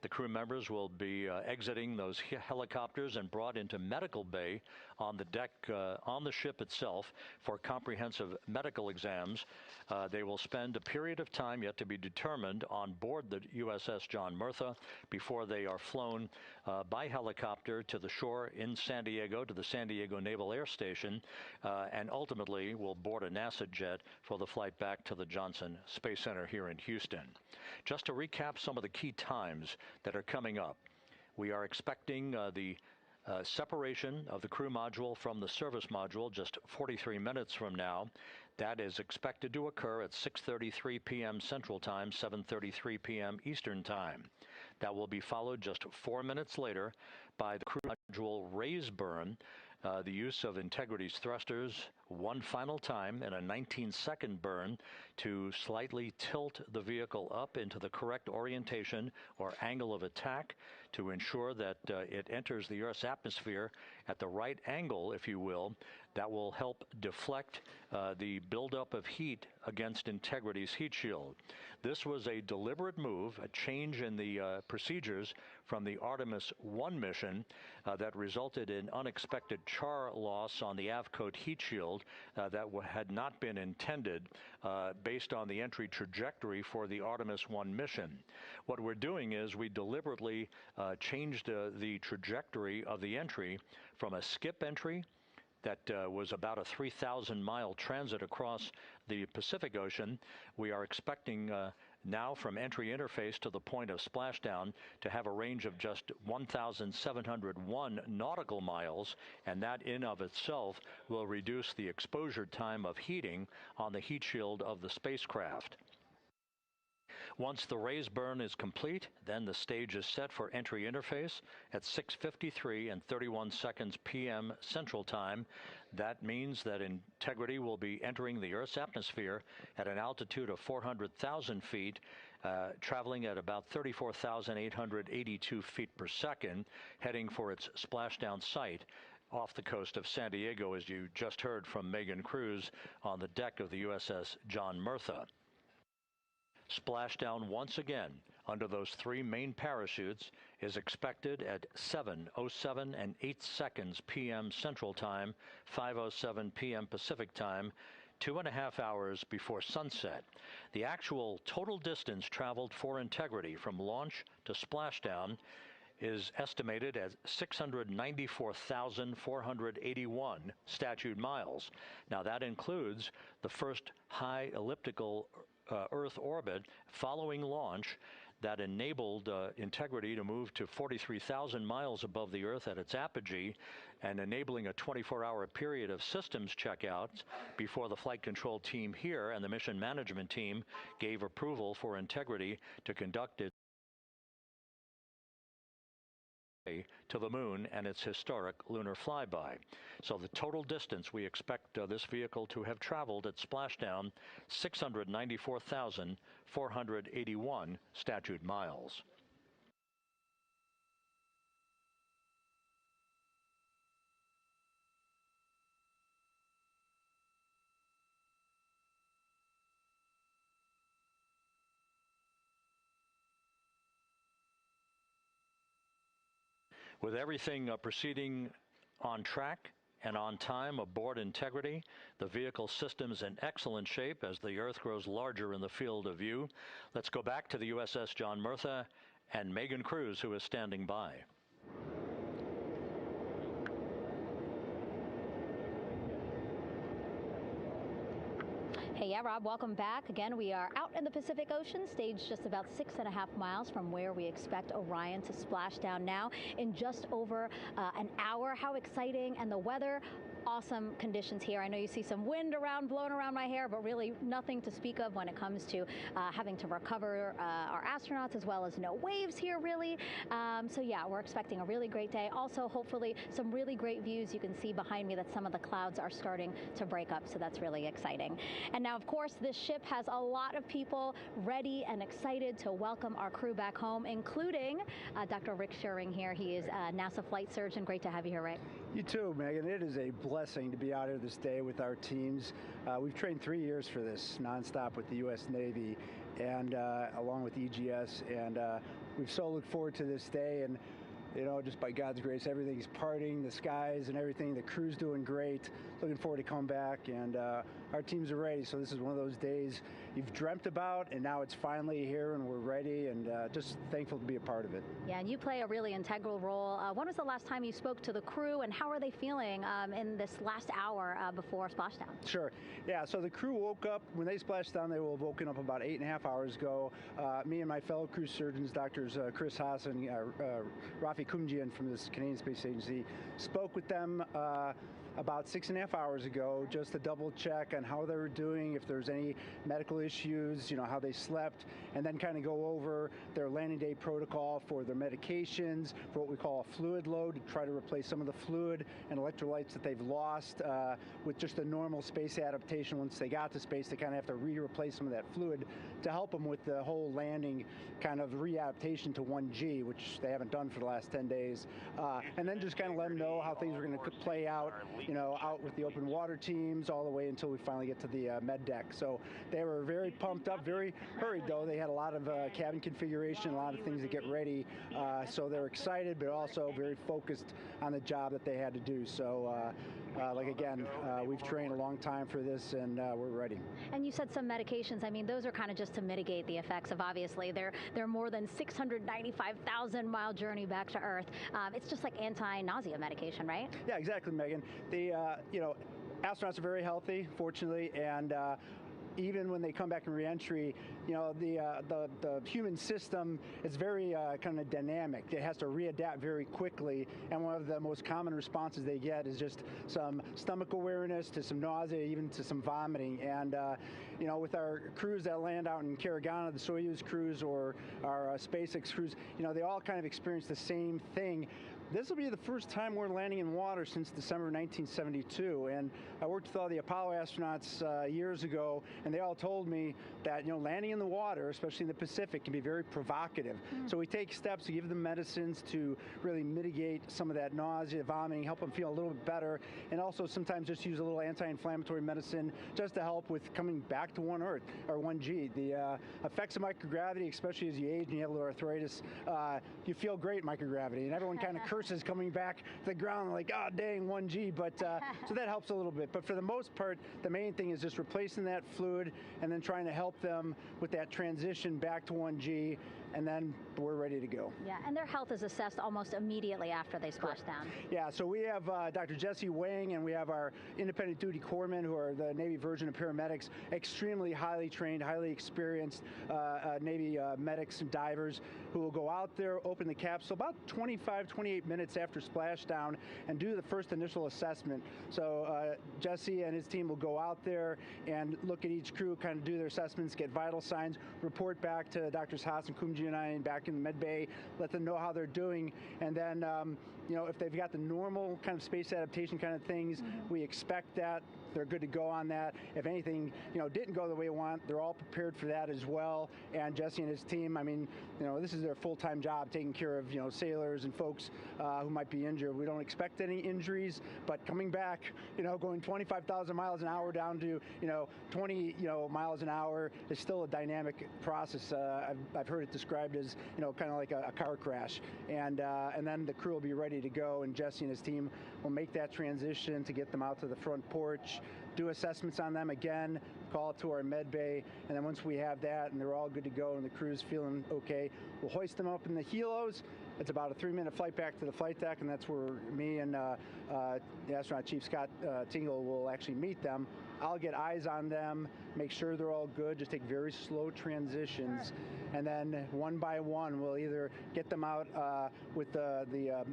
The crew members will be exiting those helicopters and brought into medical bay on the deck on the ship itself for comprehensive medical exams. They will spend a period of time yet to be determined on board the USS John Murtha before they are flown by helicopter to the shore in San Diego, to the San Diego Naval Air Station, and ultimately will board a NASA jet for the flight back to the Johnson Space Center here in Houston. Just to recap some of the key times that are coming up, we are expecting the separation of the crew module from the service module just 43 minutes from now. That is expected to occur at 6:33 p.m. Central Time, 7:33 p.m. Eastern Time. That will be followed just 4 minutes later by the crew module raise burn, the use of Integrity's thrusters one final time in a 19-second burn to slightly tilt the vehicle up into the correct orientation or angle of attack to ensure that it enters the Earth's atmosphere at the right angle, if you will. That will help deflect the buildup of heat against Integrity's heat shield. This was a deliberate move, a change in the procedures from the Artemis I mission that resulted in unexpected char loss on the Avcode heat shield that had not been intended based on the entry trajectory for the Artemis I mission. What we're doing is we deliberately changed the trajectory of the entry from a skip entry that was about a 3,000-mile transit across the Pacific Ocean. We are expecting now from entry interface to the point of splashdown to have a range of just 1,701 nautical miles, and that in of itself will reduce the exposure time of heating on the heat shield of the spacecraft. Once the raise burn is complete, then the stage is set for entry interface at 6:53 and 31 seconds p.m. Central Time. That means that Integrity will be entering the Earth's atmosphere at an altitude of 400,000 feet, traveling at about 34,882 feet per second, heading for its splashdown site off the coast of San Diego, as you just heard from Megan Cruz on the deck of the USS John Murtha. Splashdown once again under those three main parachutes is expected at 7:07 and 8 seconds p.m. Central Time, 5:07 p.m. Pacific Time, 2.5 hours before sunset. The actual total distance traveled for Integrity from launch to splashdown is estimated at 694,481 statute miles. Now that includes the first high elliptical Earth orbit following launch that enabled Integrity to move to 43,000 miles above the Earth at its apogee and enabling a 24-hour period of systems checkouts before the flight control team here and the mission management team gave approval for Integrity to conduct its to the moon and its historic lunar flyby. So the total distance we expect this vehicle to have traveled at splashdown, 694,481 statute miles. With everything proceeding on track and on time aboard Integrity, the vehicle system's in excellent shape as the Earth grows larger in the field of view. Let's go back to the USS John Murtha and Megan Cruz, who is standing by. Hey, yeah, Rob, welcome back. Again, we are out in the Pacific Ocean, staged just about 6.5 miles from where we expect Orion to splash down now in just over an hour. How exciting, and the weather, awesome conditions here. I know you see some wind blowing around my hair, but really nothing to speak of when it comes to having to recover our astronauts, as well as no waves here, really. So yeah, we're expecting a really great day. Also, hopefully, some really great views. You can see behind me that some of the clouds are starting to break up, so that's really exciting. And now, of course, this ship has a lot of people ready and excited to welcome our crew back home, including Dr. Rick Schuring here. He is a NASA flight surgeon. Great to have you here, Rick. You too, Megan. It is a blessing to be out here this day with our teams. We've trained 3 years for this, nonstop with the U.S. Navy and along with EGS, and we've so looked forward to this day, and you know, just by God's grace, everything's parting, the skies and everything. The crew's doing great. Looking forward to coming back, and our teams are ready. So this is one of those days you've dreamt about, and now it's finally here, and we're ready, and just thankful to be a part of it. Yeah, and you play a really integral role. When was the last time you spoke to the crew, and how are they feeling in this last hour before splashdown? Sure. Yeah, so the crew woke up, when they splashed down, they will have woken up about 8.5 hours ago. Me and my fellow crew surgeons, Doctors Chris Hansen, Rafi Kumjian from the Canadian Space Agency, spoke with them about 6.5 hours ago, just to double check on how they were doing, if there's any medical issues, you know, how they slept, and then kind of go over their landing day protocol for their medications, for what we call a fluid load, to try to replace some of the fluid and electrolytes that they've lost with just a normal space adaptation. Once they got to space, they kind of have to replace some of that fluid to help them with the whole landing kind of readaptation to 1G, which they haven't done for the last 10 days. And then just kind of let them know how things are going to play out, you know, out with the open water teams all the way until we finally get to the med deck. So they were very pumped up, very hurried though. They had a lot of cabin configuration, a lot of things to get ready. So they're excited, but also very focused on the job that they had to do. So like again, we've trained a long time for this, and we're ready. And you said some medications. I mean, those are kind of just to mitigate the effects of, obviously, their more than 695,000-mile journey back to Earth. It's just like anti-nausea medication, right? Yeah, exactly, Megan. The you know, astronauts are very healthy, fortunately, and even when they come back in reentry, you know, the human system is very kind of dynamic. It has to readapt very quickly, and one of the most common responses they get is just some stomach awareness, to some nausea, even to some vomiting. And you know, with our crews that land out in Karagana, the Soyuz crews or our SpaceX crews, you know, they all kind of experience the same thing. This will be the first time we're landing in water since December 1972, and I worked with all the Apollo astronauts years ago, and they all told me that, you know, landing in the water, especially in the Pacific, can be very provocative. So we take steps to give them medicines to really mitigate some of that nausea, vomiting, help them feel a little bit better, and also sometimes just use a little anti-inflammatory medicine just to help with coming back to 1 Earth, or 1G. The effects of microgravity, especially as you age and you have a little arthritis, you feel great in microgravity, and everyone kind of curses coming back to the ground like, oh dang, 1G, but so that helps a little bit. But for the most part, the main thing is just replacing that fluid and then trying to help them with that transition back to 1G, and then we're ready to go. Yeah, and their health is assessed almost immediately after they splash down. Yeah, so we have Dr. Jesse Wang, and we have our independent duty corpsmen, who are the Navy version of paramedics, extremely highly trained, highly experienced Navy medics and divers, who will go out there, open the capsule about 28 minutes after splashdown, and do the first initial assessment. So Jesse and his team will go out there and look at each crew, kind of do their assessments, get vital signs, report back to Drs. Haas and Kumji and I back in the med bay, let them know how they're doing, and then you know, if they've got the normal kind of space adaptation kind of things, we expect that they're good to go on that. If anything, you know, didn't go the way we want, they're all prepared for that as well. And Jesse and his team, I mean, you know, this is their full-time job, taking care of, you know, sailors and folks who might be injured. We don't expect any injuries, but coming back, you know, going 25,000 miles an hour down to, you know, 20, you know, miles an hour is still a dynamic process. I've heard it described as, you know, kind of like a car crash. And then the crew will be ready to go, and Jesse and his team will make that transition to get them out to the front porch, do assessments on them again, call it to our med bay, and then once we have that and they're all good to go and the crew's feeling okay, we'll hoist them up in the Hilos. It's about a 3-minute flight back to the flight deck, and that's where me and the astronaut chief, Scott Tingle, will actually meet them. I'll get eyes on them, make sure they're all good, just take very slow transitions, and then one by one we'll either get them out with the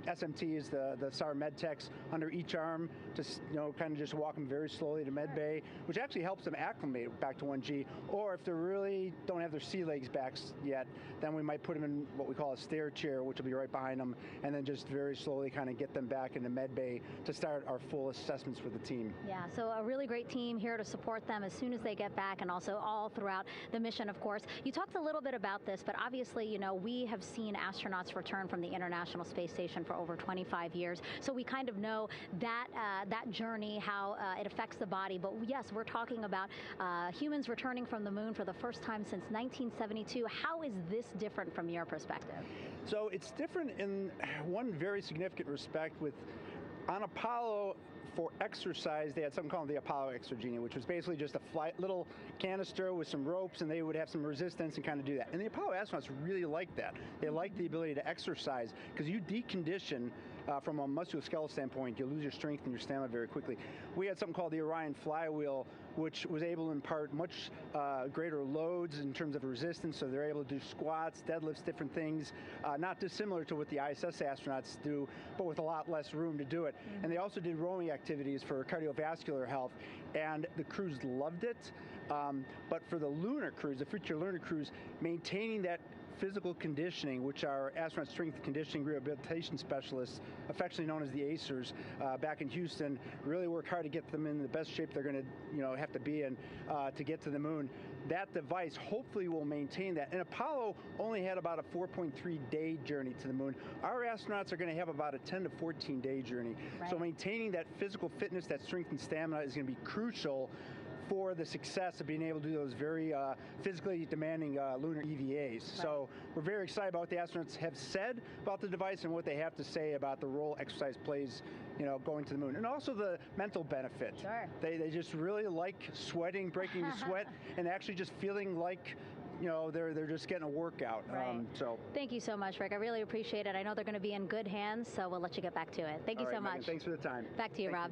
SMTs, the SAR med techs, under each arm, just, you know, kind of just walk them very slowly to med bay, which actually helps them acclimate back to 1G. Or if they really don't have their sea legs back yet, then we might put them in what we call a stair chair, which will be right behind them, and then just very slowly kind of get them back into med bay to start our full assessments with the team. Yeah, so a really great team. team here to support them as soon as they get back, and also all throughout the mission, of course. You talked a little bit about this, but obviously, you know, we have seen astronauts return from the International Space Station for over 25 years, so we kind of know that that journey, how it affects the body. But yes, we're talking about humans returning from the moon for the first time since 1972. How is this different from your perspective? So it's different in one very significant respect. With on Apollo, for exercise, they had something called the Apollo Exergenia, which was basically just a little canister with some ropes, and they would have some resistance and kind of do that. And the Apollo astronauts really liked that. They liked the ability to exercise, because you decondition from a musculoskeletal standpoint, you lose your strength and your stamina very quickly. We had something called the Orion flywheel, which was able to impart much greater loads in terms of resistance, so they're able to do squats, deadlifts, different things, not dissimilar to what the ISS astronauts do, but with a lot less room to do it. Mm-hmm. And they also did rowing activities for cardiovascular health, and the crews loved it. But for the lunar crews, the future lunar crews, maintaining that physical conditioning, which our astronaut strength conditioning rehabilitation specialists, affectionately known as the ACERs, back in Houston, really work hard to get them in the best shape they're going to, have to be in to get to the moon. That device hopefully will maintain that. And Apollo only had about a 4.3-day journey to the moon. Our astronauts are going to have about a 10 to 14-day journey. Right. So maintaining that physical fitness, that strength and stamina is going to be crucial for the success of being able to do those very physically demanding lunar EVAs. Right. So we're very excited about what the astronauts have said about the device and what they have to say about the role exercise plays, going to the moon. And also the mental benefit. Sure. They just really like sweating, breaking the sweat, and actually just feeling like they're just getting a workout. Right. Thank you so much, Rick. I really appreciate it. I know they're going to be in good hands, so we'll let you get back to it. Thank you so much. Megan, thanks for the time. Back to you, Rob.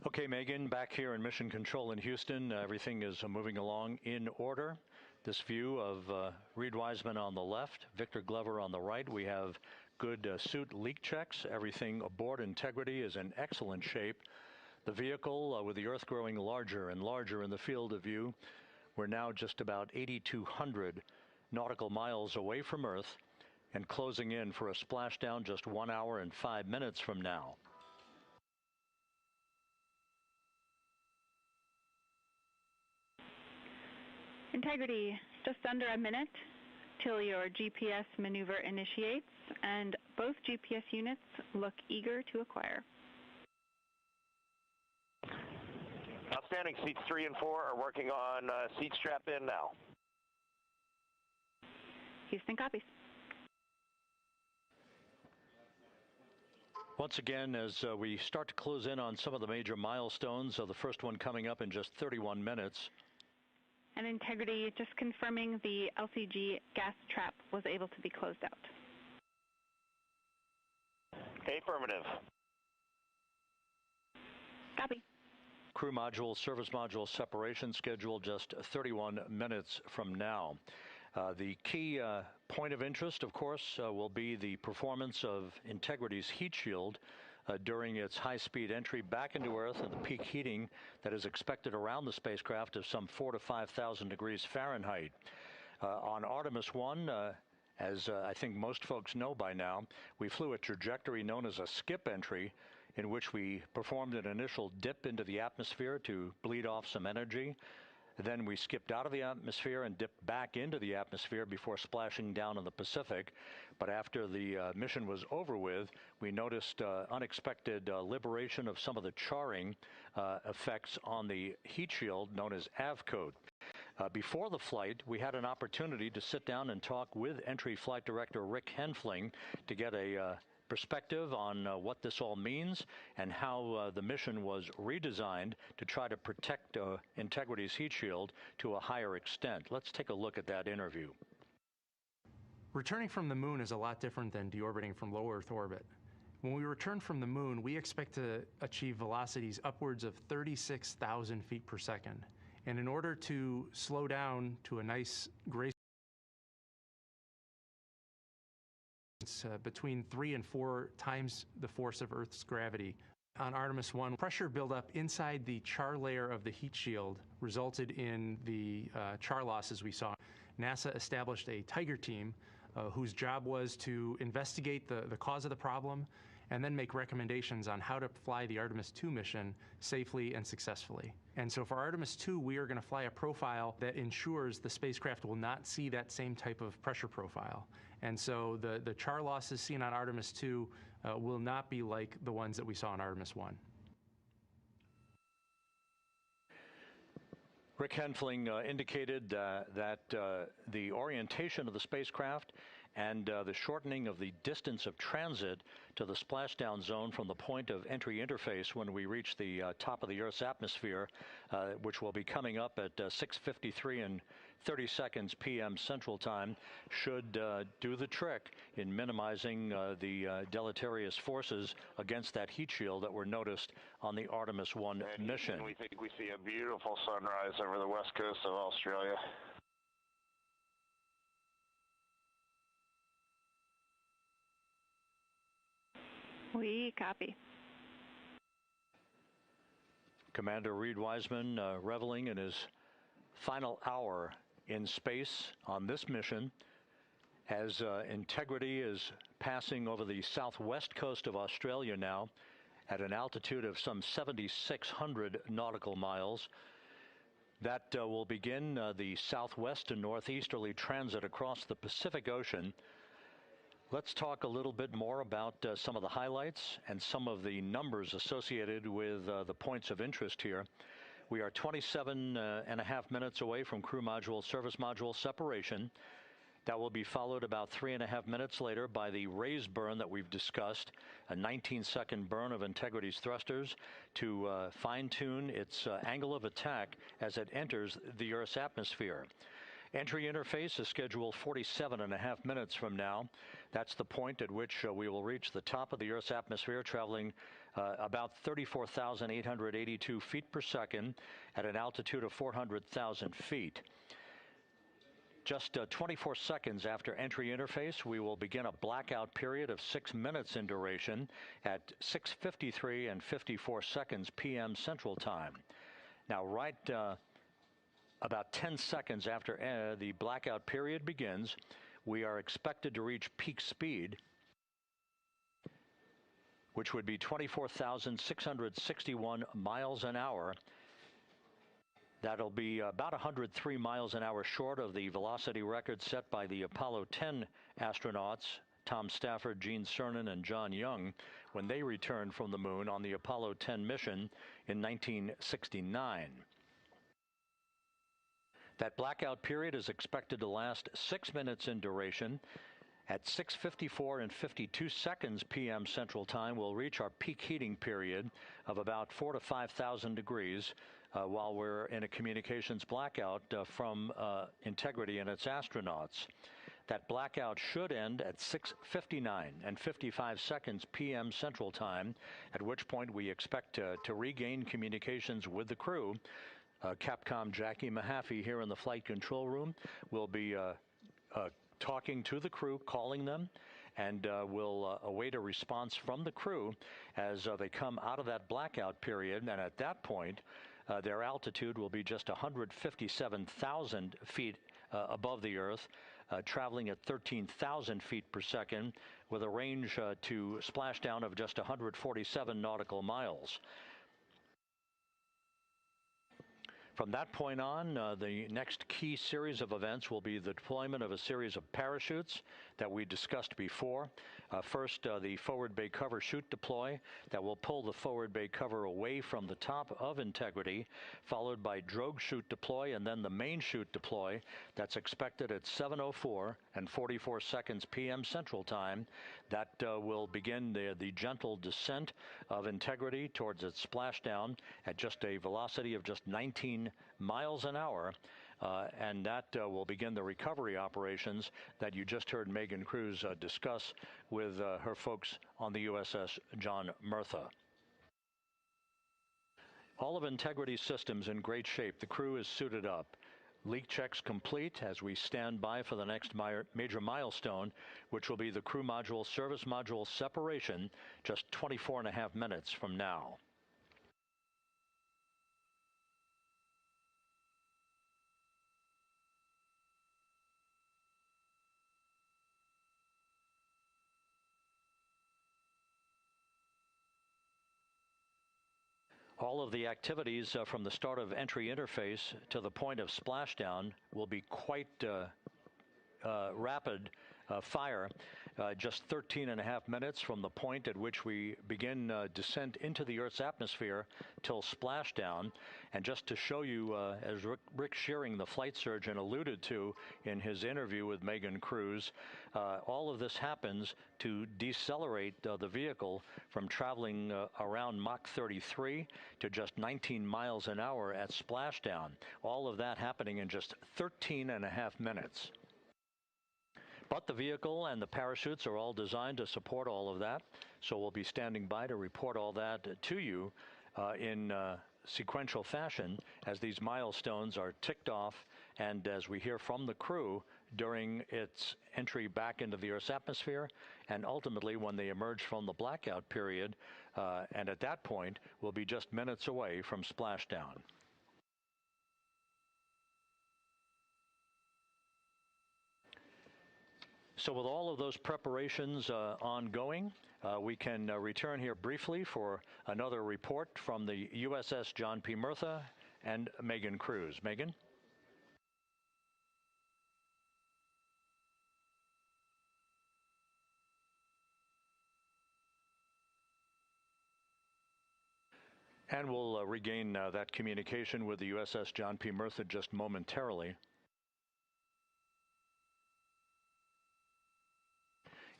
Okay, Megan, back here in Mission Control in Houston, everything is moving along in order. This view of Reid Wiseman on the left, Victor Glover on the right. We have good suit leak checks. Everything aboard integrity is in excellent shape. The vehicle, with the Earth growing larger and larger in the field of view, we're now just about 8,200 nautical miles away from Earth and closing in for a splashdown just 1 hour and 5 minutes from now. Integrity, just under a minute till your GPS maneuver initiates, and both GPS units look eager to acquire. Outstanding. Seats 3 and 4 are working on seat strap in now. Houston copies. Once again, as we start to close in on some of the major milestones, the first one coming up in just 31 minutes. And Integrity, just confirming the LCG gas trap was able to be closed out. Affirmative. Copy. Crew module, service module separation scheduled just 31 minutes from now. The key point of interest, of course, will be the performance of Integrity's heat shield during its high-speed entry back into Earth and the peak heating that is expected around the spacecraft of some 4,000 to 5,000 degrees Fahrenheit. On Artemis I, as I think most folks know by now, we flew a trajectory known as a skip entry, in which we performed an initial dip into the atmosphere to bleed off some energy. Then we skipped out of the atmosphere and dipped back into the atmosphere before splashing down in the Pacific. But after the mission was over with, we noticed unexpected liberation of some of the charring effects on the heat shield known as AVCOAT. Before the flight, we had an opportunity to sit down and talk with Entry Flight Director Rick Henfling to get a perspective on what this all means and how the mission was redesigned to try to protect Integrity's heat shield to a higher extent. Let's take a look at that interview. Returning from the moon is a lot different than deorbiting from low Earth orbit. When we return from the moon, we expect to achieve velocities upwards of 36,000 feet per second. And in order to slow down to a nice graceful between 3 and 4 times the force of Earth's gravity. On Artemis I, pressure buildup inside the char layer of the heat shield resulted in the char losses we saw. NASA established a Tiger team whose job was to investigate the cause of the problem and then make recommendations on how to fly the Artemis II mission safely and successfully. And so for Artemis II, we are going to fly a profile that ensures the spacecraft will not see that same type of pressure profile. And so the char losses seen on Artemis II will not be like the ones that we saw on Artemis I. Rick Henfling indicated that the orientation of the spacecraft and the shortening of the distance of transit to the splashdown zone from the point of entry interface when we reach the top of the Earth's atmosphere, which will be coming up at 6:53 and 30 seconds p.m. Central Time, should do the trick in minimizing the deleterious forces against that heat shield that were noticed on the Artemis I mission. We think we see a beautiful sunrise over the west coast of Australia. We copy. Commander Reid Wiseman reveling in his final hour in space on this mission as Integrity is passing over the southwest coast of Australia now at an altitude of some 7,600 nautical miles. That will begin the southwest and northeasterly transit across the Pacific Ocean. Let's talk a little bit more about some of the highlights and some of the numbers associated with the points of interest here. We are 27.5 minutes away from crew module, service module separation. That will be followed about 3.5 minutes later by the raise burn that we've discussed, a 19-second burn of Integrity's thrusters to fine-tune its angle of attack as it enters the Earth's atmosphere. Entry interface is scheduled 47.5 minutes from now. That's the point at which we will reach the top of the Earth's atmosphere, traveling about 34,882 feet per second at an altitude of 400,000 feet. Just 24 seconds after entry interface, we will begin a blackout period of 6 minutes in duration at 6:53 and 54 seconds p.m. Central Time. Now, right about 10 seconds after the blackout period begins, we are expected to reach peak speed, which would be 24,661 miles an hour. That'll be about 103 miles an hour short of the velocity record set by the Apollo 10 astronauts, Tom Stafford, Gene Cernan, and John Young, when they returned from the moon on the Apollo 10 mission in 1969. That blackout period is expected to last 6 minutes in duration. At 6:54 and 52 seconds p.m. Central Time, we'll reach our peak heating period of about 4,000 to 5,000 degrees while we're in a communications blackout from Integrity and its astronauts. That blackout should end at 6:59 and 55 seconds p.m. Central Time, at which point we expect to regain communications with the crew. Capcom Jackie Mahaffey here in the flight control room will be talking to the crew, calling them, and we'll await a response from the crew as they come out of that blackout period. And at that point, their altitude will be just 157,000 feet above the Earth, traveling at 13,000 feet per second with a range to splashdown of just 147 nautical miles. From that point on, the next key series of events will be the deployment of a series of parachutes that we discussed before. First, the forward bay cover chute deploy that will pull the forward bay cover away from the top of Integrity, followed by drogue chute deploy, and then the main chute deploy that's expected at 7:04 and 44 seconds p.m. Central Time. That will begin the gentle descent of Integrity towards its splashdown at just a velocity of just 19 miles an hour. And that will begin the recovery operations that you just heard Megan Cruz discuss with her folks on the USS John Murtha. All of Integrity's systems in great shape. The crew is suited up. Leak checks complete as we stand by for the next major milestone, which will be the crew module service module separation just 24.5 minutes from now. All of the activities from the start of entry interface to the point of splashdown will be quite rapid fire, just 13 and a half minutes from the point at which we begin descent into the Earth's atmosphere till splashdown. And just to show you, as Rick Shearing, the flight surgeon, alluded to in his interview with Megan Cruz, all of this happens to decelerate the vehicle from traveling around Mach 33 to just 19 miles an hour at splashdown. All of that happening in just 13 and a half minutes. But the vehicle and the parachutes are all designed to support all of that, so we'll be standing by to report all that to you in sequential fashion as these milestones are ticked off and as we hear from the crew during its entry back into the Earth's atmosphere and ultimately when they emerge from the blackout period, and at that point we'll be just minutes away from splashdown. So with all of those preparations ongoing, we can return here briefly for another report from the USS John P. Murtha and Megan Cruz. Megan? And we'll regain that communication with the USS John P. Murtha just momentarily.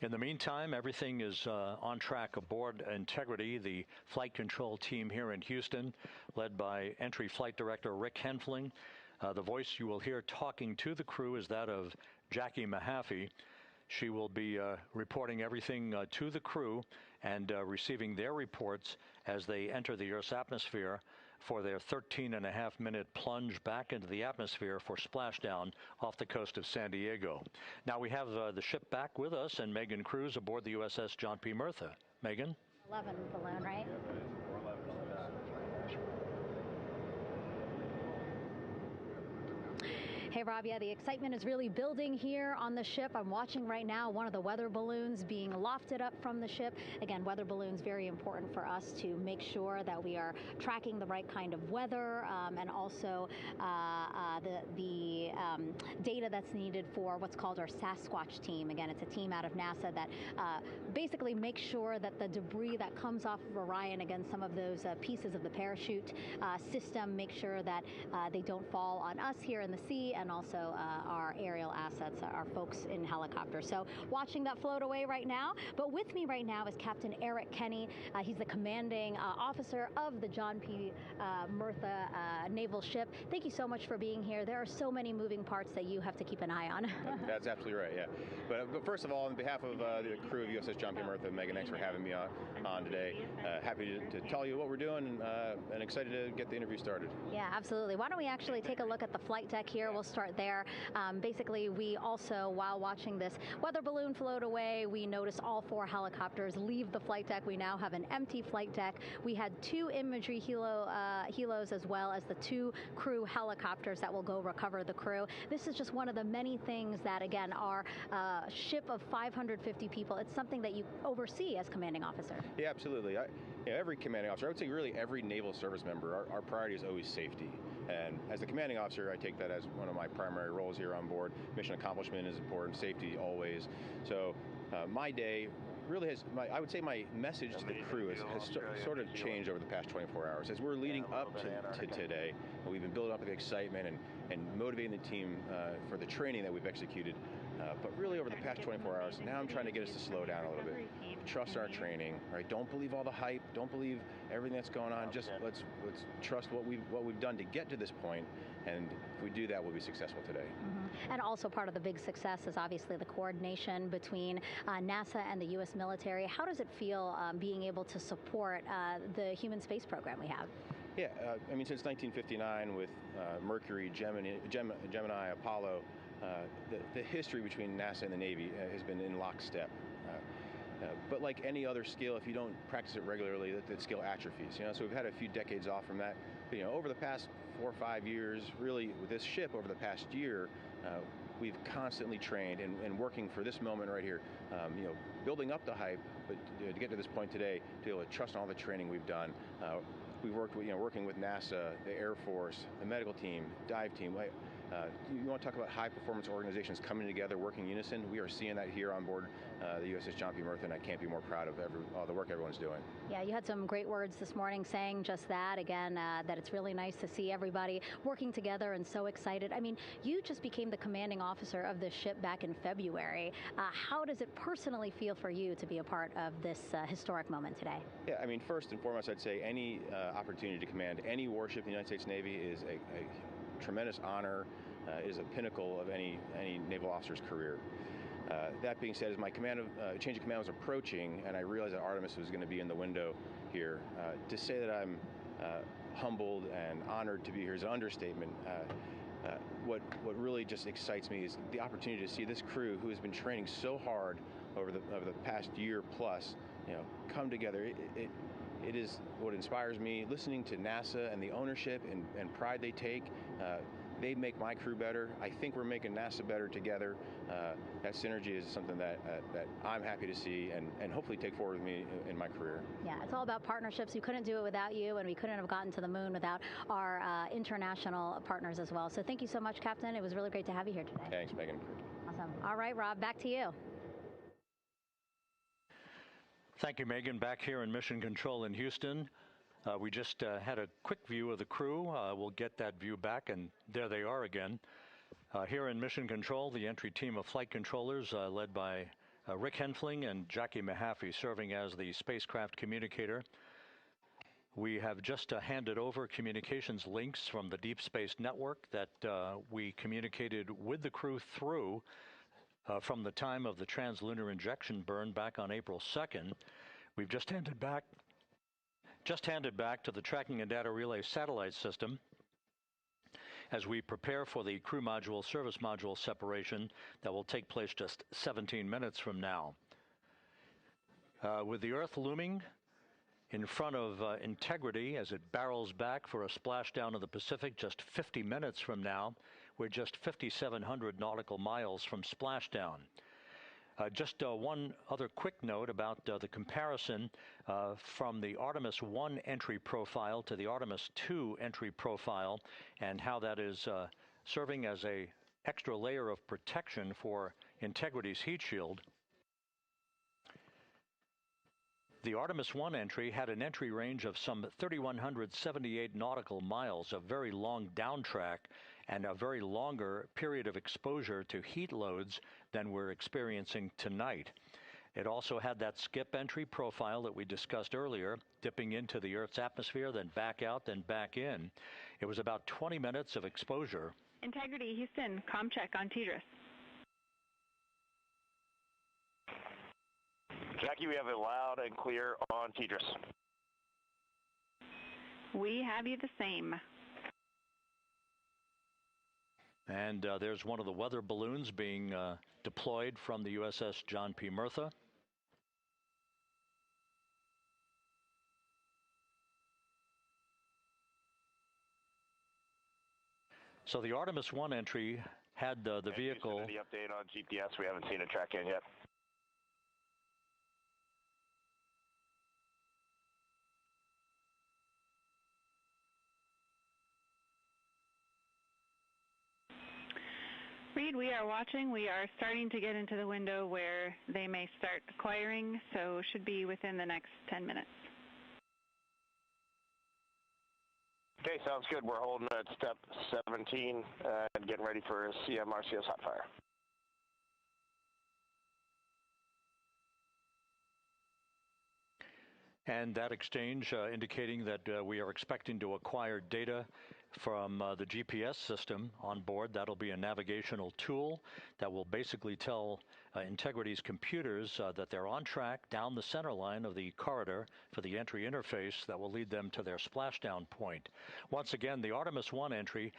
In the meantime, everything is on track aboard Integrity, the flight control team here in Houston, led by Entry Flight Director Rick Henfling. The voice you will hear talking to the crew is that of Jackie Mahaffey. She will be reporting everything to the crew and receiving their reports as they enter the Earth's atmosphere for their 13-and-a-half-minute plunge back into the atmosphere for splashdown off the coast of San Diego. Now we have the ship back with us and Megan Cruz aboard the USS John P. Murtha. Megan? 11 balloon, right? Hey, Rob, yeah, the excitement is really building here on the ship. I'm watching right now one of the weather balloons being lofted up from the ship. Again, weather balloons, very important for us to make sure that we are tracking the right kind of weather and also the data that's needed for what's called our Sasquatch team. Again, it's a team out of NASA that basically makes sure that the debris that comes off of Orion, again, some of those pieces of the parachute system, make sure that they don't fall on us here in the sea, and also our aerial assets, our folks in helicopters. So watching that float away right now. But with me right now is Captain Eric Kenny. He's the commanding officer of the John P. Murtha naval ship. Thank you so much for being here. There are so many moving parts that you have to keep an eye on. That's absolutely right, yeah. But first of all, on behalf of the crew of USS John P. Murtha, Megan, thanks for having me on today. Happy to tell you what we're doing and excited to get the interview started. Yeah, absolutely. Why don't we actually take a look at the flight deck here? We'll start there. Basically, we also, while watching this weather balloon float away, we noticed all 4 helicopters leave the flight deck. We now have an empty flight deck. We had 2 imagery helos as well as the 2 crew helicopters that will go recover the crew. This is just one of the many things that, again, our ship of 550 people, it's something that you oversee as commanding officer. Yeah, absolutely. Every commanding officer, I would say really every naval service member, our priority is always safety. And as the commanding officer, I take that as one of my primary roles here on board. Mission accomplishment is important, safety always. So my day really has, I would say my message to the crew has sort of changed over the past 24 hours. As we're leading up to today, we've been building up the excitement and motivating the team for the training that we've executed. But really over the past 24 hours, now I'm trying to get us to slow down a little bit. Trust our training, right? Don't believe all the hype. Don't believe everything that's going on. Just let's trust what we've done to get to this point. And if we do that, we'll be successful today. Mm-hmm. And also part of the big success is obviously the coordination between NASA and the U.S. military. How does it feel being able to support the human space program we have? Yeah, I mean, since 1959 with Mercury, Gemini, Apollo, the history between NASA and the Navy has been in lockstep. But like any other skill, if you don't practice it regularly, that skill atrophies. So we've had a few decades off from that. But, over the past 4 or 5 years, really with this ship over the past year, we've constantly trained and working for this moment right here. Building up the hype, but to get to this point today, to be able to trust all the training we've done. we've worked with, working with NASA, the Air Force, the medical team, dive team. You want to talk about high-performance organizations coming together, working in unison? We are seeing that here on board the USS John P. Murtha, and I can't be more proud of all the work everyone's doing. Yeah, you had some great words this morning saying just that, again, that it's really nice to see everybody working together and so excited. I mean, you just became the commanding officer of this ship back in February. How does it personally feel for you to be a part of this historic moment today? Yeah, I mean, first and foremost, I'd say any opportunity to command any warship in the United States Navy is a tremendous honor, is a pinnacle of any naval officer's career. That being said, as my change of command was approaching, and I realized that Artemis was going to be in the window here, to say that I'm humbled and honored to be here is an understatement. What really just excites me is the opportunity to see this crew, who has been training so hard over the past year plus, come together. It is what inspires me. Listening to NASA and the ownership and pride they take. They make my crew better. I think we're making NASA better together. That synergy is something that I'm happy to see and hopefully take forward with me in my career. Yeah, it's all about partnerships. We couldn't do it without you, and we couldn't have gotten to the moon without our international partners as well. So thank you so much, Captain. It was really great to have you here today. Thanks, Megan. Awesome. All right, Rob, back to you. Thank you, Megan. Back here in Mission Control in Houston. We just had a quick view of the crew. We'll get that view back, and there they are again. Here in Mission Control, the entry team of flight controllers led by Rick Henfling and Jackie Mahaffey serving as the spacecraft communicator. We have just handed over communications links from the Deep Space Network that we communicated with the crew through from the time of the translunar injection burn back on April 2nd. We've just handed back to the Tracking and Data Relay satellite system as we prepare for the crew module service module separation that will take place just 17 minutes from now. With the Earth looming in front of Integrity as it barrels back for a splashdown of the Pacific just 50 minutes from now, we're just 5,700 nautical miles from splashdown. Just one other quick note about the comparison from the Artemis I entry profile to the Artemis II entry profile and how that is serving as an extra layer of protection for Integrity's heat shield. The Artemis I entry had an entry range of some 3,178 nautical miles, a very long downtrack and a very longer period of exposure to heat loads than we're experiencing tonight. It also had that skip entry profile that we discussed earlier, dipping into the Earth's atmosphere, then back out, then back in. It was about 20 minutes of exposure. Integrity, Houston, comm check on TDRS. Jackie, we have it loud and clear on TDRS. We have you the same. And there's one of the weather balloons being deployed from the USS John P. Murtha. So the Artemis I entry had the vehicle. The update on GPS, we haven't seen a track in yet. Reid, we are watching. We are starting to get into the window where they may start acquiring, so should be within the next 10 minutes. Okay, sounds good. We're holding at step 17 and getting ready for CM-RCS hot fire. And that exchange indicating that we are expecting to acquire data from the GPS system on board. That'll be a navigational tool that will basically tell Integrity's computers that they're on track down the center line of the corridor for the entry interface that will lead them to their splashdown point. Once again, the Artemis I entry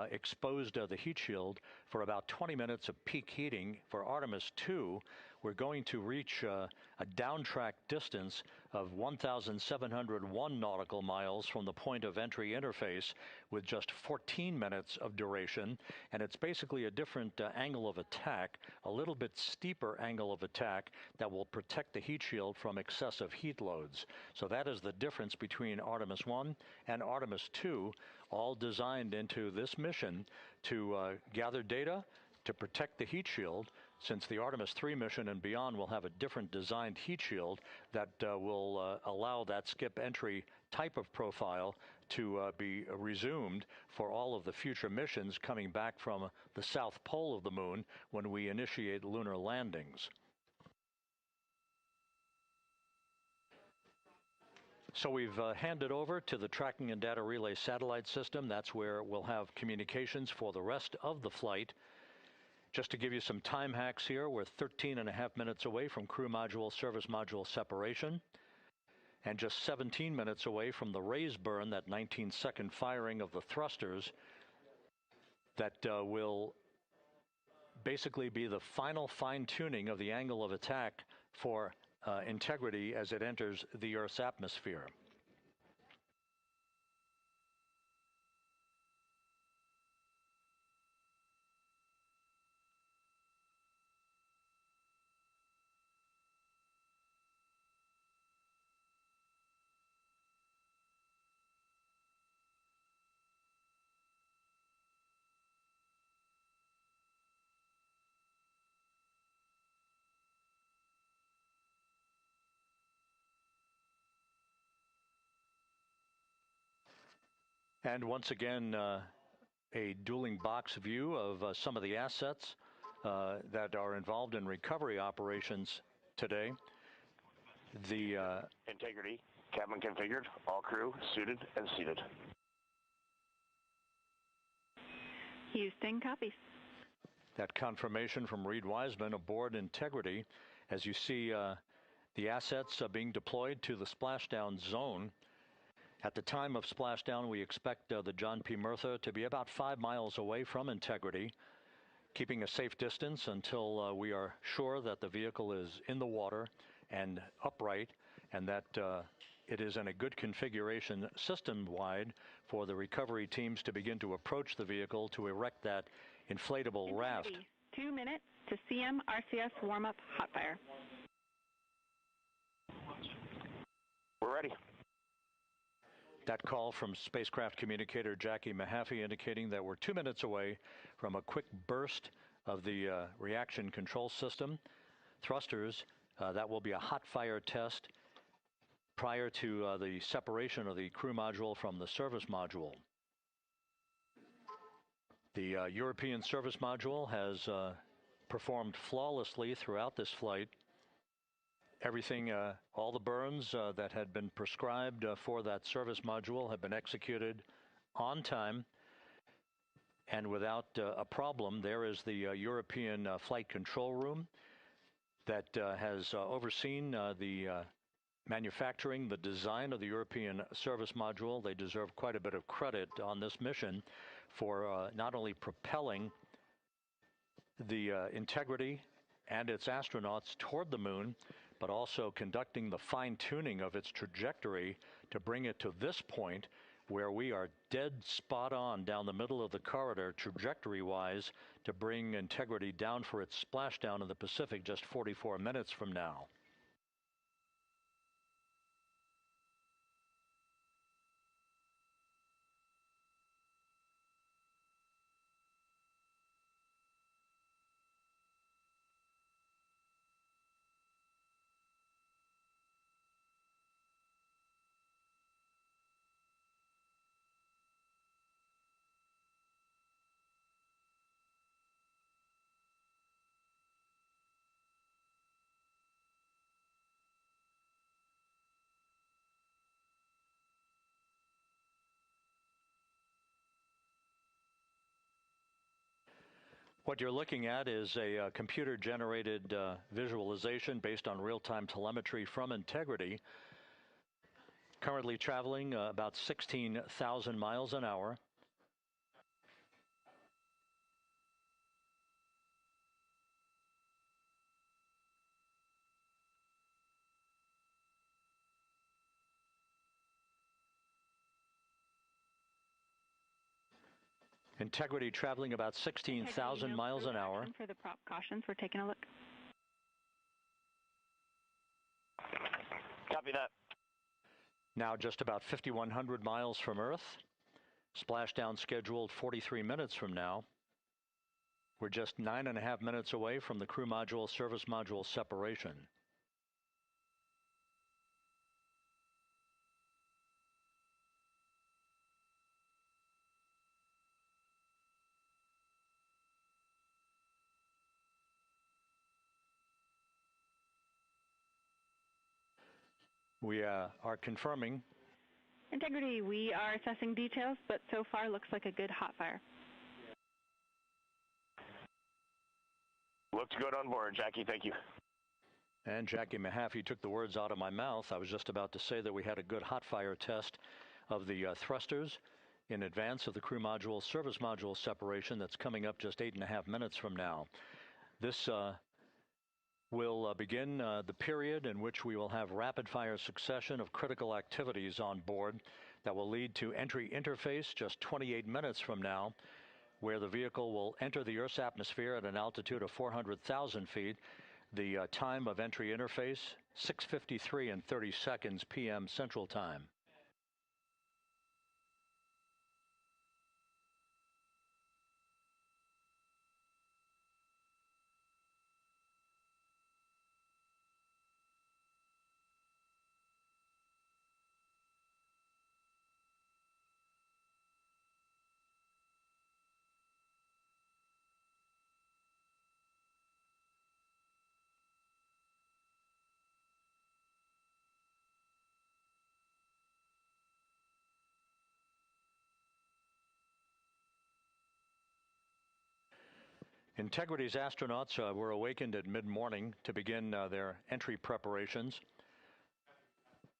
exposed the heat shield for about 20 minutes of peak heating. For Artemis II, we're going to reach a downtrack distance of 1,701 nautical miles from the point of entry interface with just 14 minutes of duration. And it's basically a different angle of attack, a little bit steep steeper angle of attack that will protect the heat shield from excessive heat loads. So that is the difference between Artemis I and Artemis II, all designed into this mission to gather data, to protect the heat shield, since the Artemis III mission and beyond will have a different designed heat shield that will allow that skip entry type of profile to be resumed for all of the future missions coming back from the south pole of the moon when we initiate lunar landings. So we've handed over to the tracking and data relay satellite system. That's where we'll have communications for the rest of the flight. Just to give you some time hacks here, we're 13.5 minutes away from crew module, service module separation, and just 17 minutes away from the raise burn, that 19-second firing of the thrusters that will basically be the final fine-tuning of the angle of attack for integrity as it enters the Earth's atmosphere. And once again, a dueling box view of some of the assets that are involved in recovery operations today. The integrity, cabin configured, all crew suited and seated. Houston copies. That confirmation from Reid Wiseman aboard Integrity, as you see the assets being deployed to the splashdown zone. At the time of splashdown, we expect the John P. Murtha to be about 5 miles away from Integrity, keeping a safe distance until we are sure that the vehicle is in the water and upright, and that it is in a good configuration system-wide for the recovery teams to begin to approach the vehicle to erect that inflatable raft. 2 minutes to CM RCS warm-up hot fire. We're ready. That call from spacecraft communicator Jackie Mahaffey indicating that we're 2 minutes away from a quick burst of the reaction control system. Thrusters, that will be a hot fire test prior to the separation of the crew module from the service module. The European service module has performed flawlessly throughout this flight. Everything, all the burns that had been prescribed for that service module have been executed on time and without a problem. There is the European flight control room that has overseen the manufacturing, the design of the European service module. They deserve quite a bit of credit on this mission for not only propelling the Integrity and its astronauts toward the moon, but also conducting the fine-tuning of its trajectory to bring it to this point where we are dead spot on down the middle of the corridor trajectory-wise to bring Integrity down for its splashdown in the Pacific just 44 minutes from now. What you're looking at is a computer-generated visualization based on real-time telemetry from Integrity, currently traveling about 16,000 miles an hour. Integrity traveling about 16,000 miles an hour. For the prop cautions, we're taking a look. Copy that. Now just about 5,100 miles from Earth. Splashdown scheduled 43 minutes from now. We're just 9.5 minutes away from the crew module service module separation. We are confirming. Integrity, we are assessing details, but so far looks like a good hot fire. Looks good on board, Jackie. Thank you. And Jackie Mahaffey took the words out of my mouth. I was just about to say that we had a good hot fire test of the thrusters in advance of the crew module service module separation that's coming up just 8.5 minutes from now. This will begin the period in which we will have rapid-fire succession of critical activities on board that will lead to entry interface just 28 minutes from now, where the vehicle will enter the Earth's atmosphere at an altitude of 400,000 feet. The time of entry interface, 6:53 and 30 seconds p.m. Central Time. Integrity's astronauts were awakened at mid-morning to begin their entry preparations.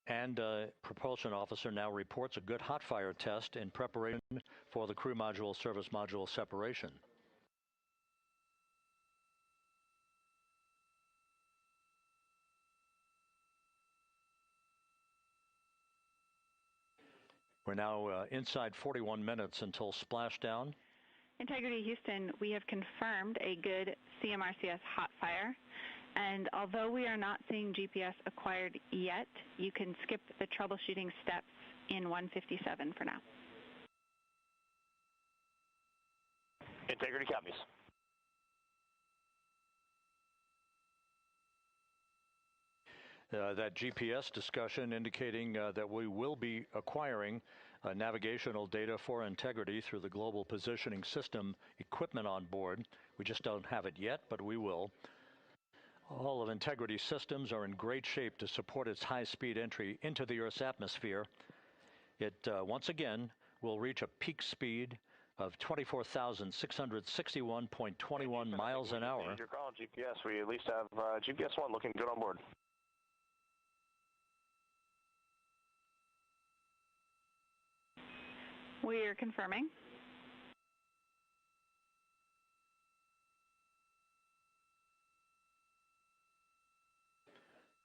And propulsion officer now reports a good hot fire test in preparation for the crew module service module separation. We're now inside 41 minutes until splashdown. Integrity Houston, we have confirmed a good CMRCS hot fire, and although we are not seeing GPS acquired yet, you can skip the troubleshooting steps in 157 for now. Integrity copies. That GPS discussion indicating that we will be acquiring navigational data for Integrity through the Global Positioning System equipment on board. We just don't have it yet, but we will. All of Integrity's systems are in great shape to support its high-speed entry into the Earth's atmosphere. It, once again, will reach a peak speed of 24,661.21 miles an hour. Your call on GPS. We at least have GPS 1 looking good on board. We are confirming.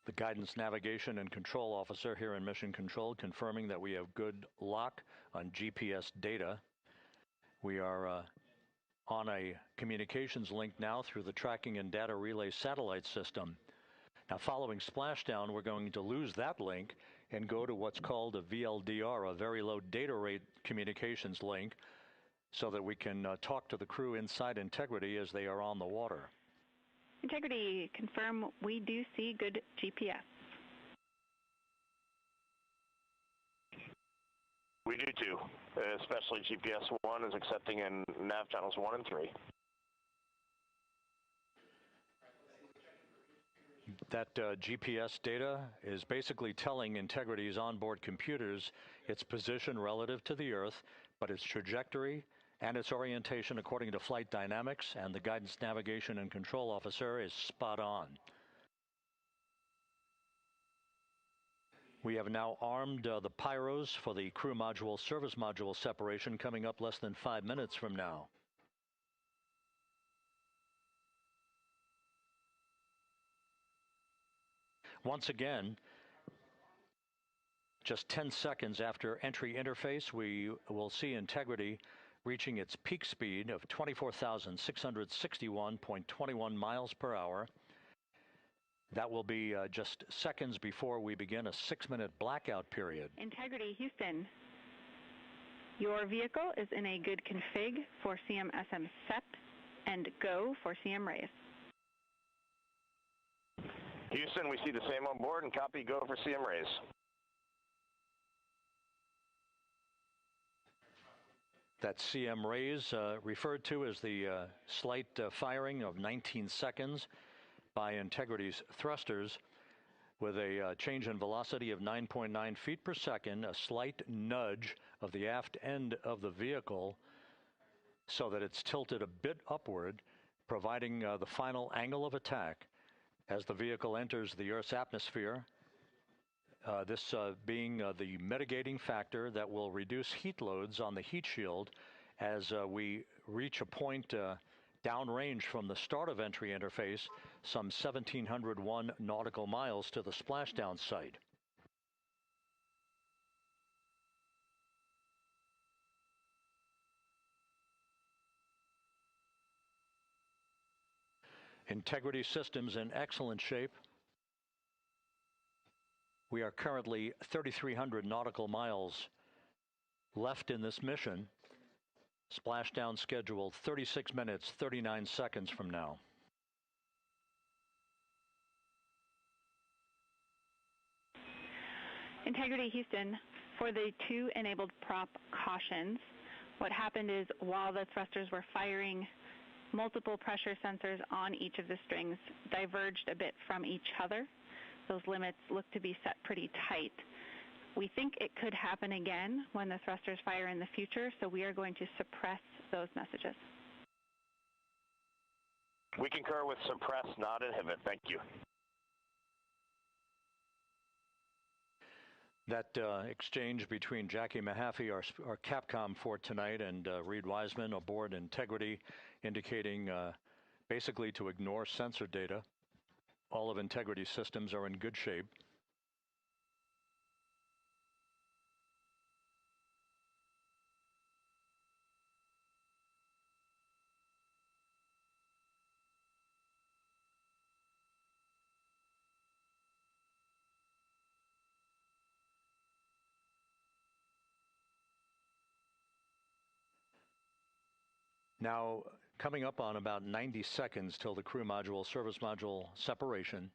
The guidance, navigation, and control officer here in Mission Control confirming that we have good lock on GPS data. We are on a communications link now through the tracking and data relay satellite system. Now, following splashdown, we're going to lose that link and go to what's called a VLDR, a very low data rate communications link, so that we can talk to the crew inside Integrity as they are on the water. Integrity, confirm we do see good GPS. We do too, especially GPS 1 is accepting in nav channels 1 and 3. That GPS data is basically telling Integrity's onboard computers its position relative to the Earth, but its trajectory and its orientation according to flight dynamics and the guidance, navigation, and control officer is spot on. We have now armed the pyros for the crew module service module separation coming up less than 5 minutes from now. Once again, just 10 seconds after entry interface, we will see Integrity reaching its peak speed of 24,661.21 miles per hour. That will be just seconds before we begin a 6-minute blackout period. Integrity, Houston. Your vehicle is in a good config for CM-SM SEP and go for CM raise. Houston, we see the same on board and copy go for CM raise. That CM raise referred to as the slight firing of 19 seconds by Integrity's thrusters with a change in velocity of 9.9 feet per second, a slight nudge of the aft end of the vehicle so that it's tilted a bit upward, providing the final angle of attack as the vehicle enters the Earth's atmosphere. This being the mitigating factor that will reduce heat loads on the heat shield as we reach a point downrange from the start of entry interface, some 1,701 nautical miles to the splashdown site. Integrity systems in excellent shape. We are currently 3,300 nautical miles left in this mission. Splashdown scheduled 36 minutes, 39 seconds from now. Integrity, Houston. For the 2 enabled prop cautions, what happened is while the thrusters were firing, multiple pressure sensors on each of the strings diverged a bit from each other. Those limits look to be set pretty tight. We think it could happen again when the thrusters fire in the future, so we are going to suppress those messages. We concur with suppress, not inhibit. Thank you. That exchange between Jackie Mahaffey, our Capcom for tonight, and Reid Wiseman aboard Integrity, indicating basically to ignore sensor data. All of Integrity systems are in good shape. Now, coming up on about 90 seconds till the crew module, service module separation.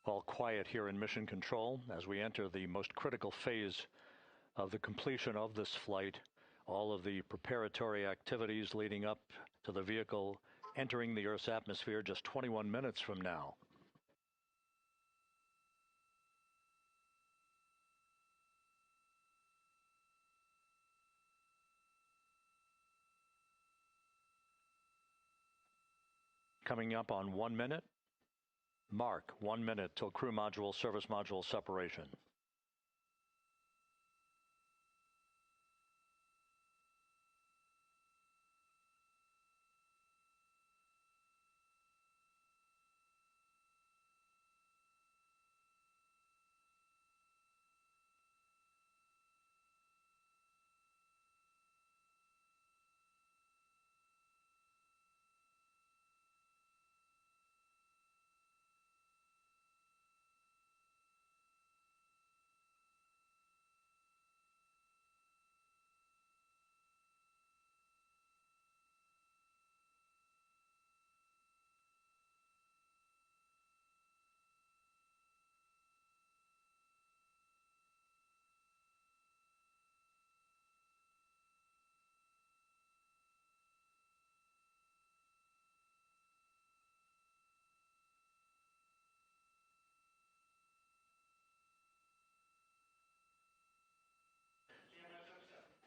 All quiet here in Mission Control as we enter the most critical phase of the completion of this flight. All of the preparatory activities leading up to the vehicle entering the Earth's atmosphere just 21 minutes from now. Coming up on 1 minute. Mark 1 minute till crew module, service module separation.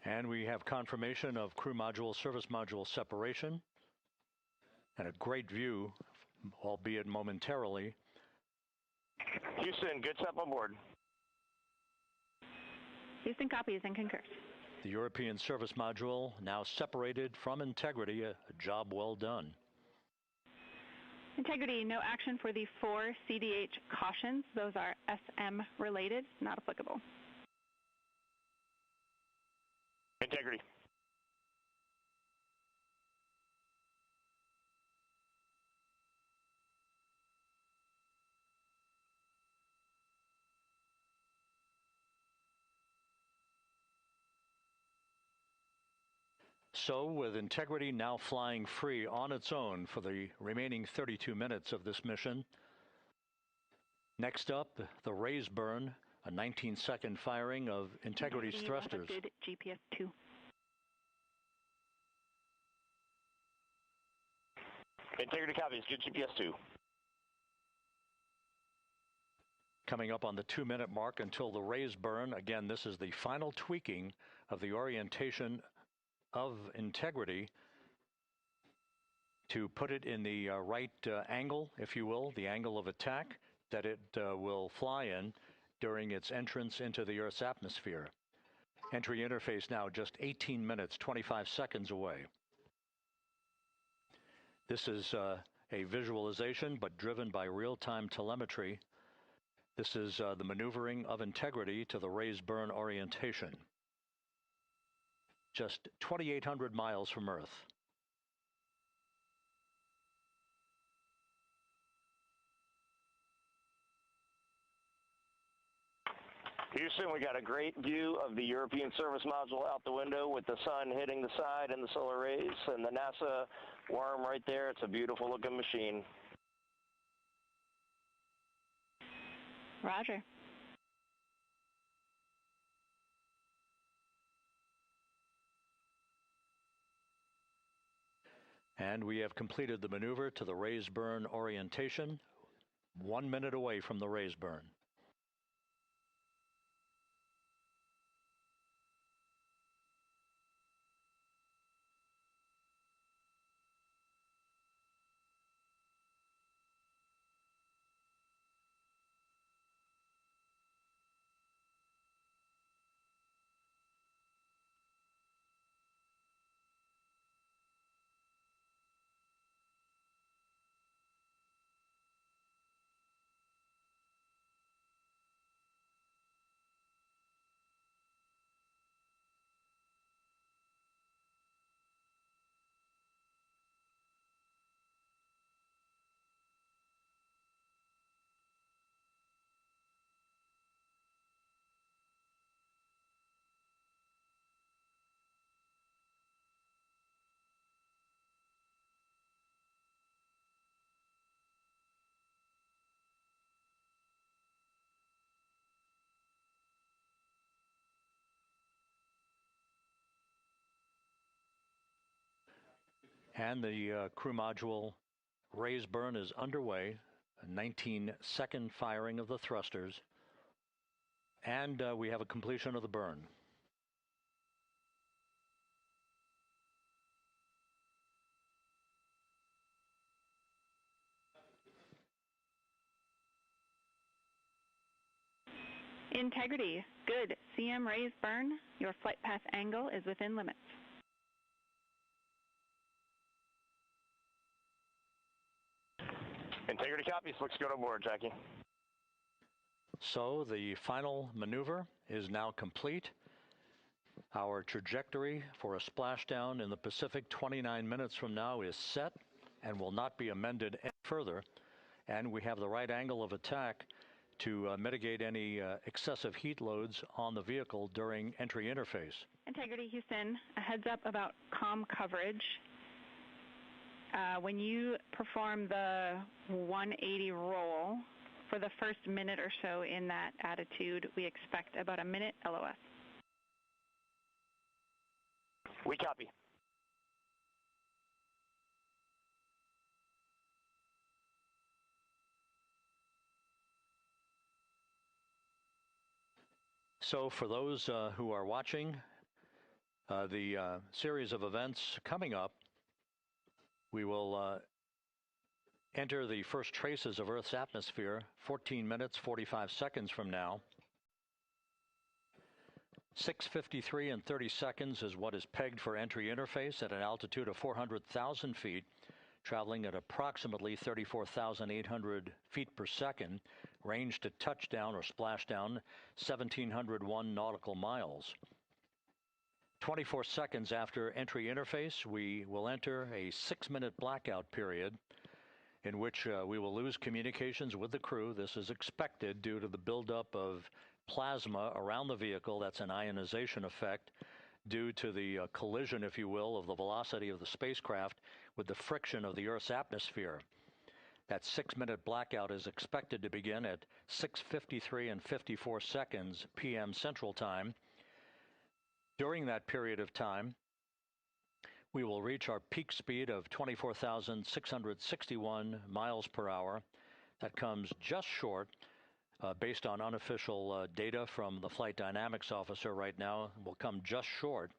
And we have confirmation of crew module, service module separation, and a great view, albeit momentarily. Houston, good step on board. Houston copies and concurs. The European service module now separated from Integrity, a job well done. Integrity, no action for the 4 CDH cautions. Those are SM related, not applicable. Integrity. So, with Integrity now flying free on its own for the remaining 32 minutes of this mission, next up, the raise burn, a 19-second firing of Integrity's thrusters. Good GPS 2. Integrity copies. Good GPS 2. Coming up on the 2-minute mark until the raise burn. Again, this is the final tweaking of the orientation of Integrity to put it in the right angle, if you will, the angle of attack that it will fly in during its entrance into the Earth's atmosphere. Entry interface now just 18 minutes, 25 seconds away. This is a visualization, but driven by real-time telemetry. This is the maneuvering of Integrity to the raise burn orientation. Just 2,800 miles from Earth. Houston, we got a great view of the European service module out the window with the sun hitting the side and the solar rays and the NASA worm right there. It's a beautiful looking machine. Roger. And we have completed the maneuver to the raise burn orientation, 1 minute away from the raise burn. And the crew module raise burn is underway, a 19-second firing of the thrusters, and we have a completion of the burn. Integrity, good. CM raise burn. Your flight path angle is within limits. Integrity copies. Looks good on board, Jackie. So the final maneuver is now complete. Our trajectory for a splashdown in the Pacific 29 minutes from now is set and will not be amended any further. And we have the right angle of attack to mitigate any excessive heat loads on the vehicle during entry interface. Integrity, Houston, a heads up about comm coverage. When you perform the 180 roll, for the first minute or so in that attitude, we expect about a minute LOS. We copy. So for those who are watching the series of events coming up, we will enter the first traces of Earth's atmosphere 14 minutes, 45 seconds from now. 6:53 and 30 seconds is what is pegged for entry interface at an altitude of 400,000 feet traveling at approximately 34,800 feet per second, range to touchdown or splashdown 1,701 nautical miles. 24 seconds after entry interface, we will enter a 6-minute blackout period in which we will lose communications with the crew. This is expected due to the buildup of plasma around the vehicle. That's an ionization effect due to the collision, if you will, of the velocity of the spacecraft with the friction of the Earth's atmosphere. That 6-minute blackout is expected to begin at 6:53 and 54 seconds p.m. Central Time. During that period of time, we will reach our peak speed of 24,661 miles per hour. That comes just short, based on unofficial data from the flight dynamics officer right now, will come just short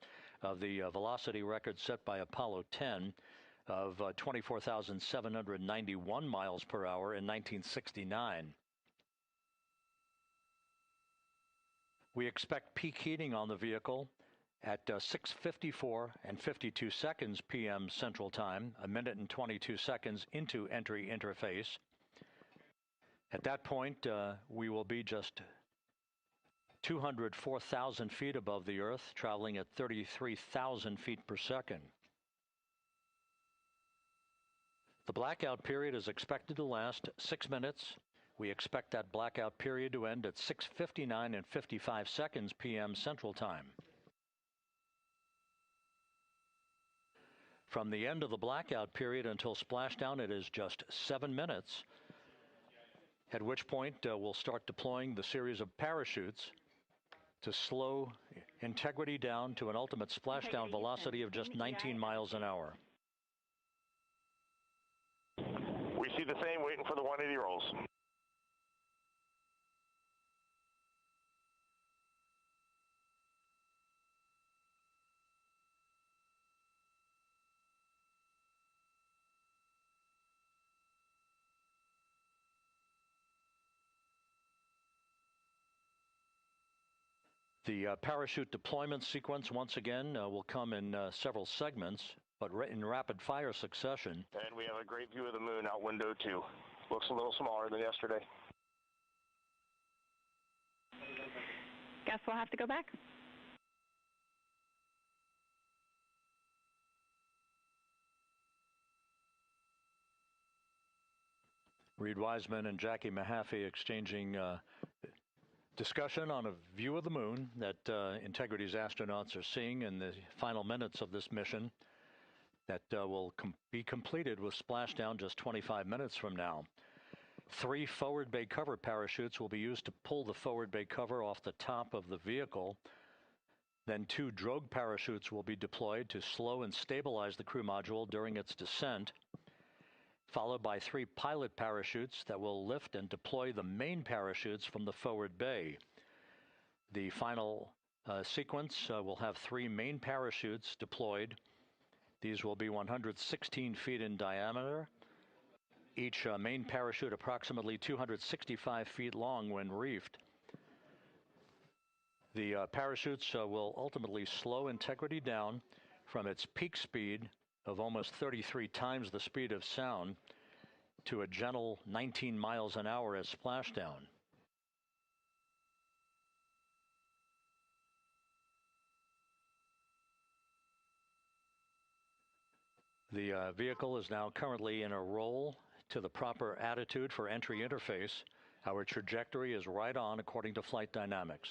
of the velocity record set by Apollo 10 of 24,791 miles per hour in 1969. We expect peak heating on the vehicle at 6:54 and 52 seconds p.m. Central Time, a minute and 22 seconds into entry interface. At that point, we will be just 204,000 feet above the Earth, traveling at 33,000 feet per second. The blackout period is expected to last 6 minutes. We expect that blackout period to end at 6:59 and 55 seconds p.m. Central Time. From the end of the blackout period until splashdown, it is just 7 minutes, at which point we'll start deploying the series of parachutes to slow integrity down to an ultimate splashdown velocity of just 19 miles an hour. We see the same, waiting for the 180 rolls. The parachute deployment sequence, once again, will come in several segments, but in rapid fire succession. And we have a great view of the moon out window 2. Looks a little smaller than yesterday. Guess we'll have to go back. Reid Wiseman and Jackie Mahaffey exchanging discussion on a view of the moon that Integrity's astronauts are seeing in the final minutes of this mission that will be completed with splashdown just 25 minutes from now. 3 forward bay cover parachutes will be used to pull the forward bay cover off the top of the vehicle. Then 2 drogue parachutes will be deployed to slow and stabilize the crew module during its descent, followed by 3 pilot parachutes that will lift and deploy the main parachutes from the forward bay. The final sequence will have 3 main parachutes deployed. These will be 116 feet in diameter, each main parachute approximately 265 feet long when reefed. The parachutes will ultimately slow Integrity down from its peak speed of almost 33 times the speed of sound to a gentle 19 miles an hour at splashdown. The vehicle is now currently in a roll to the proper attitude for entry interface. Our trajectory is right on according to flight dynamics.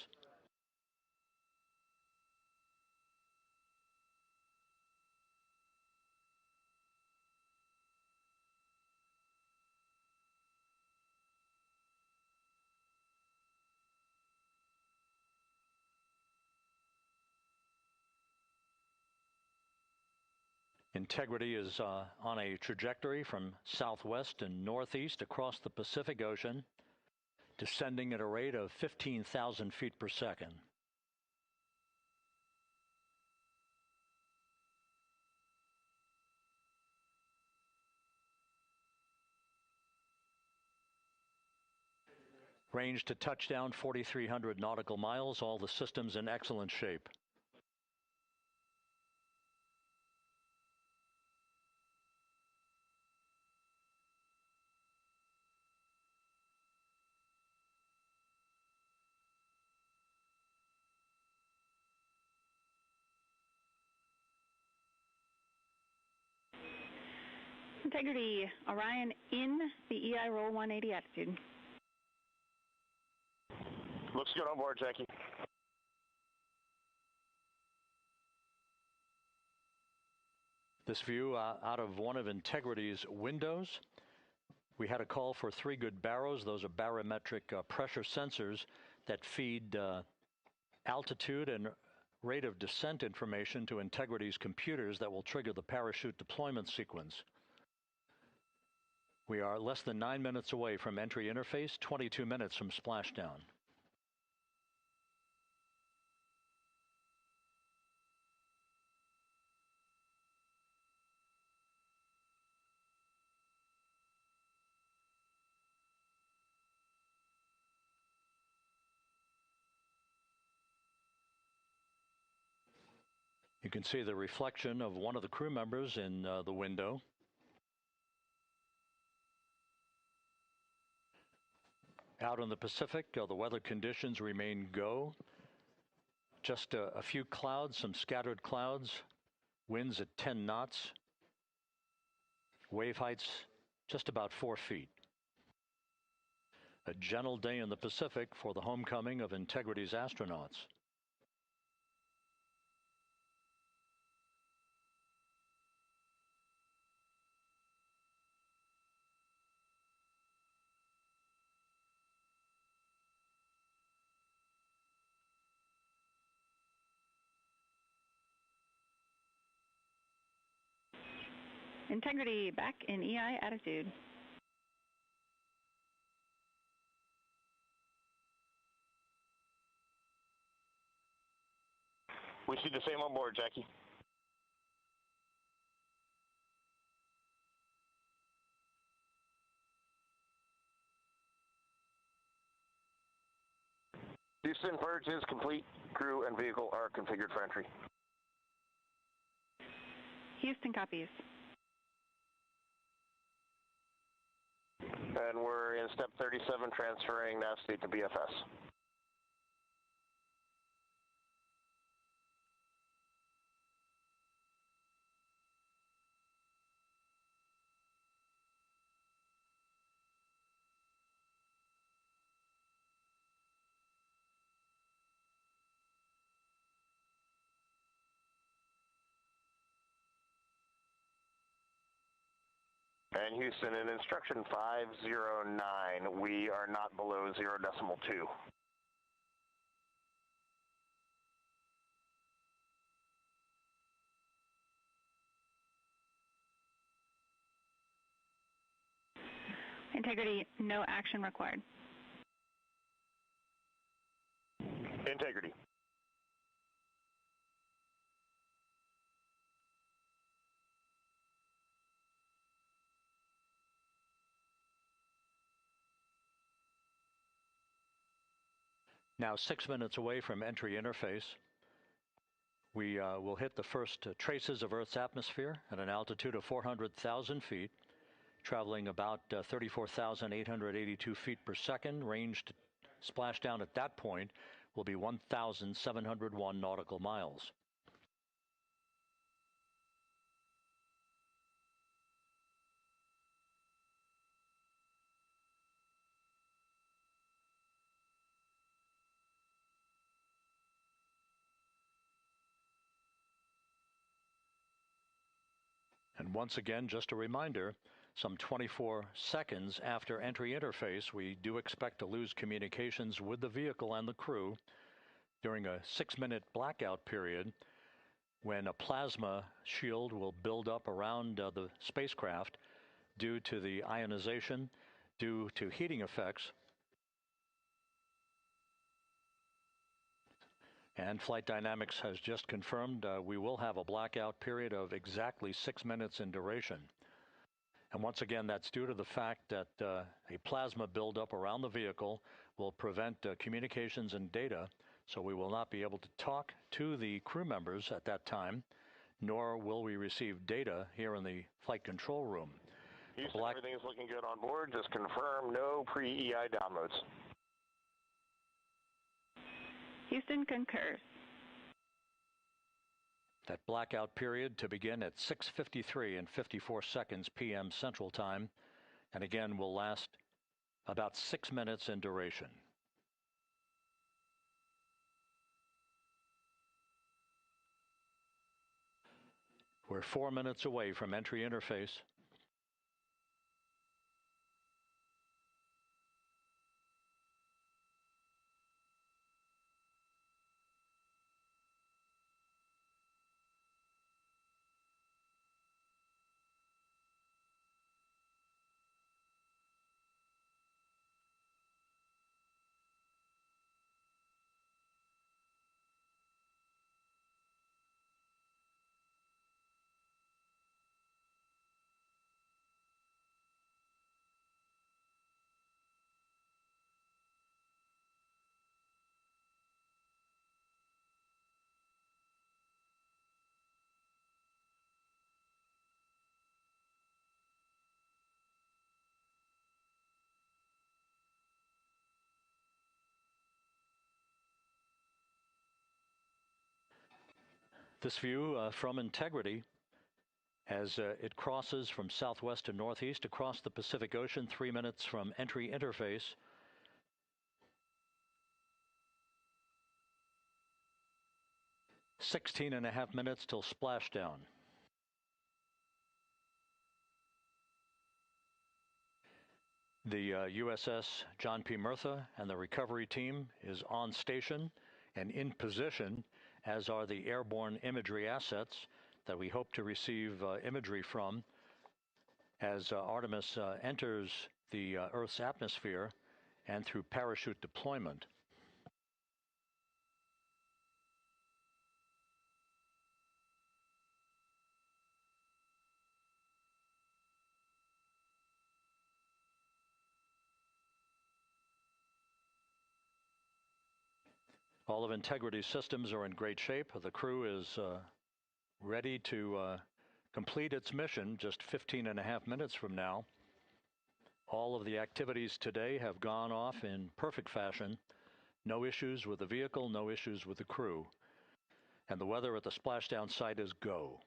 Integrity is on a trajectory from southwest and northeast across the Pacific Ocean, descending at a rate of 15,000 feet per second. Range to touchdown 4,300 nautical miles, all the systems in excellent shape. Integrity, Orion in the EI roll 180 attitude. Looks good on board, Jackie. This view out of one of Integrity's windows. We had a call for 3 good baros. Those are barometric pressure sensors that feed altitude and rate of descent information to Integrity's computers that will trigger the parachute deployment sequence. We are less than 9 minutes away from entry interface, 22 minutes from splashdown. You can see the reflection of one of the crew members in the window. Out in the Pacific, the weather conditions remain go. Just a few clouds, some scattered clouds, winds at 10 knots, wave heights just about 4 feet. A gentle day in the Pacific for the homecoming of Integrity's astronauts. Integrity back in EI attitude. We see the same on board, Jackie. Houston, purge is complete. Crew and vehicle are configured for entry. Houston copies. And we're in step 37, transferring nav state to BFS. And Houston, in instruction 509, we are not below 0.2. Integrity, no action required. Integrity. Now 6 minutes away from entry interface. We will hit the first traces of Earth's atmosphere at an altitude of 400,000 feet, traveling about 34,882 feet per second. Range to splashdown at that point will be 1,701 nautical miles. And once again, just a reminder, some 24 seconds after entry interface, we do expect to lose communications with the vehicle and the crew during a 6-minute blackout period when a plasma shield will build up around the spacecraft due to the ionization, due to heating effects. And Flight Dynamics has just confirmed we will have a blackout period of exactly 6 minutes in duration. And once again, that's due to the fact that a plasma buildup around the vehicle will prevent communications and data, so we will not be able to talk to the crew members at that time, nor will we receive data here in the flight control room. Houston, everything is looking good on board. Just confirm no pre-EI downloads. Houston concurs. That blackout period to begin at 6:53 and 54 seconds p.m. Central Time, and again will last about 6 minutes in duration. We're 4 minutes away from entry interface. This view from Integrity as it crosses from southwest to northeast across the Pacific Ocean, 3 minutes from entry interface. "16.5 minutes till splashdown. The USS John P. Murtha and the recovery team is on station and in position, as are the airborne imagery assets that we hope to receive imagery from as Artemis enters the Earth's atmosphere and through parachute deployment. All of Integrity's systems are in great shape. The crew is ready to complete its mission just 15.5 minutes from now. All of the activities today have gone off in perfect fashion. No issues with the vehicle, no issues with the crew. And the weather at the splashdown site is go.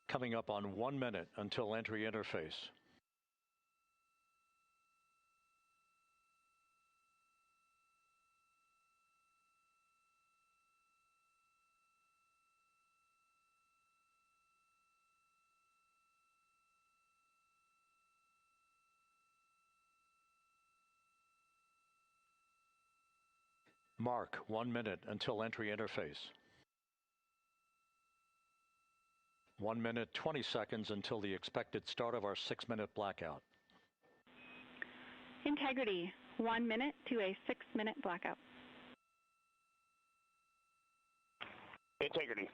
Coming up on 1 minute until entry interface. Mark 1 minute until entry interface. 1 minute, 20 seconds until the expected start of our 6-minute blackout. Integrity, 1 minute to a 6-minute blackout. Integrity.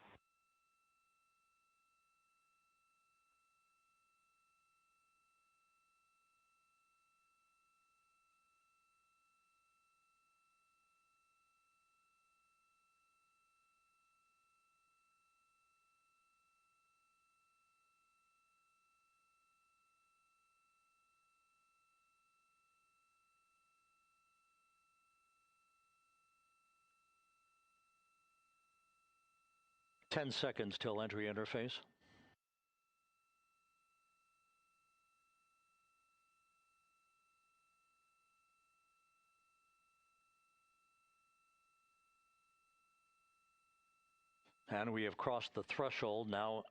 Ten seconds till entry interface. And we have crossed the threshold, now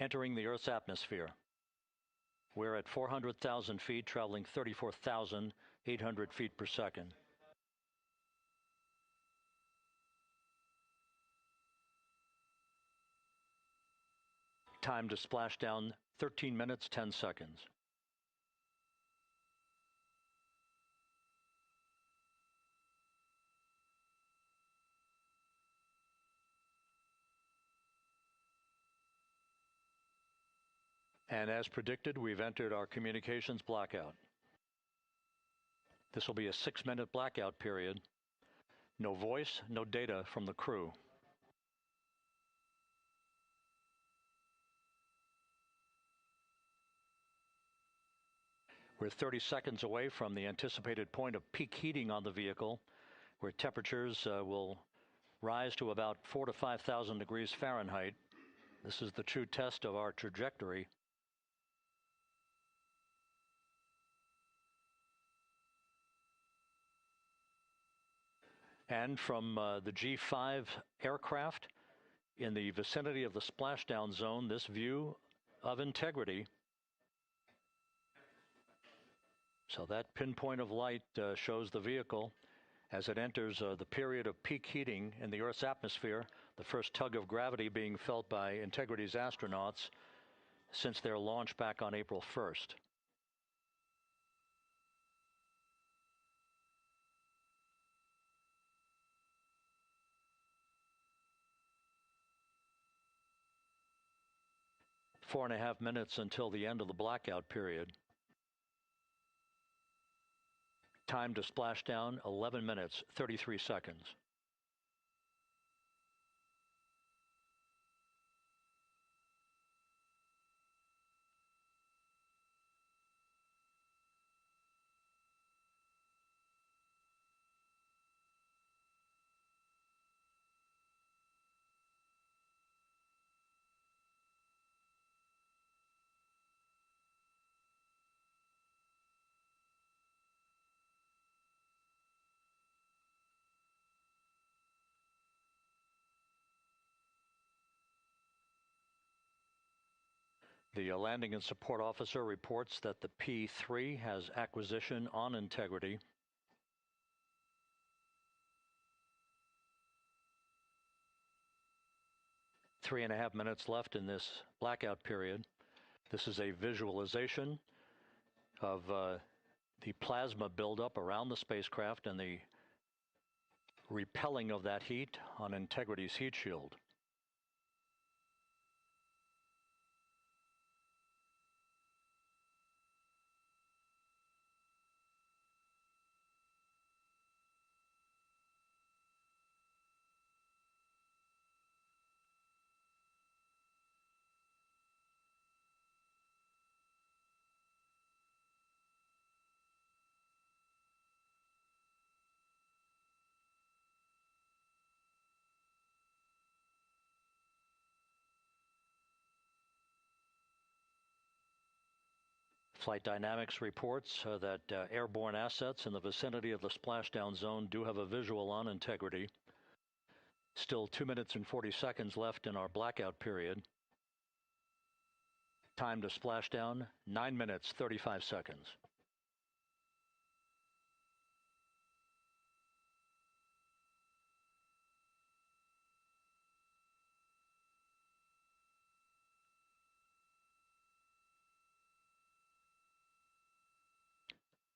entering the Earth's atmosphere. We're at 400,000 feet, traveling 34,800 feet per second. Time to splash down, 13 minutes, 10 seconds. And as predicted, we've entered our communications blackout. This will be a 6-minute blackout period. No voice, no data from the crew. We're 30 seconds away from the anticipated point of peak heating on the vehicle, where temperatures will rise to about 4,000 to 5,000 degrees Fahrenheit. This is the true test of our trajectory. And from the G5 aircraft in the vicinity of the splashdown zone, this view of integrity. So that pinpoint of light shows the vehicle as it enters the period of peak heating in the Earth's atmosphere, the first tug of gravity being felt by Integrity's astronauts since their launch back on April 1st. Four and a half minutes until the end of the blackout period. Time to splashdown, 11 minutes, 33 seconds. The landing and support officer reports that the P-3 has acquisition on Integrity. Three and a half minutes left in this blackout period. This is a visualization of the plasma buildup around the spacecraft and the repelling of that heat on Integrity's heat shield. Flight Dynamics reports that airborne assets in the vicinity of the splashdown zone do have a visual on Integrity. Still 2 minutes and 40 seconds left in our blackout period. Time to splashdown, 9 minutes, 35 seconds.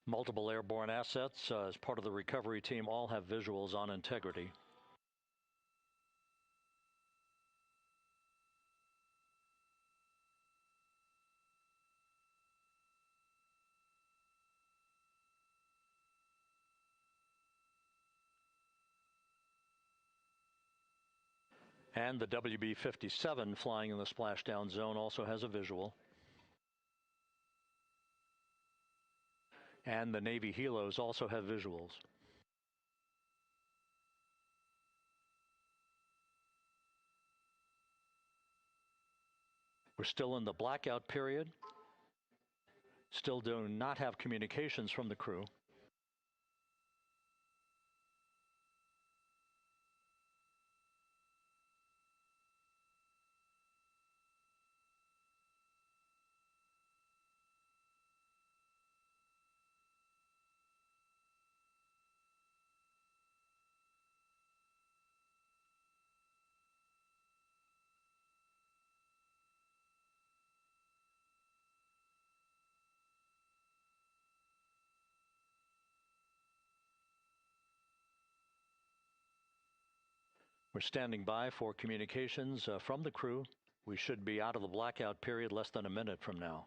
Multiple airborne assets as part of the recovery team all have visuals on Integrity. And the WB-57 flying in the splashdown zone also has a visual. And the Navy Hilos also have visuals. We're still in the blackout period. Still do not have communications from the crew. We're standing by for communications from the crew We should be out of the blackout period less than a minute from now.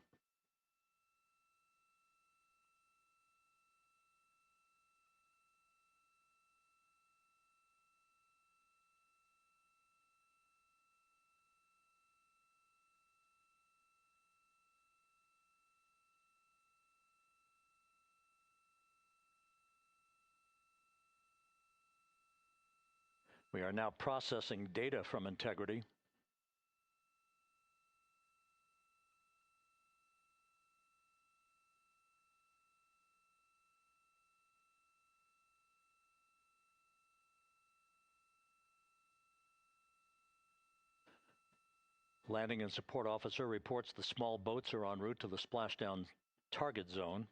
We are now processing data from integrity. Landing and support officer reports the small boats are en route to the splashdown target zone.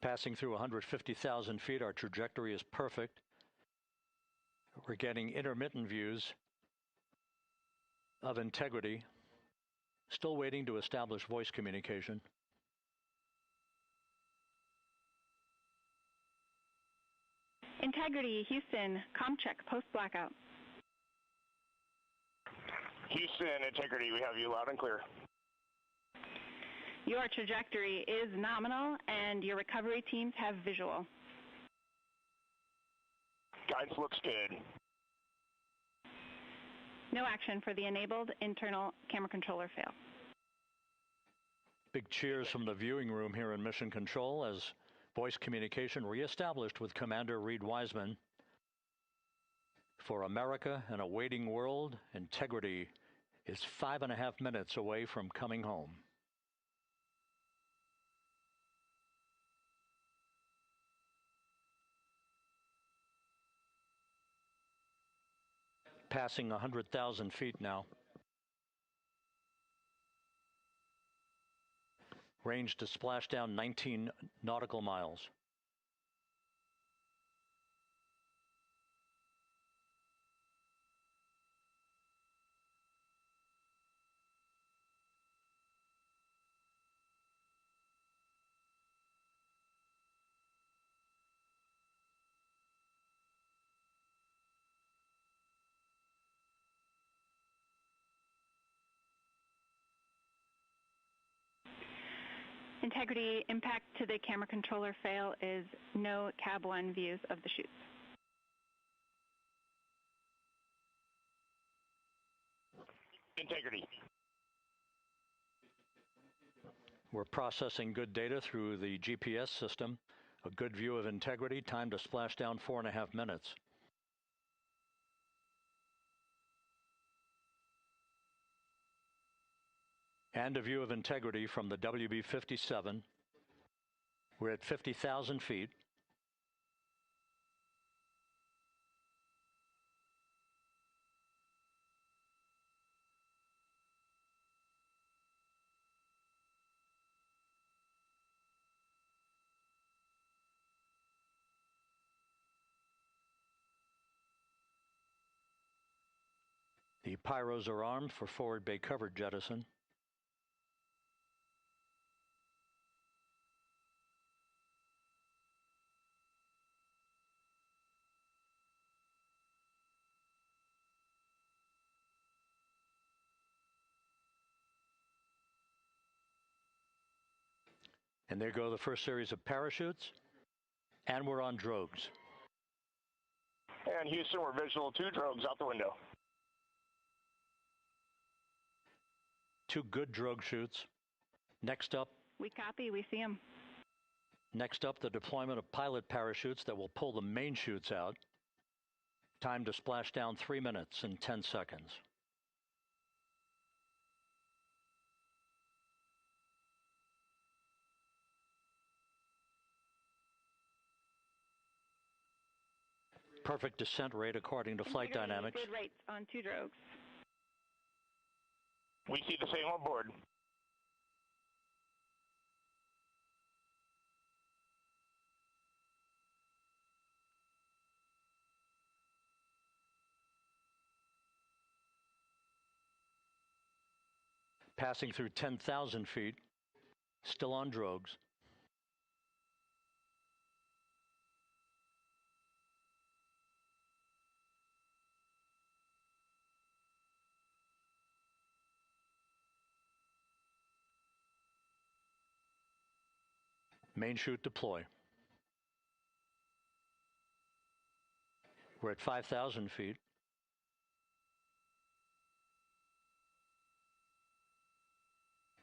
Passing through 150,000 feet, our trajectory is perfect. We're getting intermittent views of integrity. Still waiting to establish voice communication. Integrity, Houston, comm check, post-blackout. Houston, Integrity, we have you loud and clear. Your trajectory is nominal, and your recovery teams have visual. Guidance looks good. No action for the enabled internal camera controller fail. Big cheers from the viewing room here in Mission Control as voice communication reestablished with Commander Reid Wiseman. For America and a waiting world, Integrity is 5.5 minutes away from coming home. Passing 100,000 feet now. Range to splashdown 19 nautical miles. Integrity, impact to the camera controller fail is no cab 1 views of the chutes. Integrity. We're processing good data through the GPS system. A good view of Integrity, time to splashdown 4.5 minutes. And a view of Integrity from the WB-57. We're at 50,000 feet. The pyros are armed for forward bay covered jettison. And there go the first series of parachutes. And we're on drogues. And Houston, we're visual 2 drogues out the window. 2 good drogue chutes. Next up. We copy, we see them. Next up, the deployment of pilot parachutes that will pull the main chutes out. Time to splash down 3 minutes and 10 seconds. Perfect descent rate according to flight dynamics. Good rates on 2 drogues. We see the same on board. Passing through 10,000 feet, still on drogues. Main chute deploy. We're at 5,000 feet.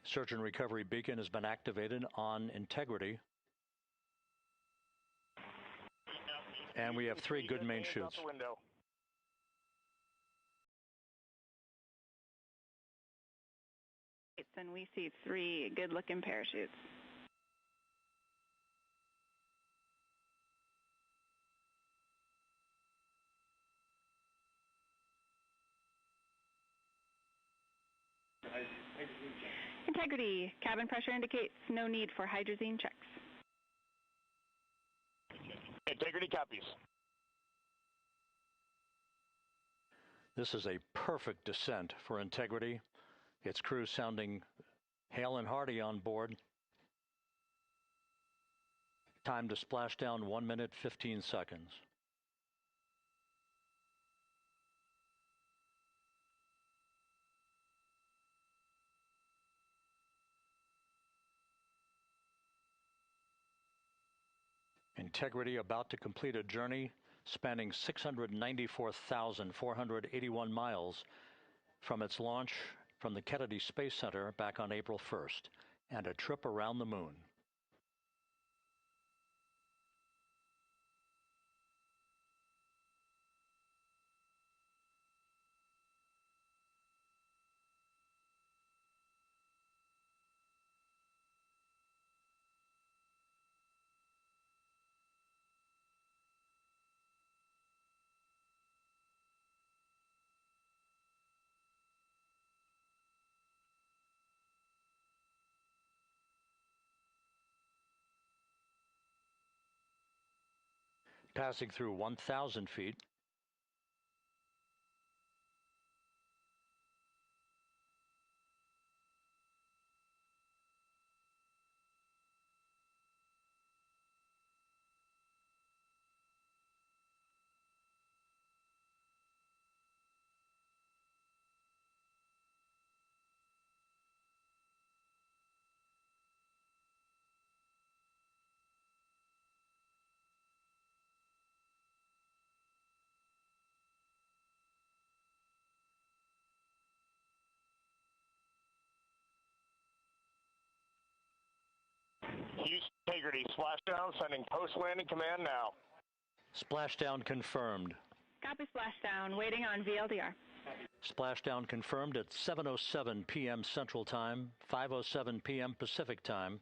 Search and recovery beacon has been activated on integrity. And we have 3 good main chutes. And we see 3 good-looking parachutes. Integrity. Cabin pressure indicates no need for hydrazine checks. Integrity copies. This is a perfect descent for integrity. Its crew sounding hale and hearty on board. Time to splash down 1 minute, 15 seconds. Integrity about to complete a journey spanning 694,481 miles from its launch from the Kennedy Space Center back on April 1st, and a trip around the moon. Passing through 1,000 feet. Houston Integrity, splashdown, sending post-landing command now. Splashdown confirmed. Copy splashdown, waiting on VLDR. Splashdown confirmed at 7:07 p.m. Central Time, 5:07 p.m. Pacific Time.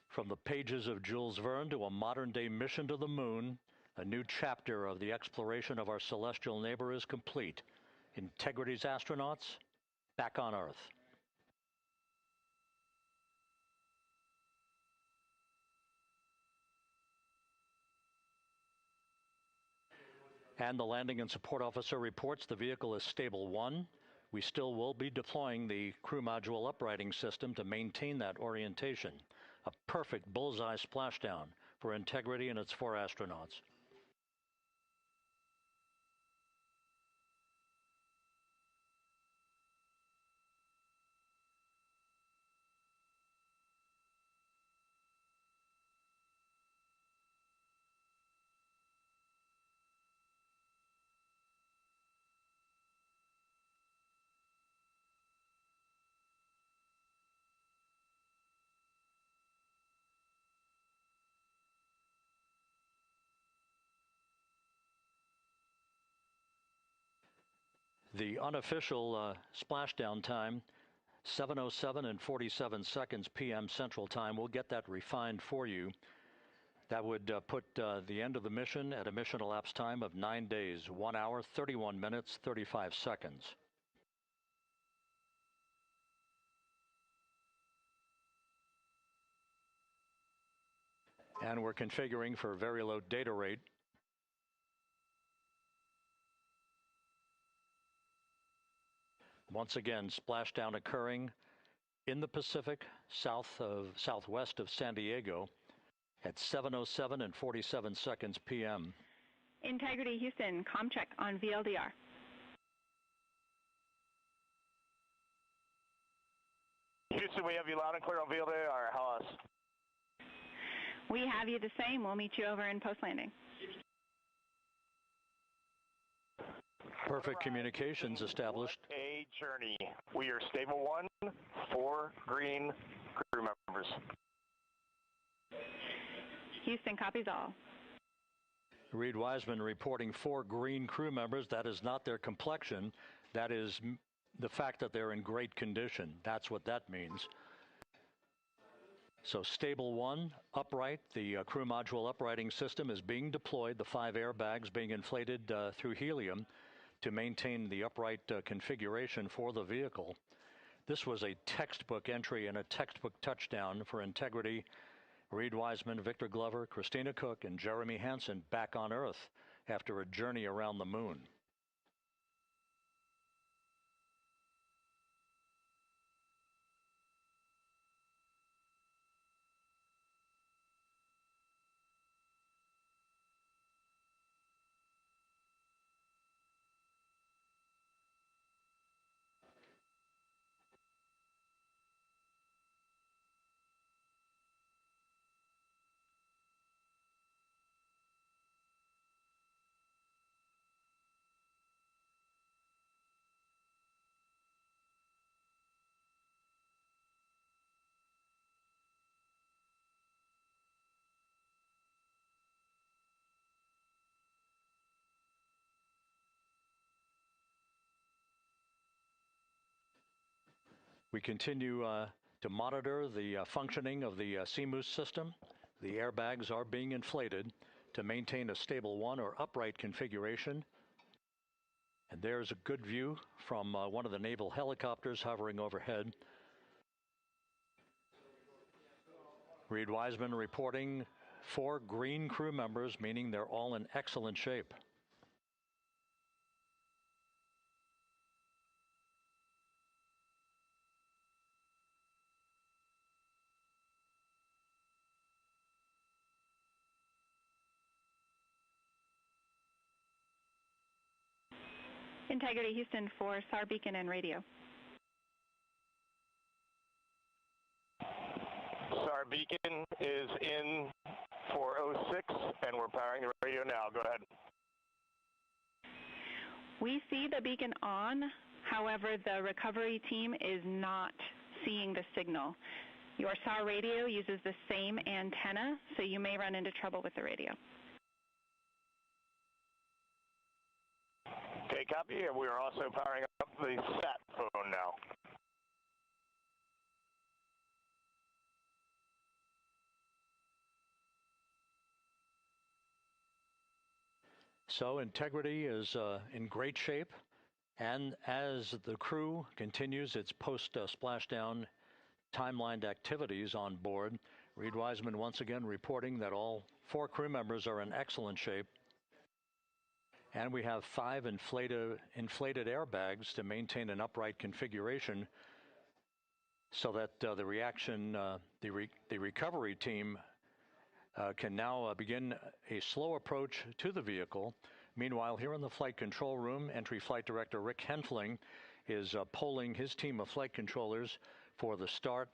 From the pages of Jules Verne to a modern-day mission to the moon, a new chapter of the exploration of our celestial neighbor is complete. Integrity's astronauts back on Earth. And the landing and support officer reports the vehicle is stable 1. We still will be deploying the crew module uprighting system to maintain that orientation. A perfect bullseye splashdown for Integrity and its 4 astronauts. The unofficial splashdown time, 7:07 and 47 seconds p.m. Central Time. We'll get that refined for you. That would put the end of the mission at a mission elapsed time of 9 days, 1 hour, 31 minutes, 35 seconds. And we're configuring for very low data rate. Once again, splashdown occurring in the Pacific, southwest of San Diego at 7:07 and 47 seconds p.m. Integrity Houston, comm check on VLDR. Houston, we have you loud and clear on VLDR. How else? We have you the same. We'll meet you over in post-landing. Perfect communications established. A journey. We are stable 1, 4 green crew members. Houston copies all. Reid Wiseman reporting 4 green crew members. That is not their complexion. That is the fact that they're in great condition. That's what that means. So stable 1, upright. The crew module uprighting system is being deployed. The 5 airbags being inflated through helium to maintain the upright configuration for the vehicle. This was a textbook entry and a textbook touchdown for Integrity. Reid Wiseman, Victor Glover, Christina Koch, and Jeremy Hansen back on Earth after a journey around the moon. We continue to monitor the functioning of the CMOOS system. The airbags are being inflated to maintain a stable 1 or upright configuration. And there's a good view from one of the naval helicopters hovering overhead. Reid Wiseman reporting 4 green crew members, meaning they're all in excellent shape. Integrity Houston for SAR beacon and radio. SAR beacon is in for 06, and we're powering the radio now. Go ahead. We see the beacon on. However, the recovery team is not seeing the signal. Your SAR radio uses the same antenna, so you may run into trouble with the radio. Okay, copy. And we are also powering up the sat phone now. So Integrity is in great shape, and as the crew continues its post-splashdown timelined activities on board, Reid Wiseman once again reporting that all 4 crew members are in excellent shape. And we have 5 inflated airbags to maintain an upright configuration so that the recovery team can now begin a slow approach to the vehicle. Meanwhile, here in the flight control room, Entry Flight Director Rick Henfling is polling his team of flight controllers for the start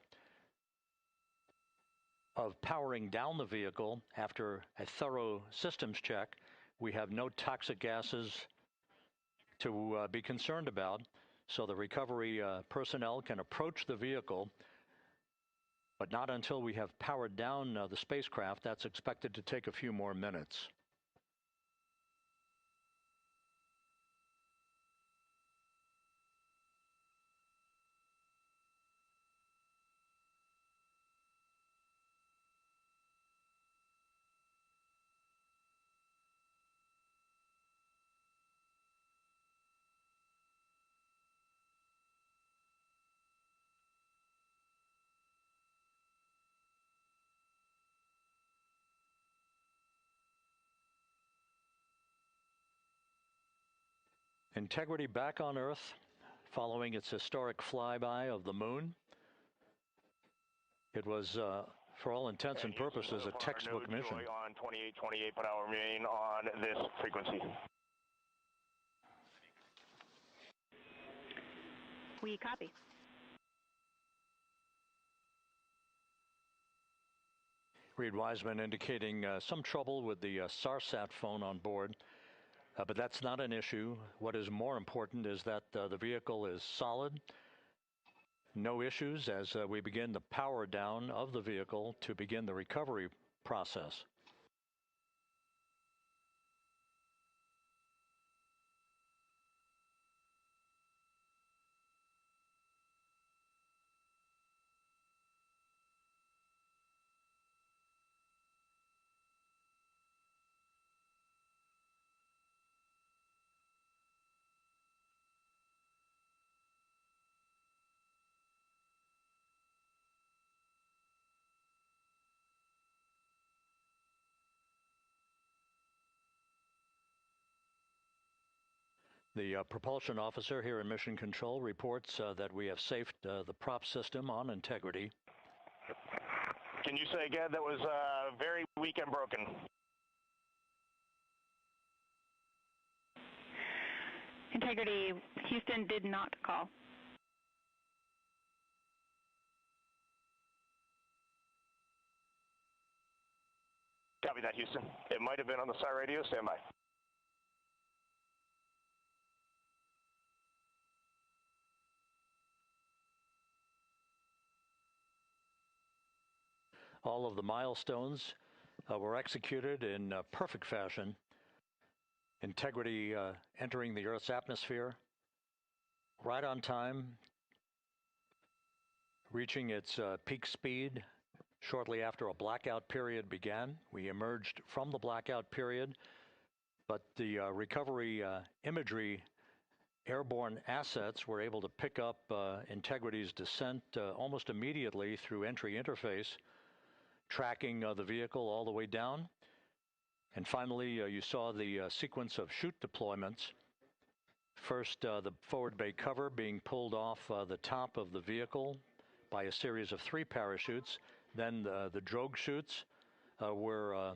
of powering down the vehicle after a thorough systems check. We have no toxic gases to be concerned about, so the recovery personnel can approach the vehicle, but not until we have powered down the spacecraft. That's expected to take a few more minutes. Integrity back on Earth following its historic flyby of the moon. It was, for all intents and purposes, a textbook mission. On 28 but I'll remain on this frequency. We copy. Reid Wiseman indicating some trouble with the SARSAT phone on board, but that's not an issue. What is more important is that the vehicle is solid. No issues as we begin the power down of the vehicle to begin the recovery process. The propulsion officer here in Mission Control reports that we have safed the prop system on integrity. Can you say again? That was very weak and broken. Integrity, Houston did not call. Copy that, Houston. It might have been on the SAR radio. Stand by. All of the milestones were executed in perfect fashion. Integrity entering the Earth's atmosphere right on time, reaching its peak speed shortly after a blackout period began. We emerged from the blackout period, but the recovery imagery airborne assets were able to pick up Integrity's descent almost immediately through entry interface, tracking the vehicle all the way down. And finally, you saw the sequence of chute deployments. First, the forward bay cover being pulled off the top of the vehicle by a series of 3 parachutes. Then the drogue chutes were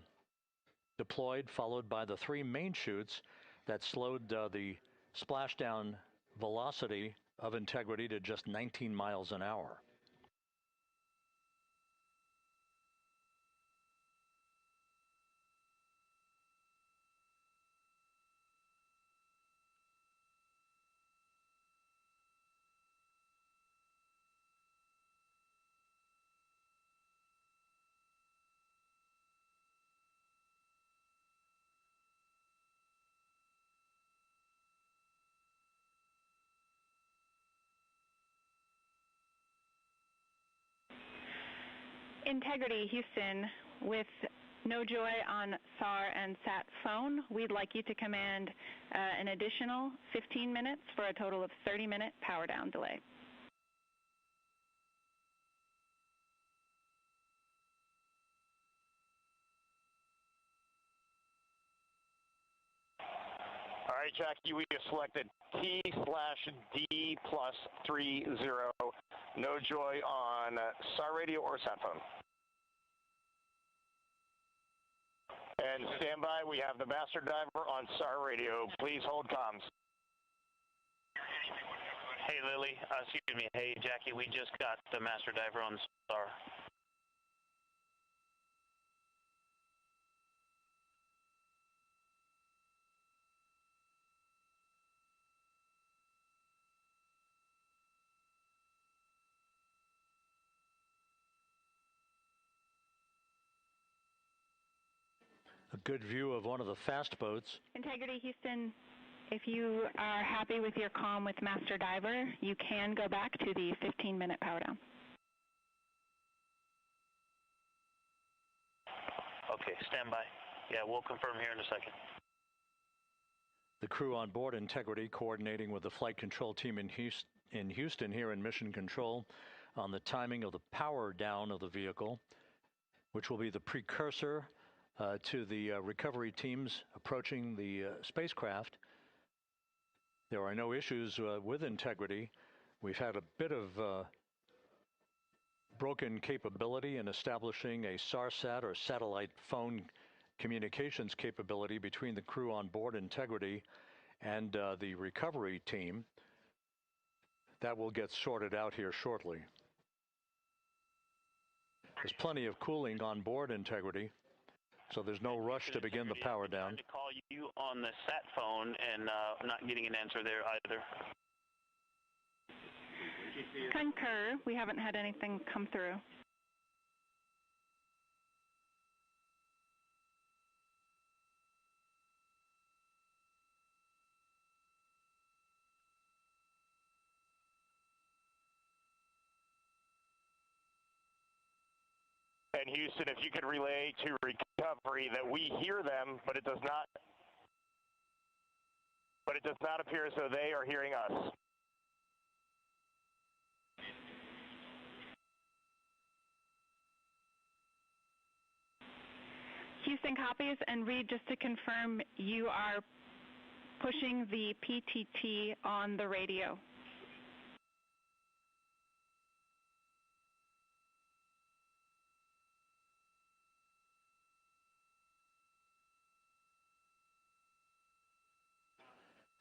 deployed, followed by the 3 main chutes that slowed the splashdown velocity of Integrity to just 19 miles an hour. Integrity, Houston, with no joy on SAR and SAT phone, we'd like you to command an additional 15 minutes for a total of 30-minute power down delay. All right, Jackie, we have selected T/D+30. No joy on SAR radio or sat phone. And stand by, we have the master diver on SAR radio. Please hold comms. Hey, Lily. Excuse me. Hey, Jackie, we just got the master diver on SAR. A good view of one of the fast boats. Integrity, Houston, if you are happy with your comm with master diver, you can go back to the 15-minute power down. Okay, stand by. Yeah, we'll confirm here in a second. The crew on board Integrity coordinating with the flight control team in Houston here in Mission Control on the timing of the power down of the vehicle, which will be the precursor to the recovery teams approaching the spacecraft. There are no issues with integrity. We've had a bit of broken capability in establishing a SARSAT or satellite phone communications capability between the crew on board Integrity and the recovery team. That will get sorted out here shortly. There's plenty of cooling on board Integrity, so there's no rush to begin the power down. I tried to call you on the sat phone and not getting an answer there either. Concur. We haven't had anything come through. And Houston, if you could relay to recovery that we hear them, but it does not appear as though they are hearing us. Houston copies, and Reid, just to confirm, you are pushing the PTT on the radio.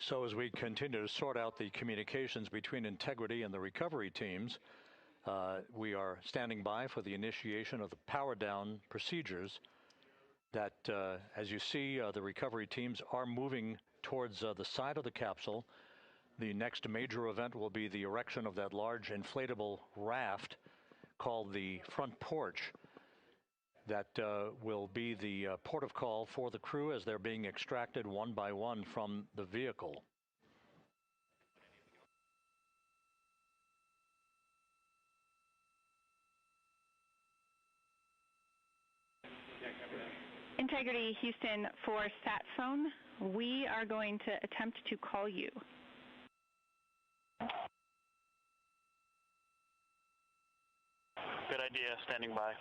So as we continue to sort out the communications between Integrity and the recovery teams, we are standing by for the initiation of the power down procedures that, as you see, the recovery teams are moving towards the side of the capsule. The next major event will be the erection of that large inflatable raft called the front porch. That will be the port of call for the crew as they're being extracted one by one from the vehicle. Integrity, Houston, for sat phone, we are going to attempt to call you. Good idea, standing by.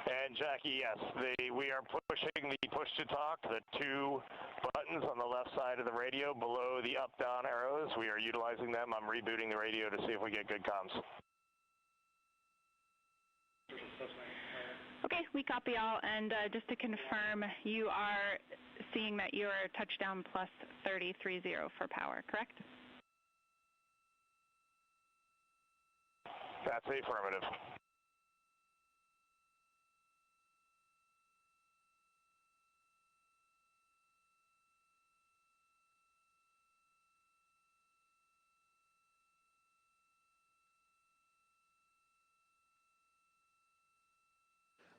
And Jackie, yes, we are pushing the push to talk, the two buttons on the left side of the radio below the up-down arrows. We are utilizing them. I'm rebooting the radio to see if we get good comms. Okay, we copy all, and just to confirm, you are seeing that you are touchdown plus 3030 for power, correct? That's affirmative.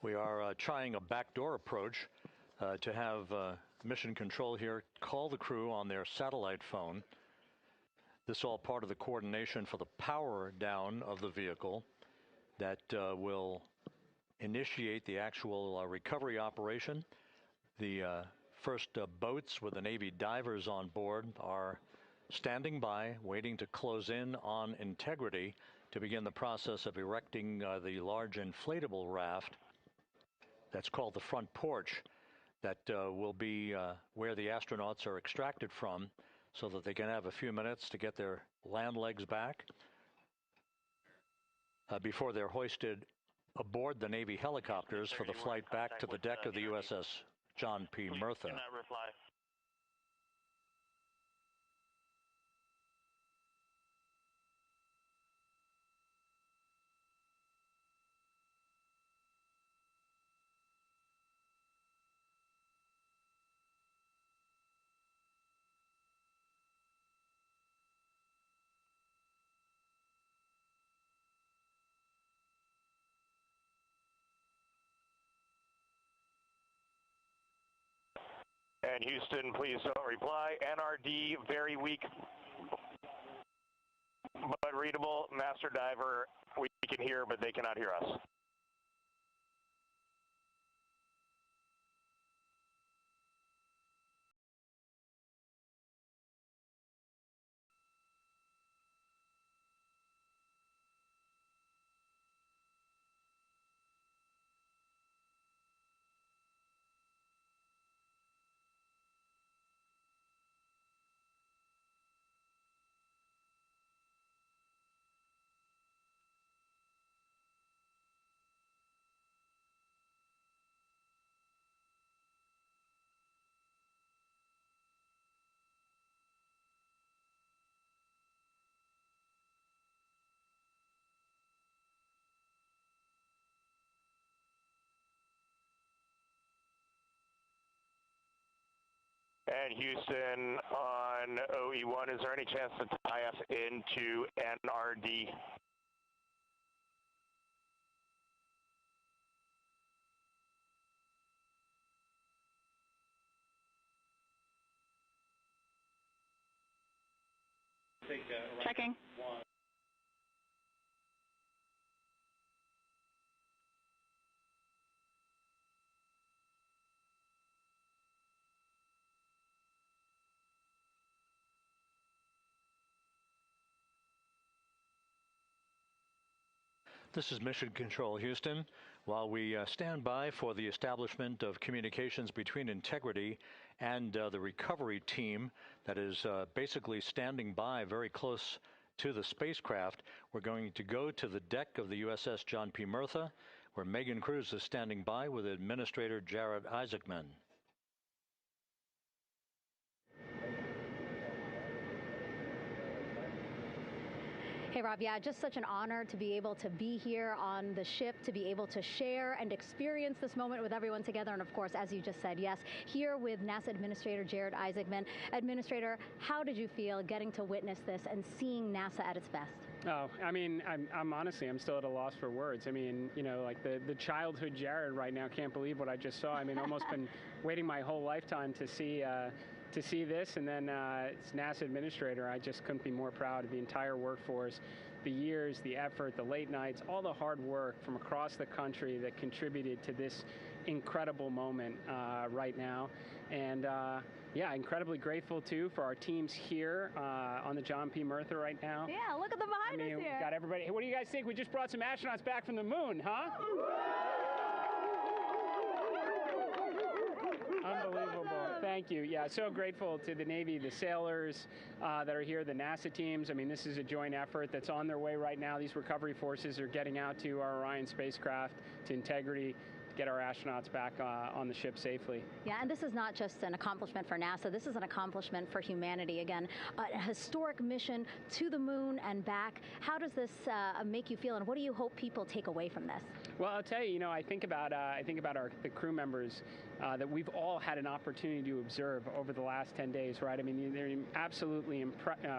We are trying a backdoor approach to have mission control here call the crew on their satellite phone. This is all part of the coordination for the power down of the vehicle that will initiate the actual recovery operation. The first boats with the Navy divers on board are standing by, waiting to close in on Integrity to begin the process of erecting the large inflatable raft. That's called the front porch. That will be where the astronauts are extracted from so that they can have a few minutes to get their land legs back before they're hoisted aboard the Navy helicopters for the flight back to the deck of the USS John P. Murtha. And Houston, please don't reply. NRD, very weak, but readable. Master diver, we can hear, but they cannot hear us. And Houston on OE1, is there any chance to tie us into NRD? Checking. This is Mission Control, Houston. While we stand by for the establishment of communications between Integrity and the recovery team that is basically standing by very close to the spacecraft, we're going to go to the deck of the USS John P. Murtha, where Megan Cruz is standing by with Administrator Jeremy Hansen. Hey, Rob, yeah, just such an honor to be able to be here on the ship, to be able to share and experience this moment with everyone together. And of course, as you just said, yes, here with NASA Administrator Jeremy Hansen. Administrator, how did you feel getting to witness this and seeing NASA at its best? Oh, I mean, I'm honestly, I'm still at a loss for words. I mean, you know, like the childhood Jared right now can't believe what I just saw. I mean, almost been waiting my whole lifetime to see this, and then it's NASA Administrator. I just couldn't be more proud of the entire workforce, the years, the effort, the late nights, all the hard work from across the country that contributed to this incredible moment right now. And yeah, incredibly grateful too for our teams here on the John P. Murtha right now. Yeah, look at them behind us here. Got everybody. Hey, what do you guys think? We just brought some astronauts back from the moon, huh? Unbelievable. Thank you. Yeah, so grateful to the Navy, the sailors that are here, the NASA teams. I mean, this is a joint effort that's on their way right now. These recovery forces are getting out to our Orion spacecraft, to Integrity, to get our astronauts back on the ship safely. Yeah, and this is not just an accomplishment for NASA. This is an accomplishment for humanity. Again, a historic mission to the moon and back. How does this make you feel, and what do you hope people take away from this? Well, I'll tell you, you know, I think about the crew members that we've all had an opportunity to observe over the last 10 days, right? I mean, they're absolutely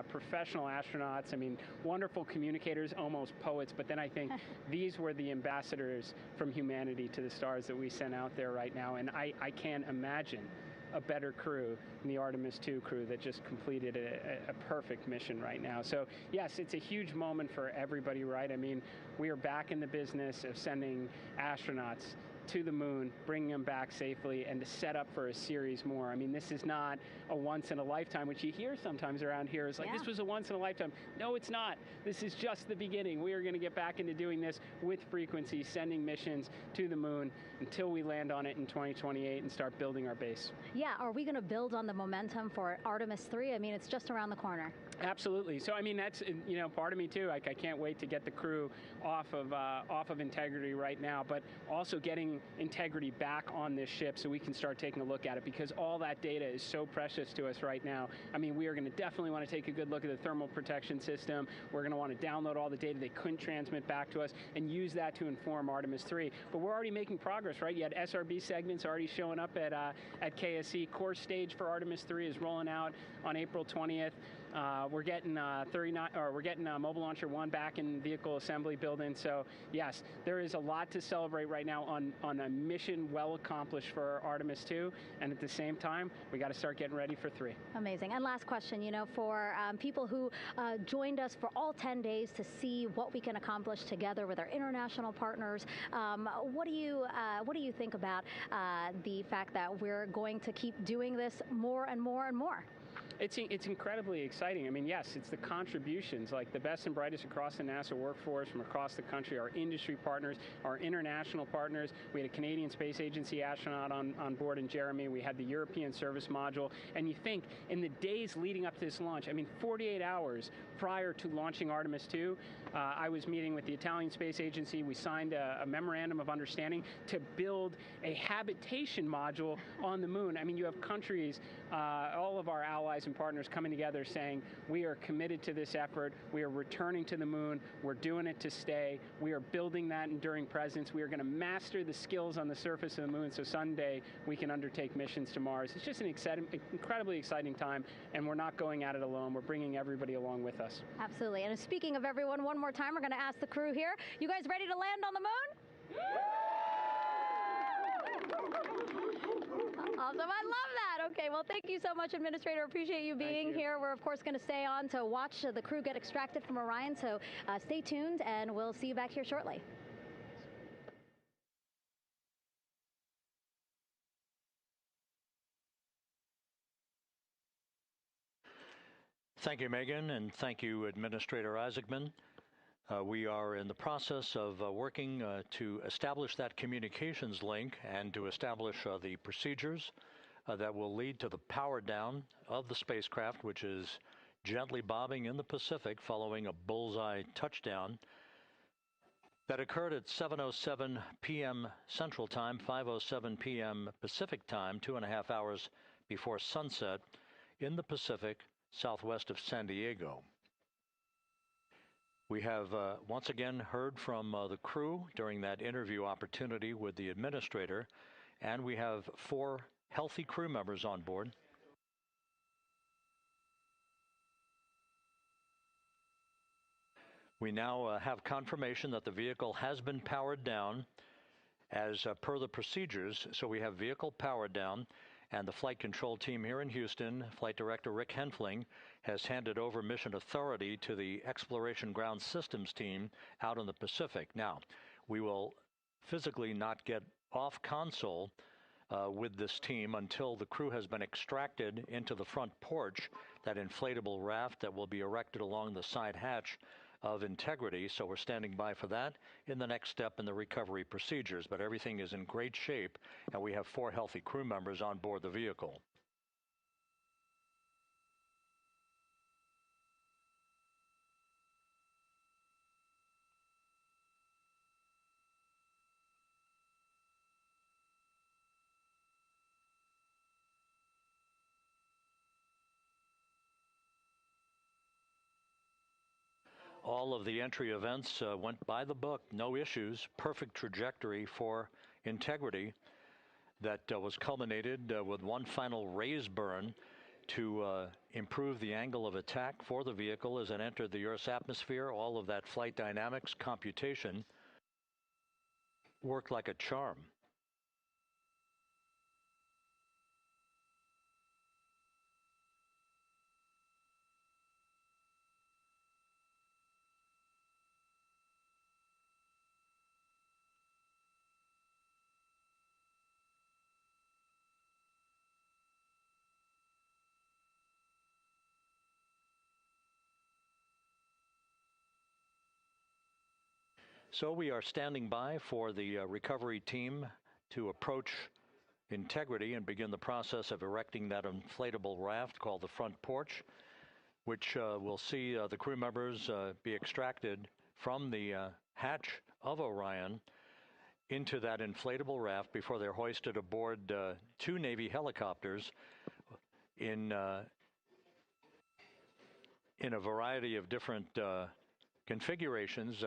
professional astronauts. I mean, wonderful communicators, almost poets. But then I think these were the ambassadors from humanity to the stars that we sent out there right now. And I can't imagine a better crew than the Artemis II crew that just completed a perfect mission right now. So yes, it's a huge moment for everybody, right? I mean, we are back in the business of sending astronauts to the moon, bringing them back safely, and to set up for a series more. I mean, this is not a once in a lifetime, which you hear sometimes around here. It's like, this was a once in a lifetime. No, it's not. This is just the beginning. We are going to get back into doing this with frequency, sending missions to the moon until we land on it in 2028 and start building our base. Yeah, are we going to build on the momentum for Artemis III? I mean, it's just around the corner. Absolutely. So, I mean, that's, you know, part of me too. Like, I can't wait to get the crew off of Integrity right now, but also getting Integrity back on this ship so we can start taking a look at it, because all that data is so precious to us right now. I mean, we are going to definitely want to take a good look at the thermal protection system. We're going to want to download all the data they couldn't transmit back to us and use that to inform Artemis III. But we're already making progress, right? You had SRB segments already showing up at KSC. Core stage for Artemis III is rolling out on April 20th. We're getting Mobile Launcher 1 back in vehicle assembly building. So yes, there is a lot to celebrate right now on a mission well accomplished for Artemis II, and at the same time, we got to start getting ready for 3. Amazing. And last question, you know, for people who joined us for all 10 days to see what we can accomplish together with our international partners, what do you think about the fact that we're going to keep doing this more and more and more? It's incredibly exciting. I mean, yes, it's the contributions, like the best and brightest across the NASA workforce from across the country, our industry partners, our international partners. We had a Canadian Space Agency astronaut on board in Jeremy. We had the European service module. And you think in the days leading up to this launch, I mean, 48 hours prior to launching Artemis II, I was meeting with the Italian Space Agency. We signed a memorandum of understanding to build a habitation module on the moon. I mean, you have countries, all of our allies and partners coming together saying, we are committed to this effort. We are returning to the moon. We're doing it to stay. We are building that enduring presence. We are going to master the skills on the surface of the moon so someday we can undertake missions to Mars. It's just an incredibly exciting time, and we're not going at it alone. We're bringing everybody along with us. Absolutely. And speaking of everyone, one more time, we're going to ask the crew here, you guys ready to land on the moon? Awesome. I love that. Okay, well, thank you so much, Administrator. Appreciate you being here. We're, of course, going to stay on to watch the crew get extracted from Orion, so stay tuned, and we'll see you back here shortly. Thank you, Megan, and thank you, Administrator Isaacman. We are in the process of working to establish that communications link and to establish the procedures that will lead to the power down of the spacecraft, which is gently bobbing in the Pacific following a bullseye touchdown that occurred at 7:07 p.m. Central Time, 5:07 p.m. Pacific Time, 2.5 hours before sunset in the Pacific, southwest of San Diego. We have once again heard from the crew during that interview opportunity with the administrator, and we have 4 healthy crew members on board. We now have confirmation that the vehicle has been powered down as per the procedures. So we have vehicle powered down, and the flight control team here in Houston, Flight Director Rick Henfling, has handed over mission authority to the Exploration Ground Systems team out in the Pacific. Now, we will physically not get off console with this team until the crew has been extracted into the front porch, that inflatable raft that will be erected along the side hatch of Integrity. So we're standing by for that in the next step in the recovery procedures. But everything is in great shape, and we have 4 healthy crew members on board the vehicle. All of the entry events went by the book, no issues, perfect trajectory for Integrity that was culminated with one final raise burn to improve the angle of attack for the vehicle as it entered the Earth's atmosphere. All of that flight dynamics computation worked like a charm. So we are standing by for the recovery team to approach Integrity and begin the process of erecting that inflatable raft called the front porch, which will see the crew members be extracted from the hatch of Orion into that inflatable raft before they're hoisted aboard 2 Navy helicopters in a variety of different configurations.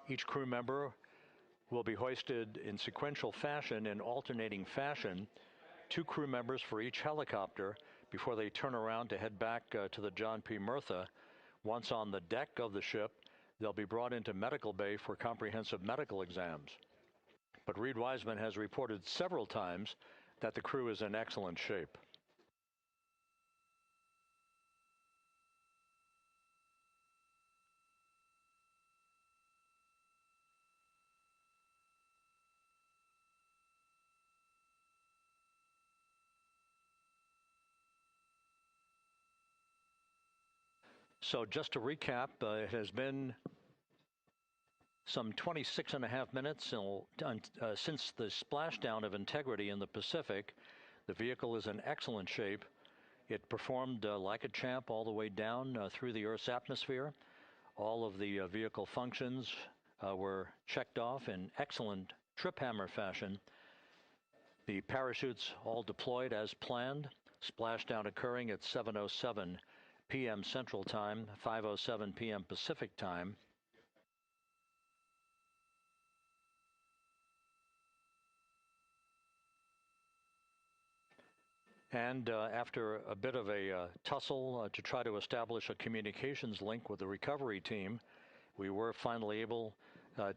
Each crew member will be hoisted in sequential fashion, in alternating fashion, 2 crew members for each helicopter before they turn around to head back to the John P. Murtha. Once on the deck of the ship, they'll be brought into medical bay for comprehensive medical exams. But Reid Wiseman has reported several times that the crew is in excellent shape. So just to recap, it has been some 26.5 minutes since the splashdown of Integrity in the Pacific. The vehicle is in excellent shape. It performed like a champ all the way down through the Earth's atmosphere. All of the vehicle functions were checked off in excellent trip hammer fashion. The parachutes all deployed as planned. Splashdown occurring at 7:07 p.m. Central Time, 5:07 p.m. Pacific Time. And after a bit of a tussle to try to establish a communications link with the recovery team, we were finally able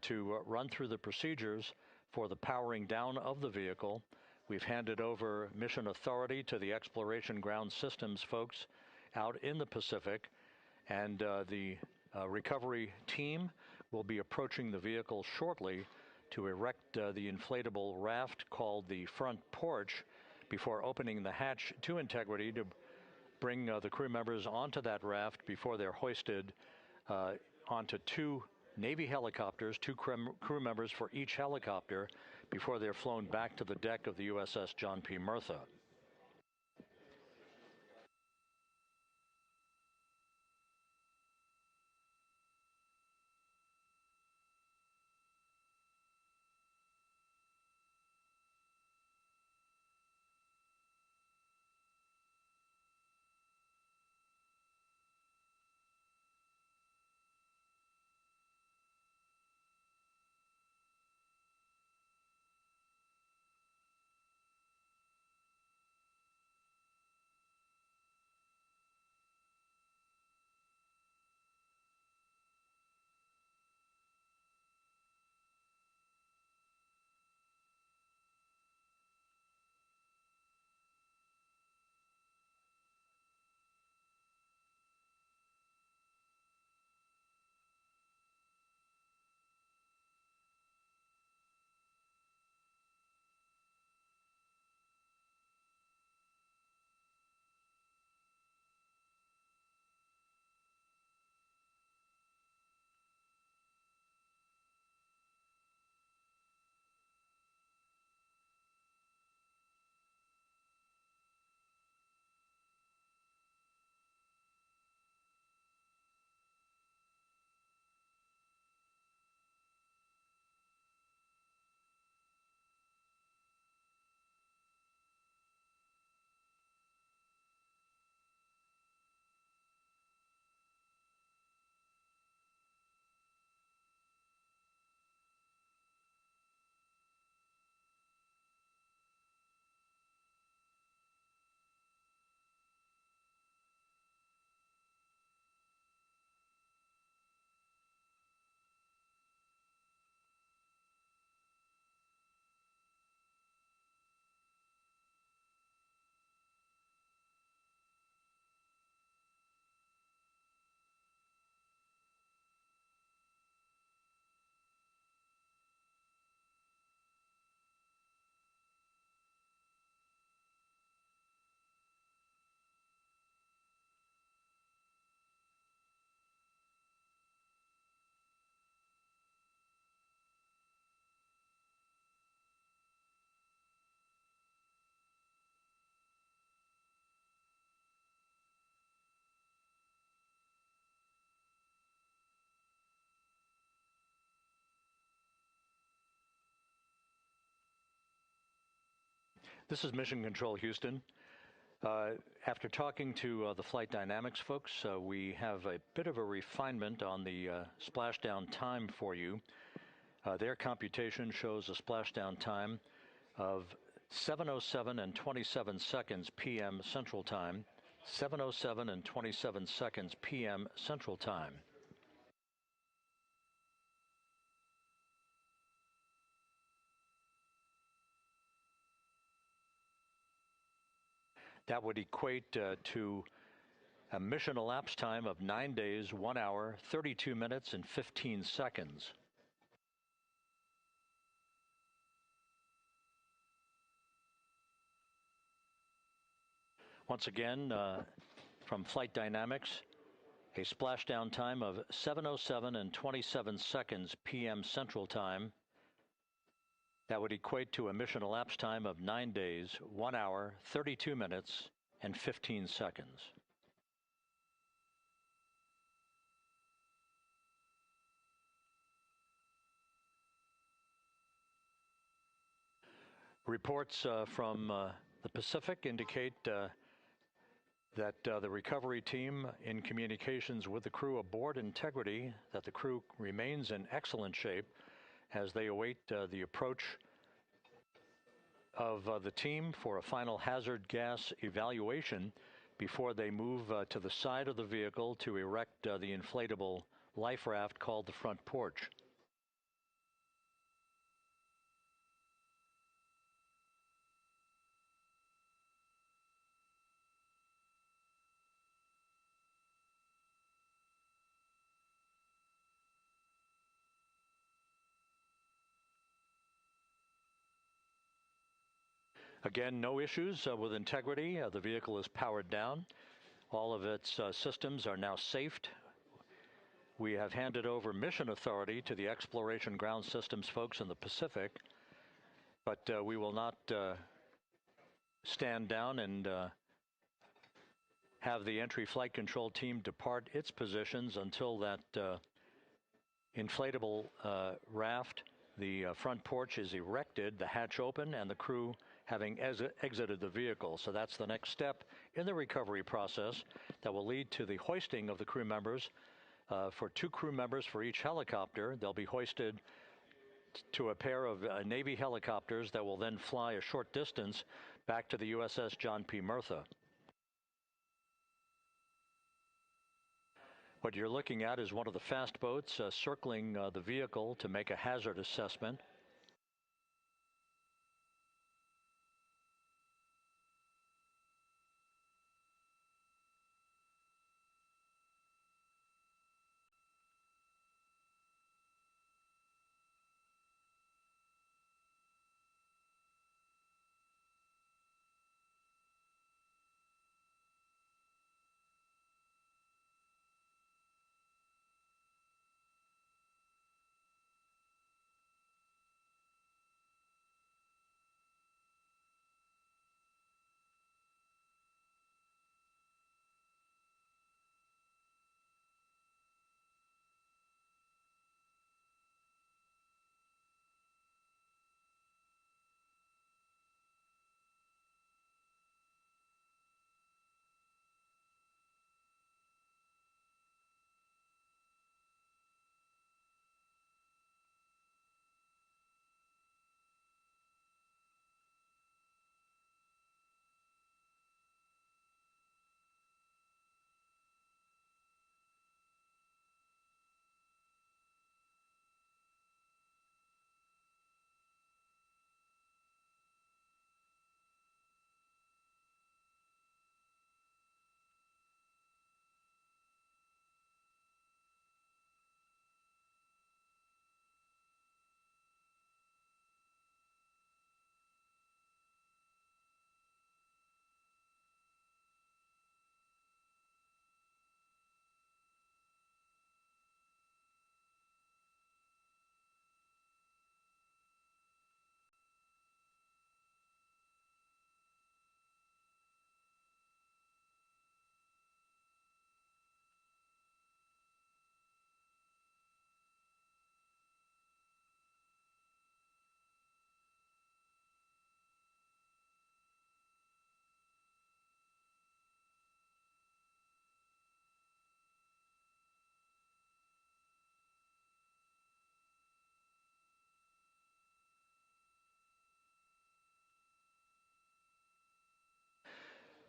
to run through the procedures for the powering down of the vehicle. We've handed over mission authority to the Exploration Ground Systems folks out in the Pacific, and the recovery team will be approaching the vehicle shortly to erect the inflatable raft called the front porch before opening the hatch to integrity to bring the crew members onto that raft before they're hoisted onto two Navy helicopters, two crew members for each helicopter, before they're flown back to the deck of the USS John P. Murtha. This is Mission Control Houston. After talking to the flight dynamics folks, we have a bit of a refinement on the splashdown time for you. Their computation shows a splashdown time of 7:07 and 27 seconds p.m. Central Time, 7:07 and 27 seconds p.m. Central Time. That would equate to a mission elapsed time of 9 days, 1 hour, 32 minutes, and 15 seconds. Once again, from Flight Dynamics, a splashdown time of 7:07 and 27 seconds p.m. Central Time. That would equate to a mission elapsed time of 9 days, 1 hour, 32 minutes, and 15 seconds. Reports from the Pacific indicate that the recovery team, in communications with the crew aboard Integrity, that the crew remains in excellent shape as they await the approach of the team for a final hazard gas evaluation before they move to the side of the vehicle to erect the inflatable life raft called the front porch. Again, no issues with Integrity. The vehicle is powered down. All of its systems are now safed. We have handed over mission authority to the Exploration Ground Systems folks in the Pacific, but we will not stand down and have the entry flight control team depart its positions until that inflatable raft, the front porch, is erected, the hatch open, and the crew having exited the vehicle. So that's the next step in the recovery process that will lead to the hoisting of the crew members. For 2 crew members for each helicopter, they'll be hoisted to a pair of Navy helicopters that will then fly a short distance back to the USS John P. Murtha. What you're looking at is one of the fast boats circling the vehicle to make a hazard assessment.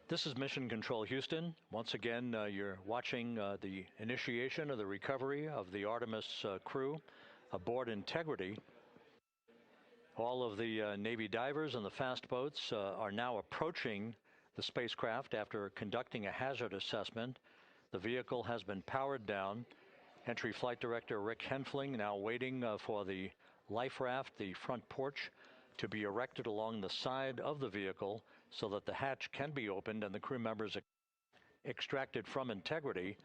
This is Mission Control Houston. Once again, you're watching the initiation of the recovery of the Artemis crew aboard Integrity. All of the Navy divers and the fast boats are now approaching the spacecraft after conducting a hazard assessment. The vehicle has been powered down. Entry Flight Director Rick Henfling now waiting for the life raft, the front porch, to be erected along the side of the vehicle so that the hatch can be opened and the crew members extracted from Integrity,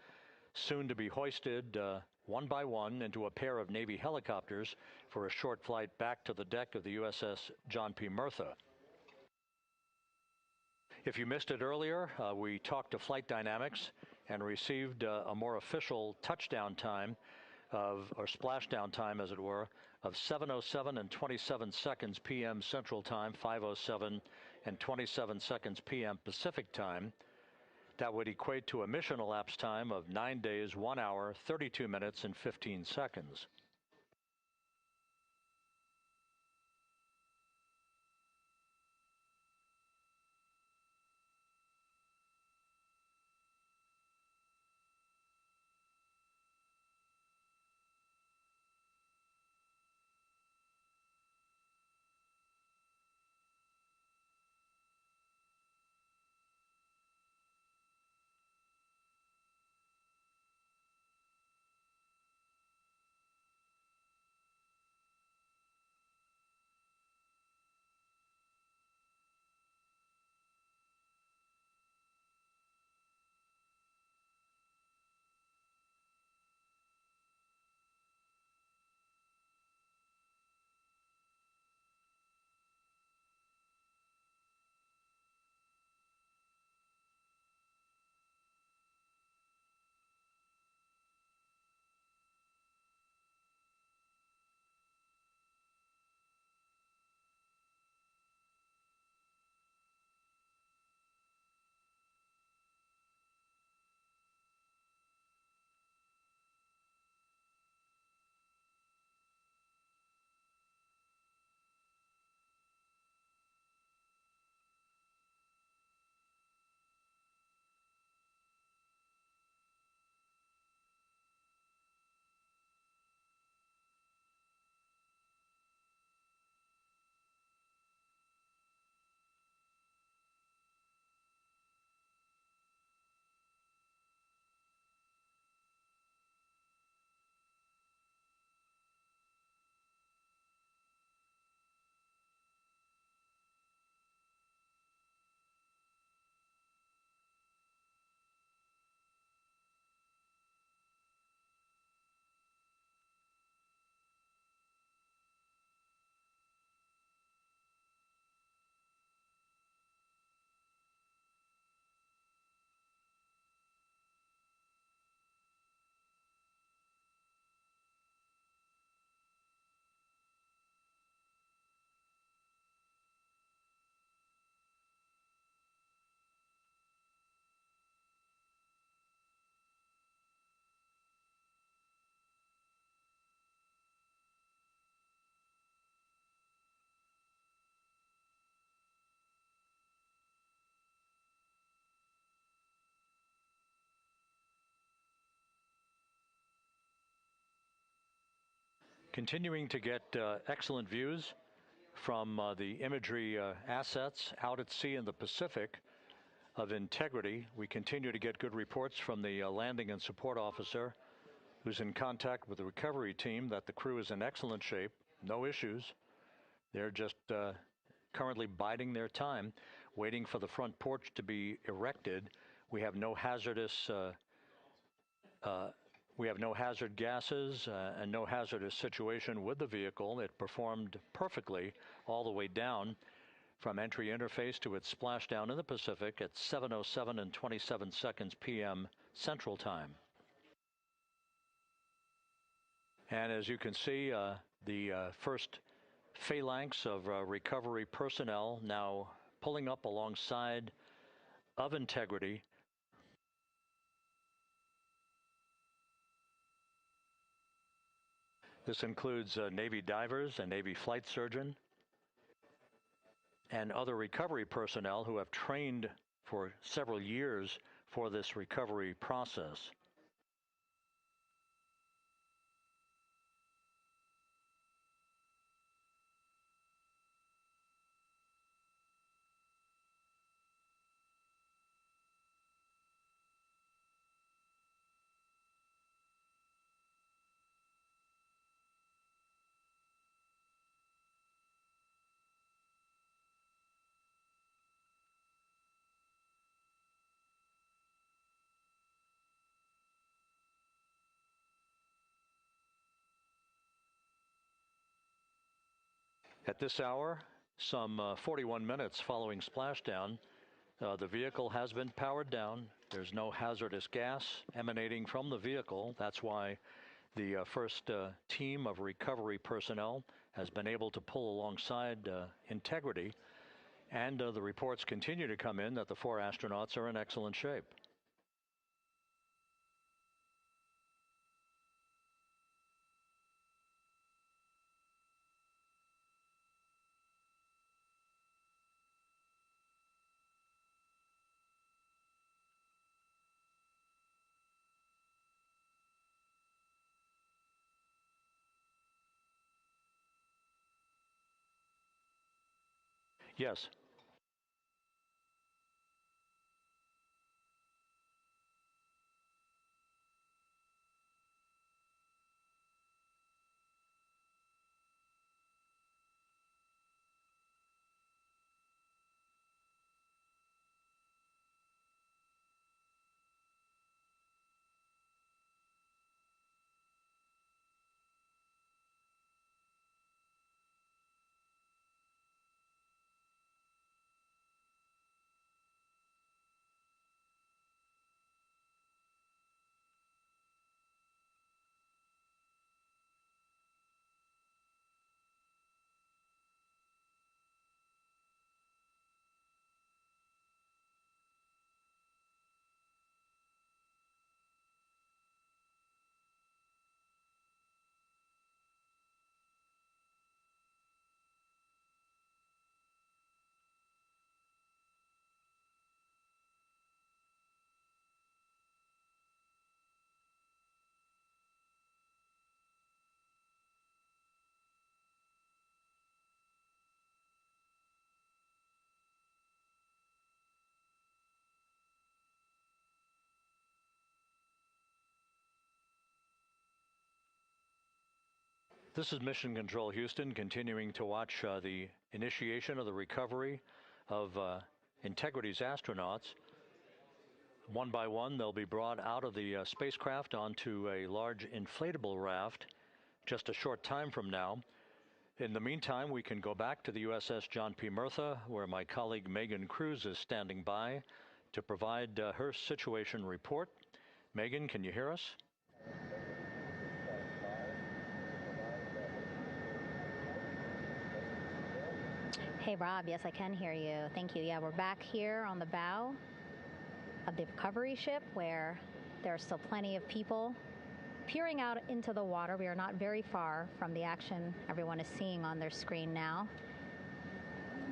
soon to be hoisted one by one into a pair of Navy helicopters for a short flight back to the deck of the USS John P. Murtha. If you missed it earlier, we talked to Flight Dynamics and received a more official touchdown time or splashdown time, as it were, of 7:07 and 27 seconds p.m. Central Time, 5:07 and 27 seconds p.m. Pacific Time. That would equate to a mission elapsed time of 9 days, 1 hour, 32 minutes, and 15 seconds. Continuing to get excellent views from the imagery assets out at sea in the Pacific of integrity. We continue to get good reports from the landing and support officer, who's in contact with the recovery team, that the crew is in excellent shape, no issues. They're just currently biding their time, waiting for the front porch to be erected. We have no hazardous hazard gases and no hazardous situation with the vehicle. It performed perfectly all the way down from entry interface to its splashdown in the Pacific at 7:07 and 27 seconds p.m. Central Time. And as you can see, the first phalanx of recovery personnel now pulling up alongside of integrity. This includes Navy divers, a Navy flight surgeon, and other recovery personnel who have trained for several years for this recovery process. At this hour, some 41 minutes following splashdown, the vehicle has been powered down. There's no hazardous gas emanating from the vehicle. That's why The first team of recovery personnel has been able to pull alongside Integrity, and the reports continue to come in that the 4 astronauts are in excellent shape. Yes. This is Mission Control Houston, continuing to watch the initiation of the recovery of Integrity's astronauts. One by one, they'll be brought out of the spacecraft onto a large inflatable raft just a short time from now. In the meantime, we can go back to the USS John P. Murtha, where my colleague Megan Cruz is standing by to provide her situation report. Megan, can you hear us? Hey, Rob. Yes, I can hear you. Thank you. Yeah, we're back here on the bow of the recovery ship where there are still plenty of people peering out into the water. We are not very far from the action everyone is seeing on their screen now.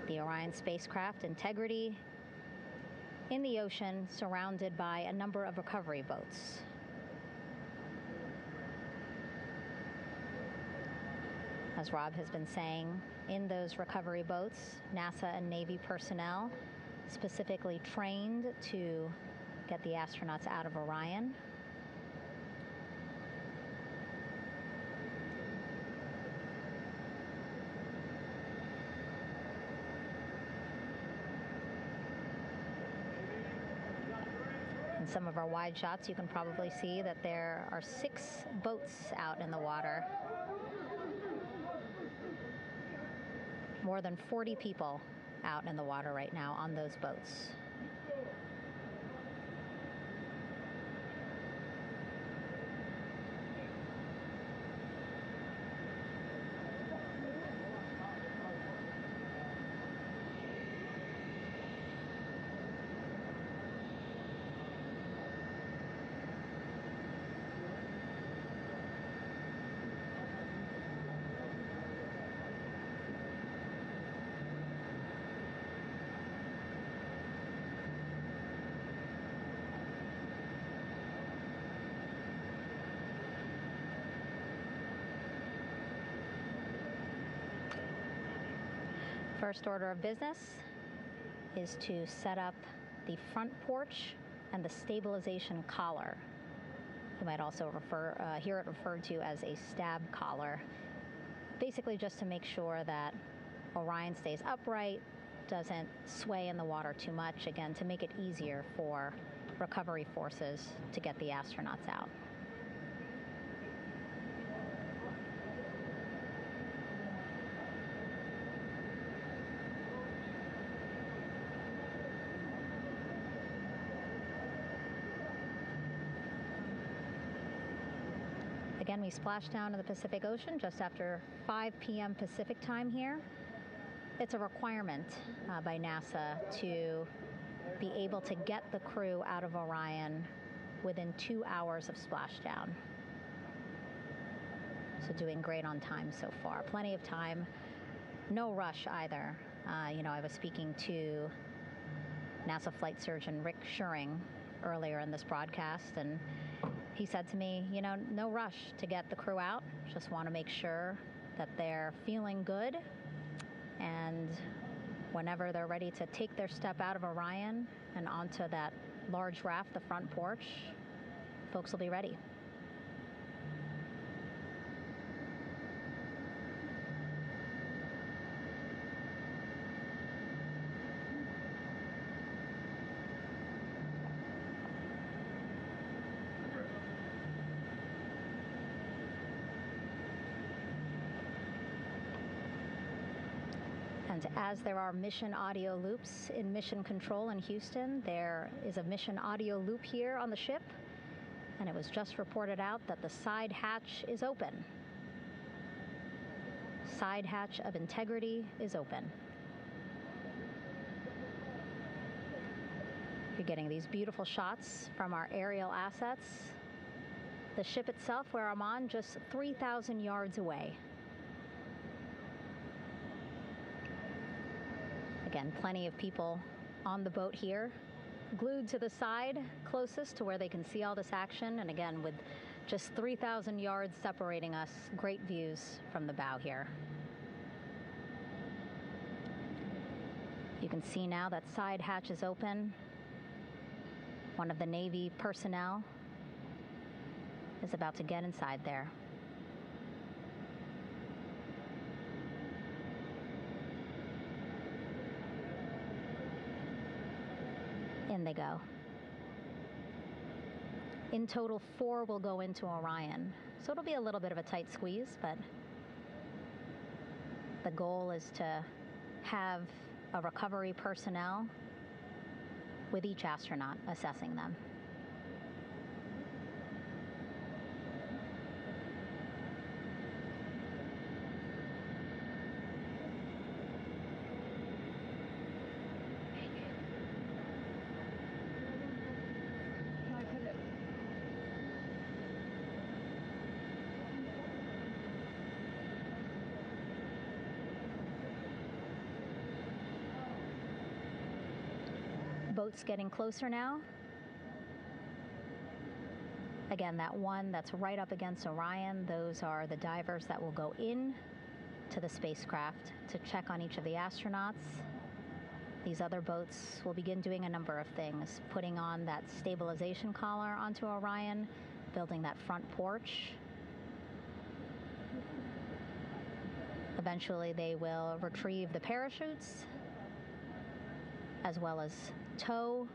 The Orion spacecraft, Integrity, in the ocean, surrounded by a number of recovery boats. As Rob has been saying, in those recovery boats, NASA and Navy personnel specifically trained to get the astronauts out of Orion. In some of our wide shots, you can probably see that there are 6 boats out in the water. More than 40 people out in the water right now on those boats. First order of business is to set up the front porch and the stabilization collar. You might also hear it referred to as a stab collar. Basically just to make sure that Orion stays upright, doesn't sway in the water too much, again, to make it easier for recovery forces to get the astronauts out. Again, we splashed down in the Pacific Ocean just after 5 p.m. Pacific time here. It's a requirement by NASA to be able to get the crew out of Orion within 2 hours of splashdown. So doing great on time so far. Plenty of time. No rush either. I was speaking to NASA flight surgeon Rick Schuring earlier in this broadcast, and he said to me, no rush to get the crew out. Just want to make sure that they're feeling good, and whenever they're ready to take their step out of Orion and onto that large raft, the front porch, folks will be ready. And as there are mission audio loops in Mission Control in Houston, there is a mission audio loop here on the ship, and it was just reported out that the side hatch is open. Side hatch of integrity is open. You're getting these beautiful shots from our aerial assets. The ship itself, where I'm on, just 3,000 yards away. Again, plenty of people on the boat here, glued to the side closest to where they can see all this action. And again, with just 3,000 yards separating us, great views from the bow here. You can see now that side hatch is open. One of the Navy personnel is about to get inside there. In they go. In total, 4 will go into Orion. So it'll be a little bit of a tight squeeze, but the goal is to have a recovery personnel with each astronaut assessing them. Boats getting closer now. Again, that one that's right up against Orion, those are the divers that will go in to the spacecraft to check on each of the astronauts. These other boats will begin doing a number of things, putting on that stabilization collar onto Orion, building that front porch. Eventually, they will retrieve the parachutes, as well as tow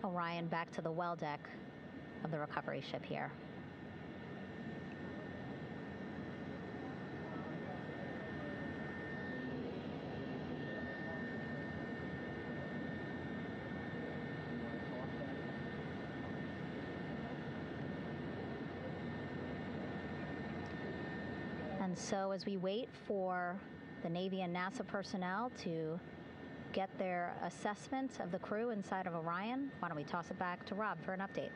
Orion back to the well deck of the recovery ship here. And so as we wait for the Navy and NASA personnel to get their assessment of the crew inside of Orion, why don't we toss it back to Rob for an update?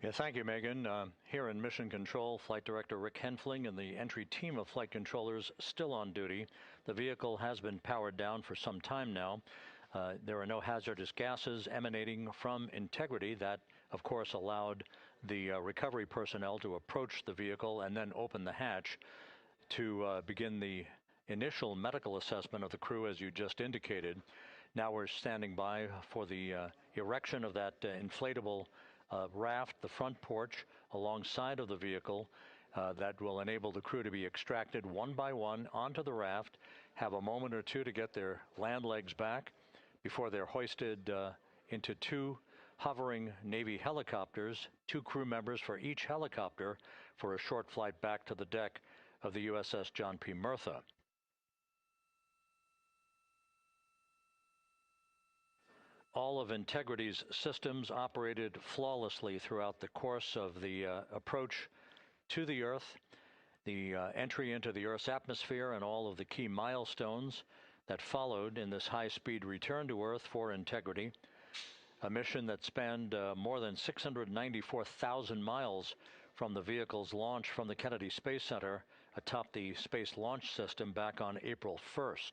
Yeah, thank you, Megan. Here in Mission Control, Flight Director Rick Henfling and the entry team of flight controllers still on duty. The vehicle has been powered down for some time now. There are no hazardous gases emanating from integrity. That, of course, allowed the recovery personnel to approach the vehicle and then open the hatch to begin the initial medical assessment of the crew, as you just indicated. Now we're standing by for the erection of that inflatable raft, the front porch, alongside of the vehicle that will enable the crew to be extracted one by one onto the raft, have a moment or two to get their land legs back before they're hoisted into 2 hovering Navy helicopters, 2 crew members for each helicopter, for a short flight back to the deck of the USS John P. Murtha. All of Integrity's systems operated flawlessly throughout the course of the approach to the Earth, the entry into the Earth's atmosphere, and all of the key milestones that followed in this high-speed return to Earth for integrity. A mission that spanned more than 694,000 miles from the vehicle's launch from the Kennedy Space Center atop the Space Launch System back on April 1st.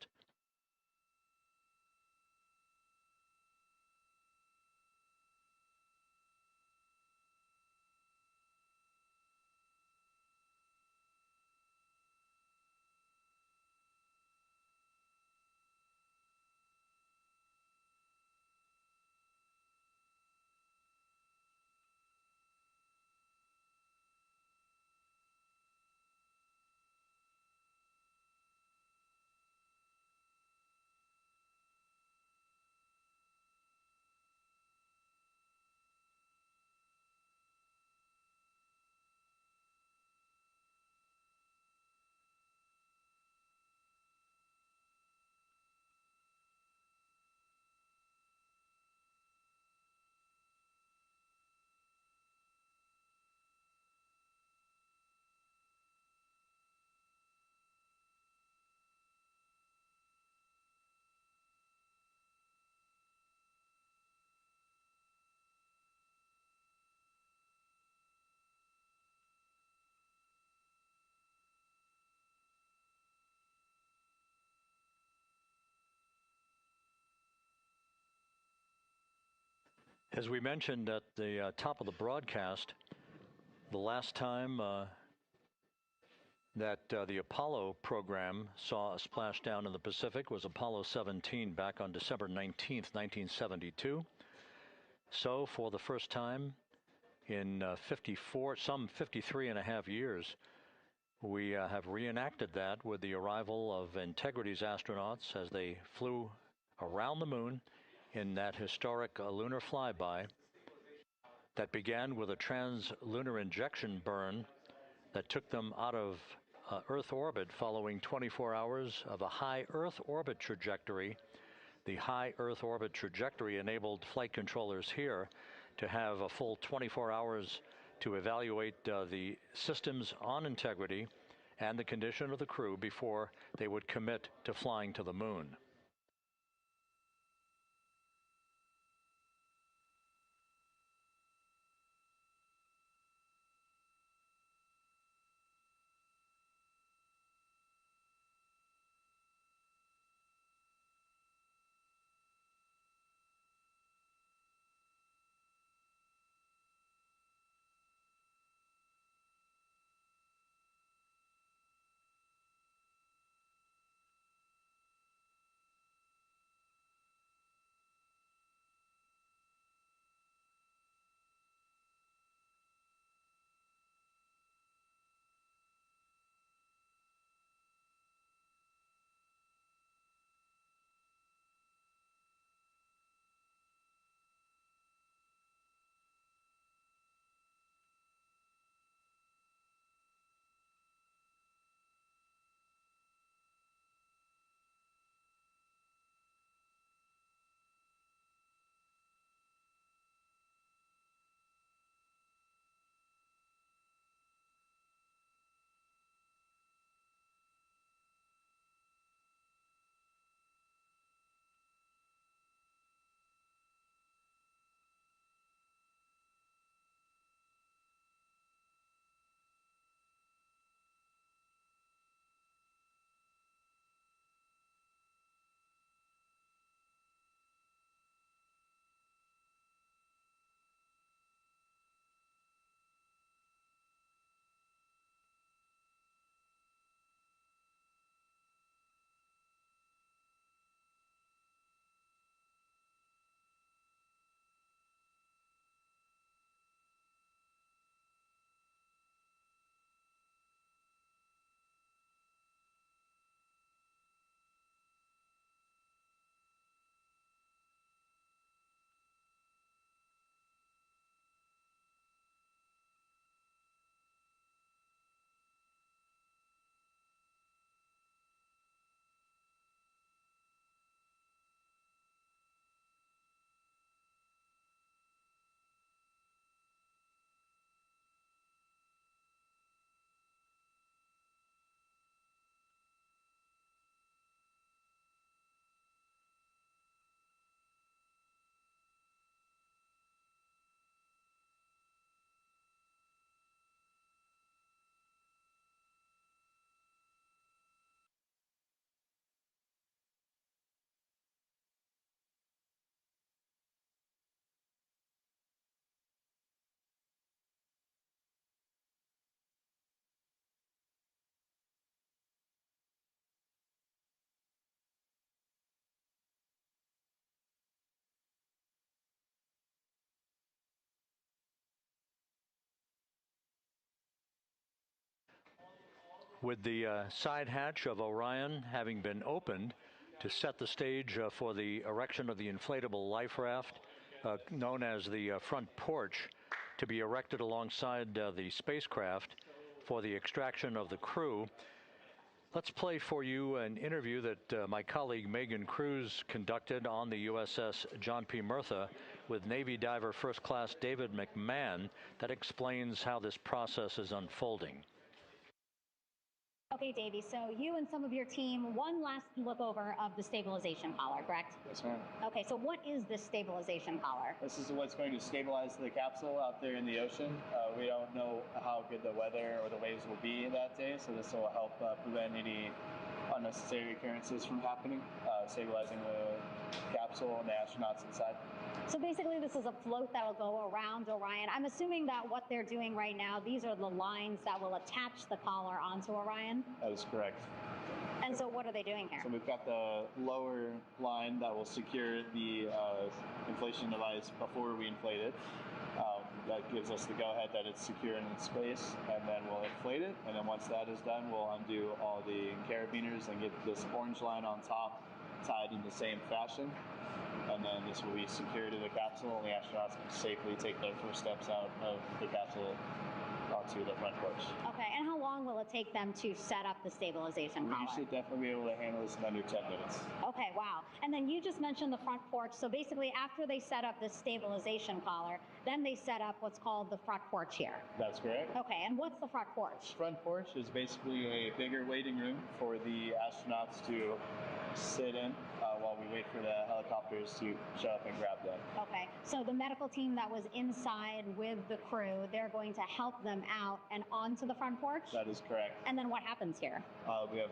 As we mentioned at the top of the broadcast, the last time that the Apollo program saw a splashdown in the Pacific was Apollo 17 back on December 19th, 1972. So for the first time in some 53 and a half years, we have reenacted that with the arrival of Integrity's astronauts as they flew around the moon in that historic lunar flyby that began with a trans-lunar injection burn that took them out of Earth orbit following 24 hours of a high Earth orbit trajectory. The high Earth orbit trajectory enabled flight controllers here to have a full 24 hours to evaluate the systems on Integrity and the condition of the crew before they would commit to flying to the moon. With the side hatch of Orion having been opened to set the stage for the erection of the inflatable life raft, known as the front porch, to be erected alongside the spacecraft for the extraction of the crew. Let's play for you an interview that my colleague Megan Cruz conducted on the USS John P. Murtha with Navy diver First Class David McMahon that explains how this process is unfolding. Okay, Davey, so you and some of your team, one last look over of the stabilization collar, correct? Yes, ma'am. Okay, so what is this stabilization collar? This is what's going to stabilize the capsule out there in the ocean. We don't know how good the weather or the waves will be that day, so this will help prevent any unnecessary occurrences from happening, stabilizing the capsule and the astronauts inside. So basically this is a float that will go around Orion. I'm assuming that what they're doing right now, these are the lines that will attach the collar onto Orion? That is correct. And so what are they doing here? So we've got the lower line that will secure the inflation device before we inflate it. That gives us the go-ahead that it's secure in its space, and then we'll inflate it. And then once that is done, we'll undo all the carabiners and get this orange line on top tied in the same fashion. And then this will be secure to the capsule, and the astronauts can safely take their first steps out of the capsule onto the front porch. Okay, and how long will it take them to set up the stabilization collar? We should definitely be able to handle this in under 10 minutes. Okay, wow. And then you just mentioned the front porch. So basically after they set up this stabilization collar, then they set up what's called the front porch here. That's correct. Okay, and what's the front porch? Front porch is basically a bigger waiting room for the astronauts to sit in while we wait for the helicopters to show up and grab them. Okay, so the medical team that was inside with the crew, they're going to help them out and onto the front porch? That is correct. And then what happens here? We have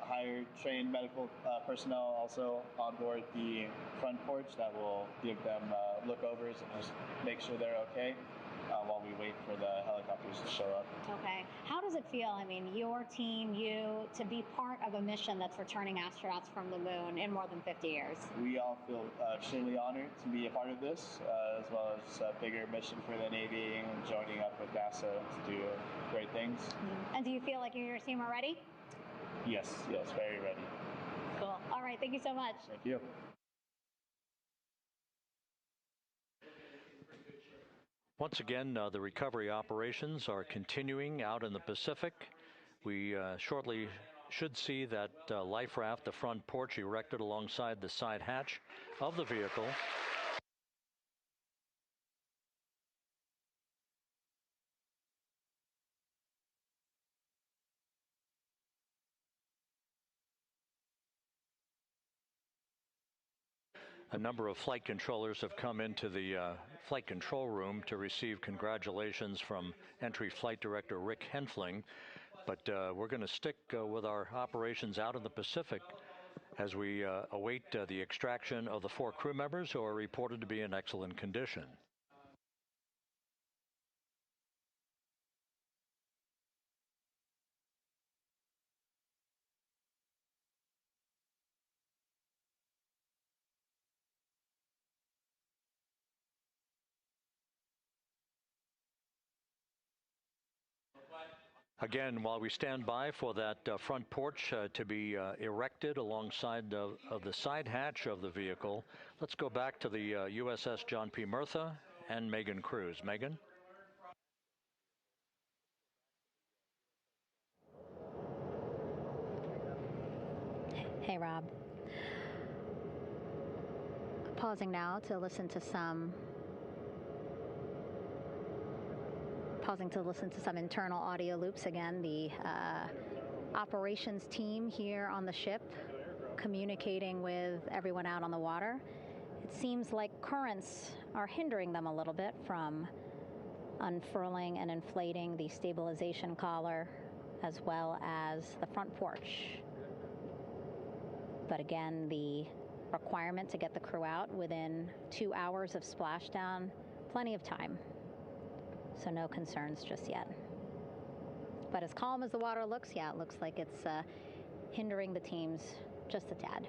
higher trained medical personnel also on board the front porch that will give them lookovers and just make sure they're okay while we wait for the helicopters to show up. Okay. How does it feel, I mean, your team, you, to be part of a mission that's returning astronauts from the moon in more than 50 years? We all feel extremely honored to be a part of this, as well as a bigger mission for the Navy and joining up with NASA to do great things. Mm-hmm. And do you feel like you and your team are ready? Yes, very ready. Cool. All right, thank you so much. Thank you. Once again, the recovery operations are continuing out in the Pacific. We shortly should see that life raft, the front porch, erected alongside the side hatch of the vehicle. A number of flight controllers have come into the flight control room to receive congratulations from Entry Flight Director Rick Henfling. But we're going to stick with our operations out in the Pacific as we await the extraction of the 4 crew members who are reported to be in excellent condition. Again, while we stand by for that front porch to be erected alongside of the side hatch of the vehicle, let's go back to the USS John P. Murtha and Megan Cruz. Megan? Hey, Rob. Pausing now to listen to some internal audio loops. Again, the operations team here on the ship communicating with everyone out on the water. It seems like currents are hindering them a little bit from unfurling and inflating the stabilization collar as well as the front porch. But again, the requirement to get the crew out within 2 hours of splashdown, plenty of time. So no concerns just yet. But as calm as the water looks, yeah, it looks like it's hindering the teams just a tad.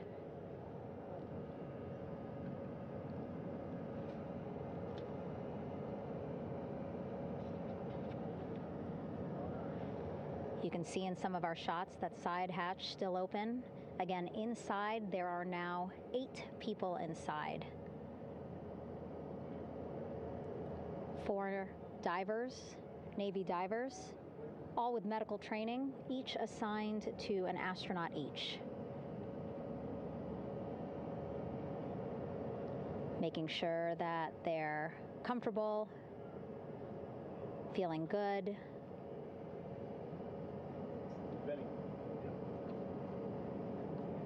You can see in some of our shots that side hatch still open. Again, inside there are now 8 people inside. 4 divers, Navy divers, all with medical training, each assigned to an astronaut each. Making sure that they're comfortable, feeling good.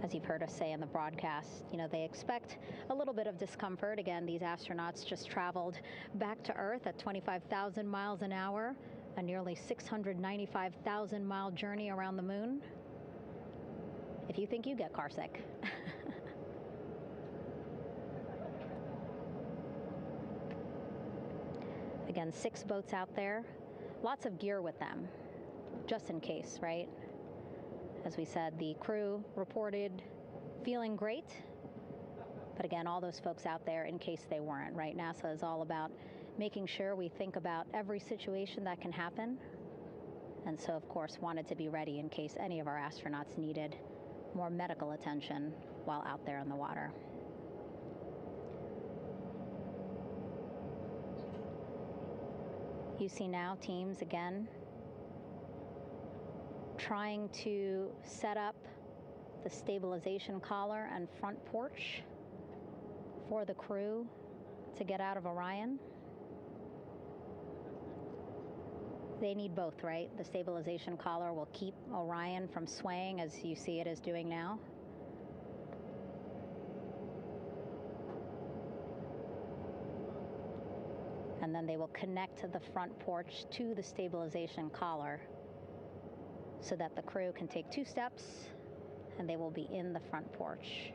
As you've heard us say in the broadcast, you know, they expect a little bit of discomfort. Again, these astronauts just traveled back to Earth at 25,000 miles an hour, a nearly 695,000 mile journey around the moon. If you think you get car sick. Again, 6 boats out there, lots of gear with them, just in case, right? As we said, the crew reported feeling great, but again, all those folks out there in case they weren't, right? NASA is all about making sure we think about every situation that can happen, and so of course wanted to be ready in case any of our astronauts needed more medical attention while out there in the water. You see now teams again trying to set up the stabilization collar and front porch for the crew to get out of Orion. They need both, right? The stabilization collar will keep Orion from swaying as you see it is doing now. And then they will connect the front porch to the stabilization collar so that the crew can take 2 steps and they will be in the front porch.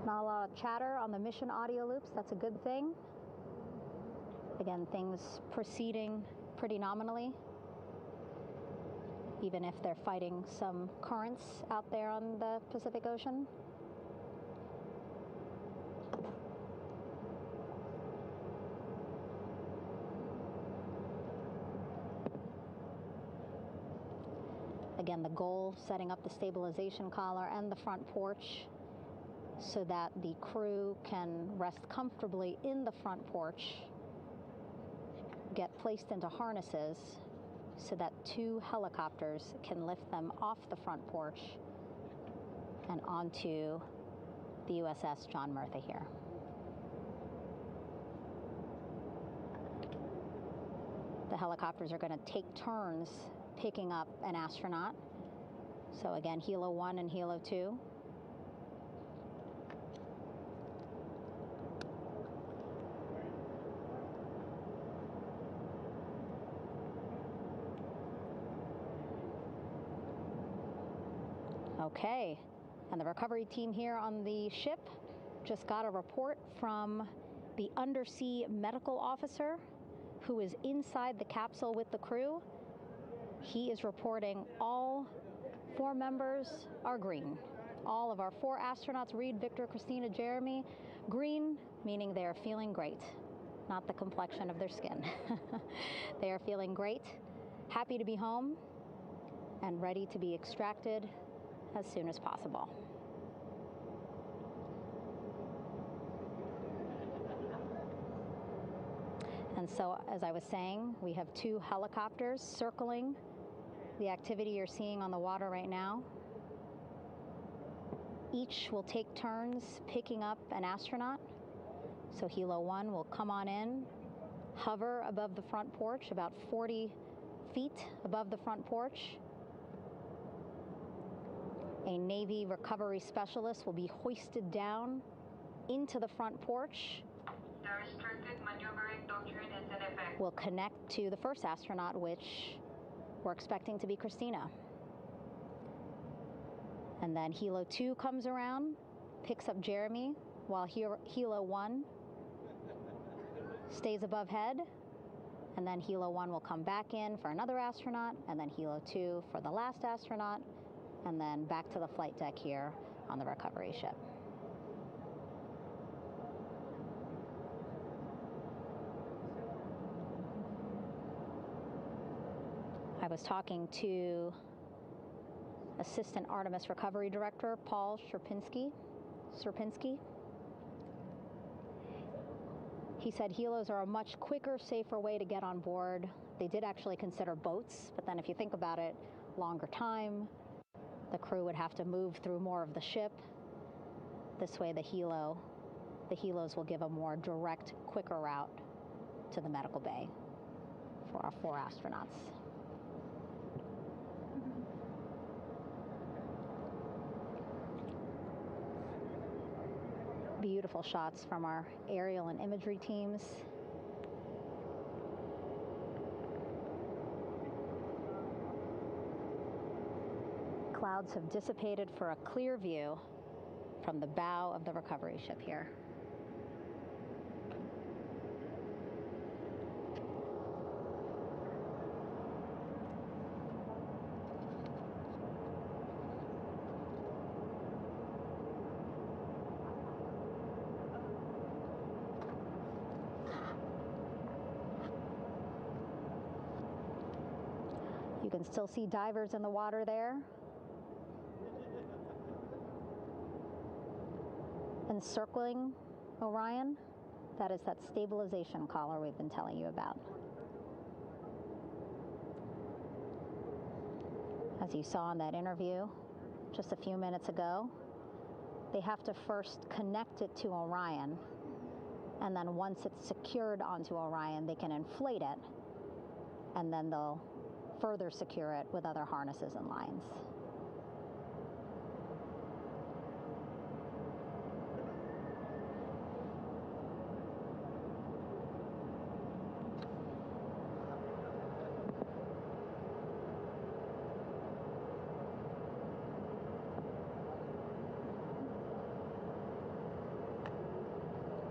Not a lot of chatter on the mission audio loops. That's a good thing. Again, things proceeding pretty nominally, even if they're fighting some currents out there on the Pacific Ocean. Again, the goal, setting up the stabilization collar and the front porch so that the crew can rest comfortably in the front porch, get placed into harnesses so that 2 helicopters can lift them off the front porch and onto the USS John Murtha here. The helicopters are going to take turns picking up an astronaut. So again, Hilo 1 and Hilo 2. Okay, and the recovery team here on the ship just got a report from the undersea medical officer who is inside the capsule with the crew. He is reporting all 4 members are green. All of our 4 astronauts, Reid, Victor, Christina, Jeremy, green, meaning they are feeling great, not the complexion of their skin. They are feeling great, happy to be home, and ready to be extracted as soon as possible. And so, as I was saying, we have 2 helicopters circling the activity you're seeing on the water right now. Each will take turns picking up an astronaut. So Hilo 1 will come on in, hover above the front porch, about 40 feet above the front porch. A Navy recovery specialist will be hoisted down into the front porch. The restricted maneuvering doctrine is in effect. We'll connect to the first astronaut, which we're expecting to be Christina. And then Hilo 2 comes around, picks up Jeremy, while Hilo 1 stays above head, and then Hilo 1 will come back in for another astronaut, and then Hilo 2 for the last astronaut, and then back to the flight deck here on the recovery ship. I was talking to Assistant Artemis Recovery Director Paul Sierpinski. He said helos are a much quicker, safer way to get on board. They did actually consider boats, but then if you think about it, longer time, the crew would have to move through more of the ship. This way the helos will give a more direct, quicker route to the medical bay for our 4 astronauts. Beautiful shots from our aerial and imagery teams. Clouds have dissipated for a clear view from the bow of the recovery ship here. You can still see divers in the water there. Encircling Orion, that is that stabilization collar we've been telling you about. As you saw in that interview just a few minutes ago, they have to first connect it to Orion, and then once it's secured onto Orion, they can inflate it, and then they'll further secure it with other harnesses and lines.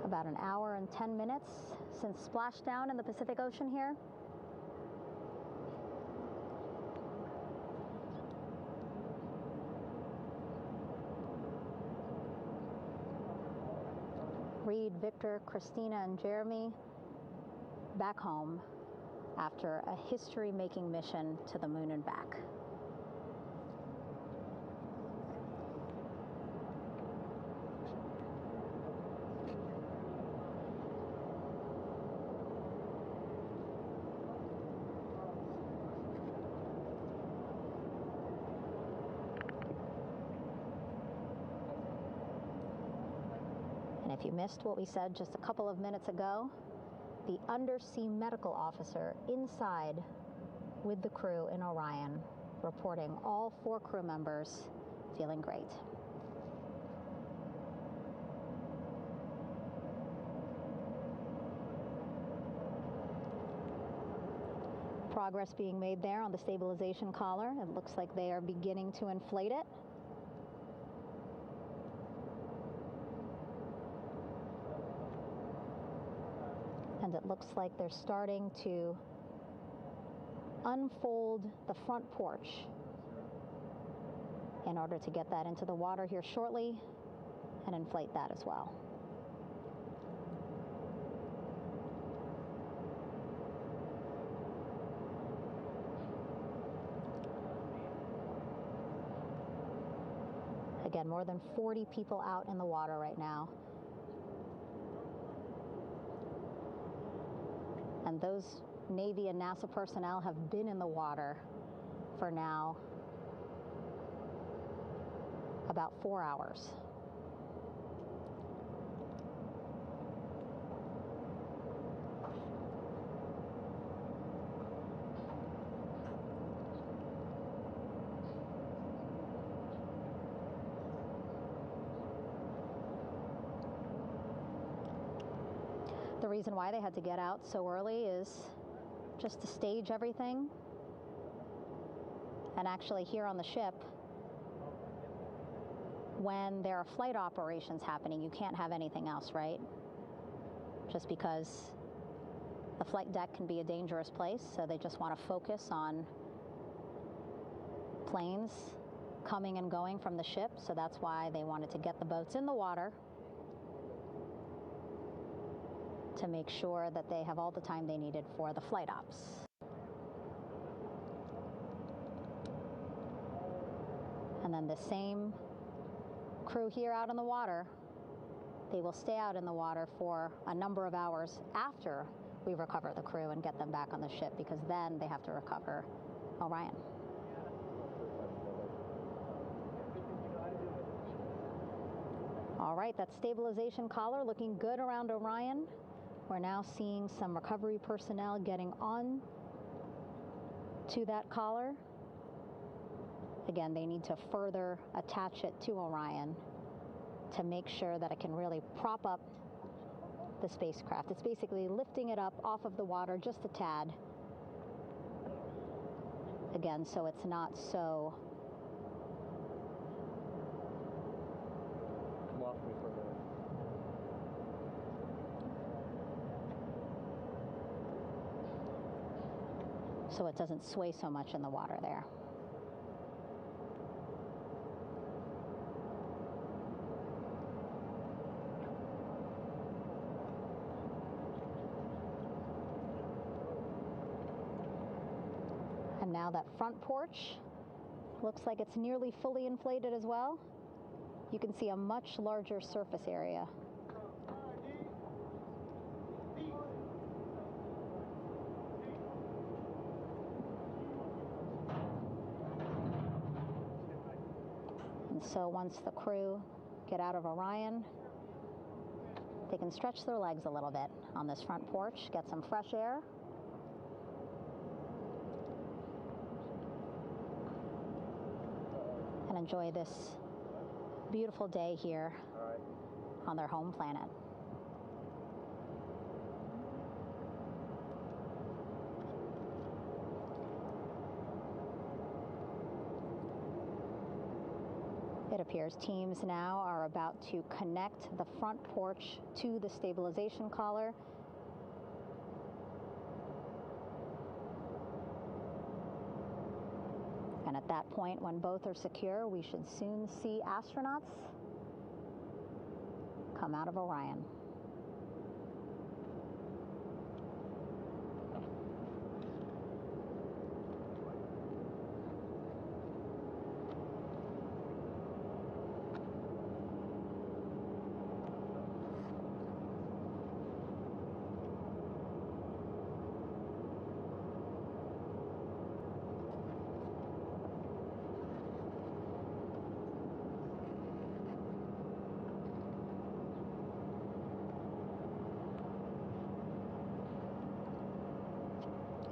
About an hour and 10 minutes since splashdown in the Pacific Ocean here. Reid, Victor, Christina, and Jeremy back home after a history-making mission to the moon and back. If you missed what we said just a couple of minutes ago, the undersea medical officer inside with the crew in Orion, reporting all 4 crew members feeling great. Progress being made there on the stabilization collar. It looks like they are beginning to inflate it. And it looks like they're starting to unfold the front porch in order to get that into the water here shortly and inflate that as well. Again, more than 40 people out in the water right now. And those Navy and NASA personnel have been in the water for now about 4 hours. The reason why they had to get out so early is just to stage everything. And actually here on the ship, when there are flight operations happening, you can't have anything else, right? Just because the flight deck can be a dangerous place, so they just want to focus on planes coming and going from the ship, so that's why they wanted to get the boats in the water to make sure that they have all the time they needed for the flight ops. And then the same crew here out in the water, they will stay out in the water for a number of hours after we recover the crew and get them back on the ship, because then they have to recover Orion. All right, that stabilization collar looking good around Orion. We're now seeing some recovery personnel getting on to that collar. Again, they need to further attach it to Orion to make sure that it can really prop up the spacecraft. It's basically lifting it up off of the water just a tad. Again, so it's not so so it doesn't sway so much in the water there. And now that front porch looks like it's nearly fully inflated as well. You can see a much larger surface area. And so once the crew get out of Orion, they can stretch their legs a little bit on this front porch, get some fresh air. And enjoy this beautiful day here on their home planet. It appears teams now are about to connect the front porch to the stabilization collar. And at that point, when both are secure, we should soon see astronauts come out of Orion.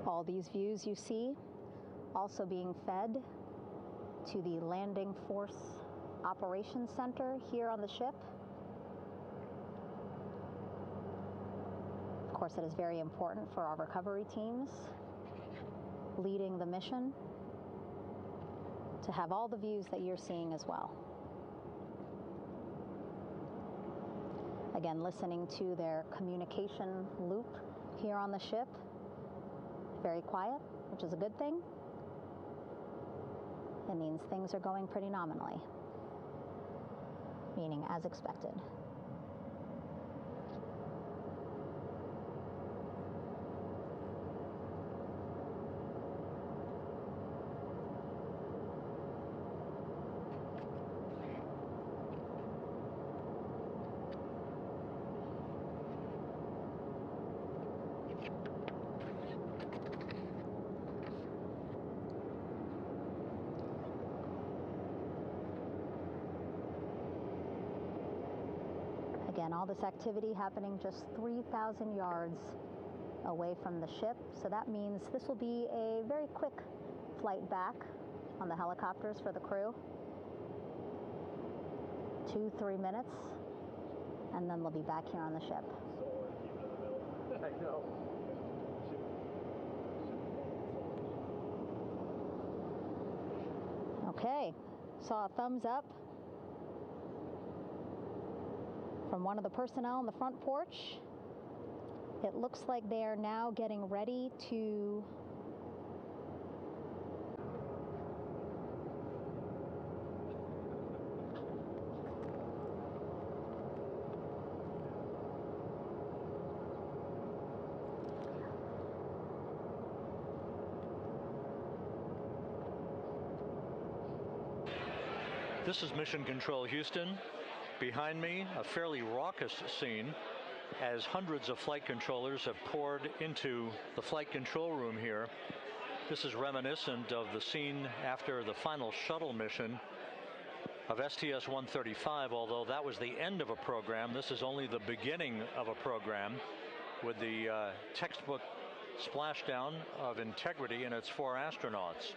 All these views you see also being fed to the Landing Force Operations Center here on the ship. Of course, it is very important for our recovery teams leading the mission to have all the views that you're seeing as well. Again, listening to their communication loop here on the ship. Very quiet, which is a good thing. It means things are going pretty nominally, meaning as expected. Again, all this activity happening just 3,000 yards away from the ship. So that means this will be a very quick flight back on the helicopters for the crew. 2-3 minutes, and then they'll be back here on the ship. I know. Okay, saw a thumbs up from one of the personnel on the front porch. It looks like they are now getting ready to This is Mission Control Houston. Behind me, a fairly raucous scene as hundreds of flight controllers have poured into the flight control room here. This is reminiscent of the scene after the final shuttle mission of STS-135, although that was the end of a program. This is only the beginning of a program with the textbook splashdown of Integrity and its 4 astronauts.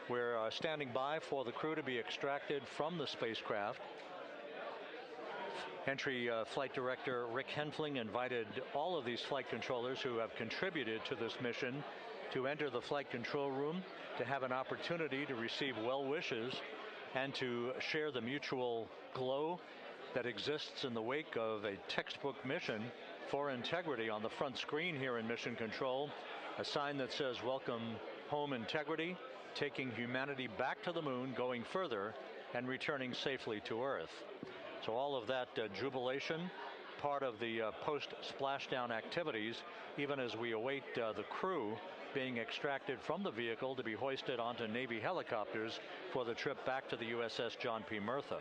We're standing by for the crew to be extracted from the spacecraft. Entry Flight Director Rick Henfling invited all of these flight controllers who have contributed to this mission to enter the flight control room, to have an opportunity to receive well wishes and to share the mutual glow that exists in the wake of a textbook mission for Integrity. On the front screen here in Mission Control, a sign that says "Welcome Home Integrity, taking humanity back to the moon, going further, and returning safely to Earth." So all of that jubilation, part of the post-splashdown activities, even as we await the crew being extracted from the vehicle to be hoisted onto Navy helicopters for the trip back to the USS John P. Murtha.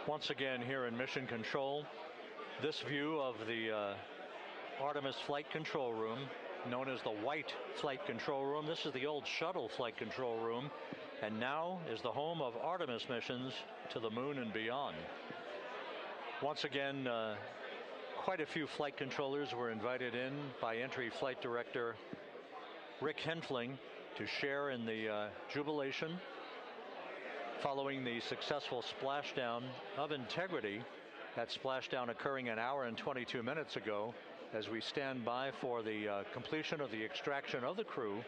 Once again here in Mission Control, this view of the Artemis flight control room, known as the White Flight Control Room. This is the old shuttle flight control room, and now is the home of Artemis missions to the moon and beyond. Once again, quite a few flight controllers were invited in by Entry Flight Director Rick Henfling to share in the jubilation following the successful splashdown of Integrity. That splashdown occurring an hour and 22 minutes ago, as we stand by for the completion of the extraction of the crew,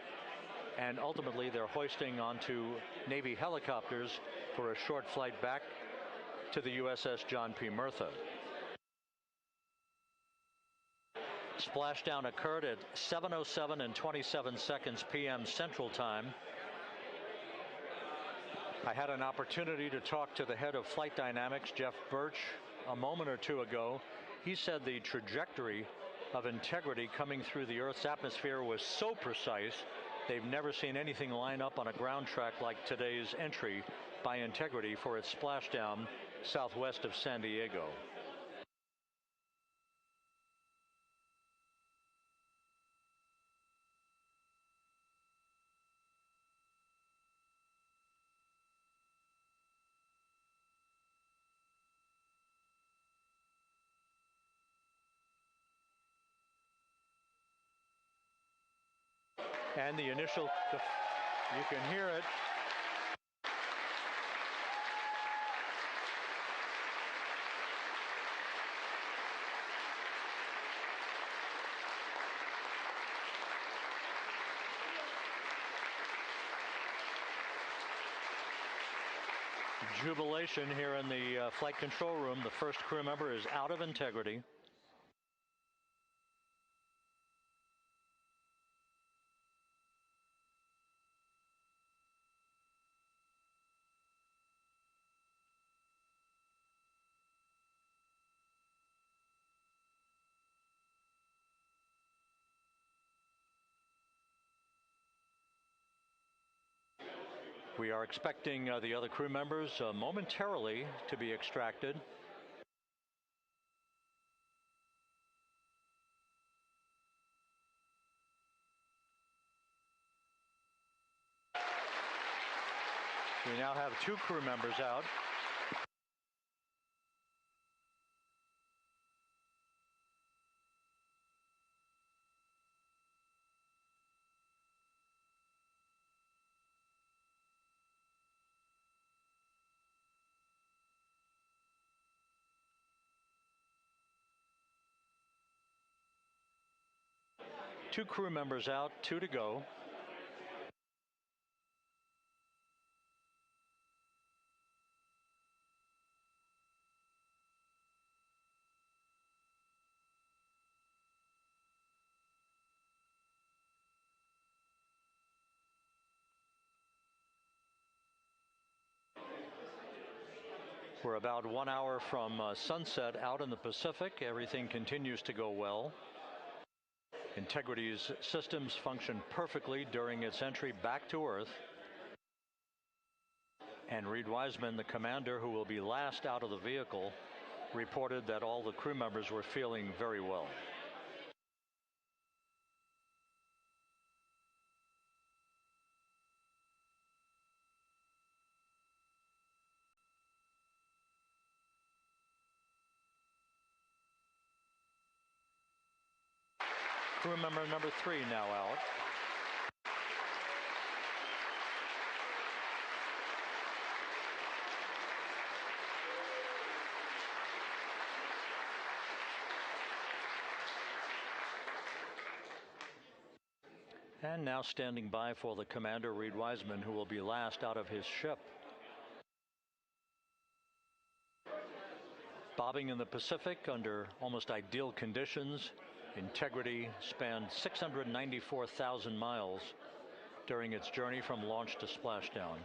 and ultimately they're hoisting onto Navy helicopters for a short flight back to the USS John P. Murtha. Splashdown occurred at 7:07 and 27 seconds p.m. Central Time. I had an opportunity to talk to the head of flight dynamics, Jeff Birch, a moment or two ago. He said the trajectory of Integrity coming through the Earth's atmosphere was so precise, they've never seen anything line up on a ground track like today's entry by Integrity for its splashdown southwest of San Diego. And the initial, you can hear it. Jubilation here in the flight control room. The first crew member is out of Integrity. We are expecting the other crew members momentarily to be extracted. We now have 2 crew members out. Two crew members out, 2 to go. We're about 1 hour from sunset out in the Pacific. Everything continues to go well. Integrity's systems function perfectly during its entry back to Earth. And Reid Wiseman, the commander who will be last out of the vehicle, reported that all the crew members were feeling very well. Crew member number 3 now out. And now standing by for the commander, Reid Wiseman, who will be last out of his ship. Bobbing in the Pacific under almost ideal conditions, Integrity spanned 694,000 miles during its journey from launch to splashdown.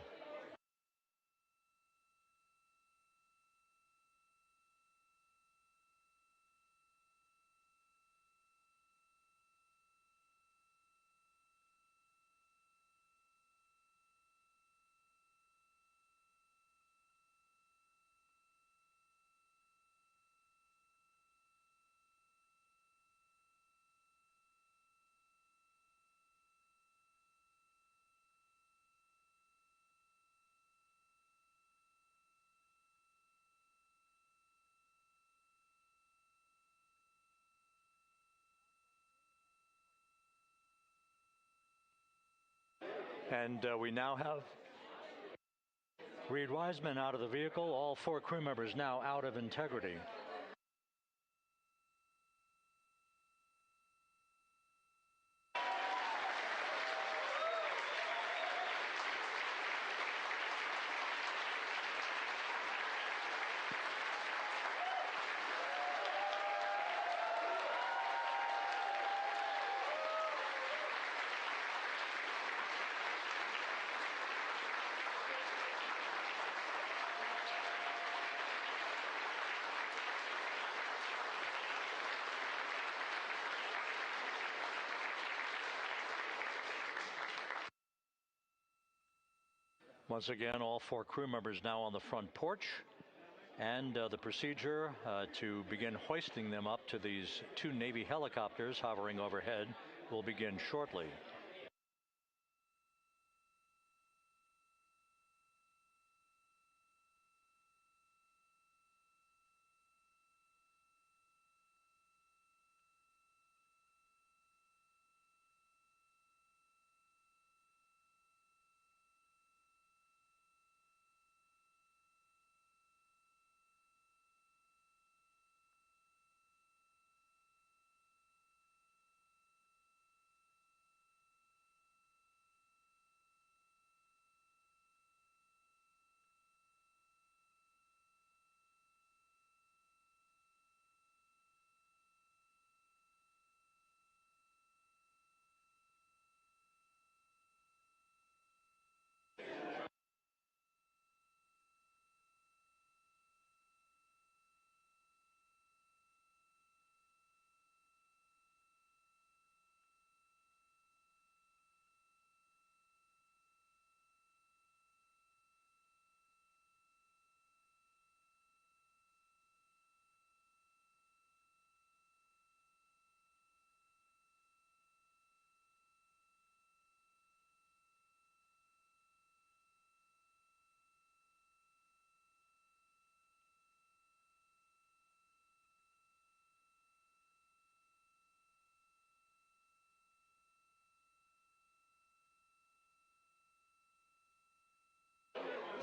And we now have Reid Wiseman out of the vehicle, all 4 crew members now out of Integrity. Once again, all 4 crew members now on the front porch, and the procedure to begin hoisting them up to these 2 Navy helicopters hovering overhead will begin shortly.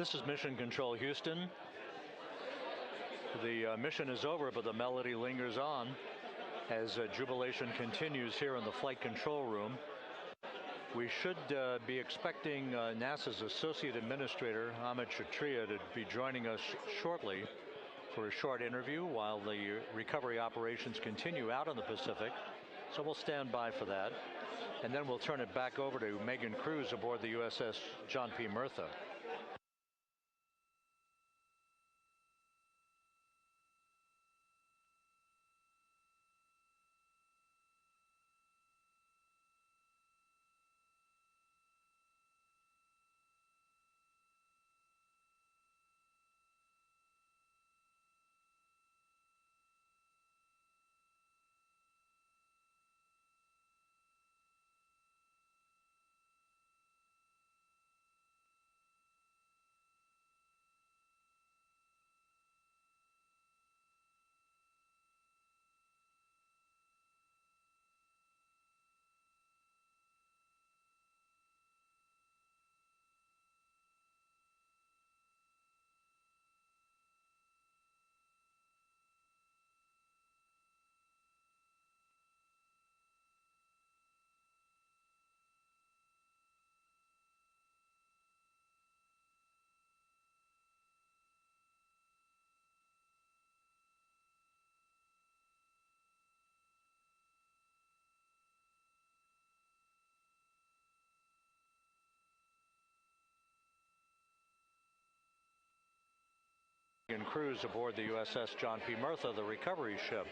This is Mission Control Houston. The mission is over, but the melody lingers on as jubilation continues here in the flight control room. We should be expecting NASA's Associate Administrator, Amit Kshatriya, to be joining us shortly for a short interview while the recovery operations continue out in the Pacific. So we'll stand by for that. And then we'll turn it back over to Megan Cruz aboard the USS John P. Murtha. Megan Cruz aboard the USS John P. Murtha, the recovery ship.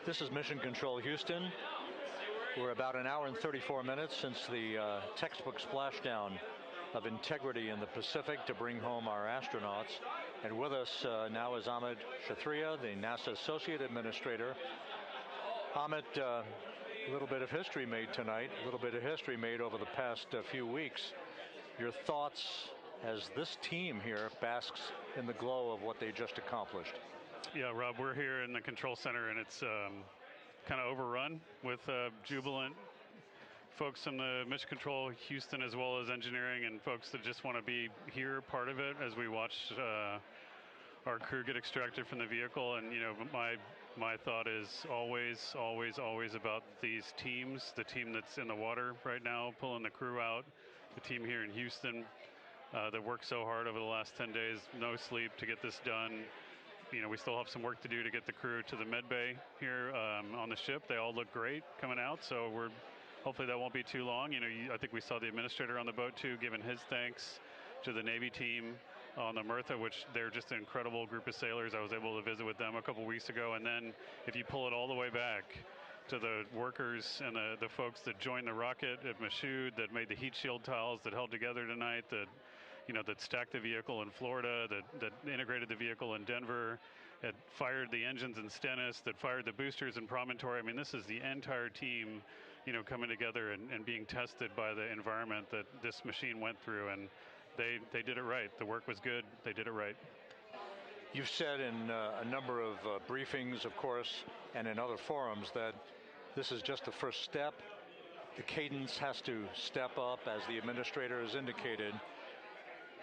This is Mission Control Houston. We're about an hour and 34 minutes since the textbook splashdown of integrity in the Pacific to bring home our astronauts. And with us now is Amit Kshatriya, the NASA Associate Administrator. Amit, a little bit of history made tonight, a little bit of history made over the past few weeks. Your thoughts as this team here basks in the glow of what they just accomplished? Yeah, Rob, we're here in the control center, and it's kind of overrun with jubilant folks in the Mission Control Houston, as well as engineering, and folks that just want to be here, part of it, as we watch our crew get extracted from the vehicle. And, you know, my thought is always, always, always about these teams, the team that's in the water right now, pulling the crew out, the team here in Houston that worked so hard over the last 10 days, no sleep to get this done. You know, we still have some work to do to get the crew to the med bay here on the ship. They all look great coming out, so hopefully that won't be too long. You know, I think we saw the administrator on the boat too, giving his thanks to the Navy team on the Murtha, which they're just an incredible group of sailors. I was able to visit with them a couple weeks ago. And then if you pull it all the way back to the workers and the folks that joined the rocket at Michoud, that made the heat shield tiles that held together tonight, that that stacked the vehicle in Florida, that integrated the vehicle in Denver, that fired the engines in Stennis, that fired the boosters in Promontory. I mean, this is the entire team, coming together and being tested by the environment that this machine went through, and they did it right. The work was good. They did it right. You've said in a number of briefings, of course, and in other forums that this is just the first step. The cadence has to step up, as the administrator has indicated.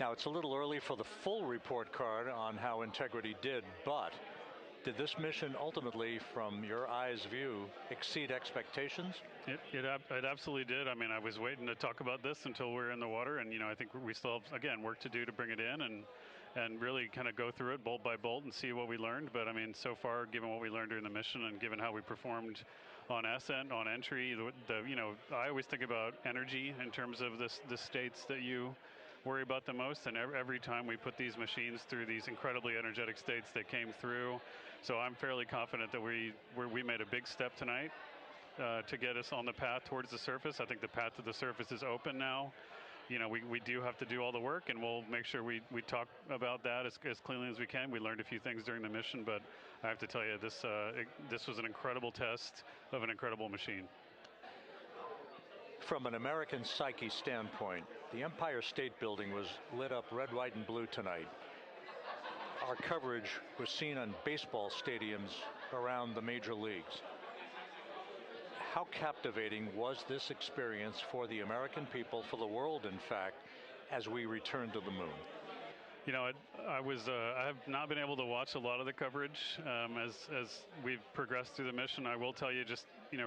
Now, it's a little early for the full report card on how Integrity did, but did this mission ultimately, from your eyes view, exceed expectations? It absolutely did. I mean, I was waiting to talk about this until we're in the water, and I think we still have, again, work to do to bring it in and really kind of go through it bolt by bolt and see what we learned. But I mean, so far, given what we learned during the mission and given how we performed on ascent, on entry, I always think about energy in terms of the states that you worry about the most, and every time we put these machines through these incredibly energetic states, they came through. So I'm fairly confident that we made a big step tonight to get us on the path towards the surface. I think the path to the surface is open now. We do have to do all the work, and we'll make sure we talk about that as cleanly as we can. We learned a few things during the mission, but I have to tell you, this was an incredible test of an incredible machine. From an American psyche standpoint, the Empire State Building was lit up red, white, and blue tonight. Our coverage was seen on baseball stadiums around the major leagues. How captivating was this experience for the American people, for the world, in fact, as we returned to the moon? I have not been able to watch a lot of the coverage as we've progressed through the mission. I will tell you, just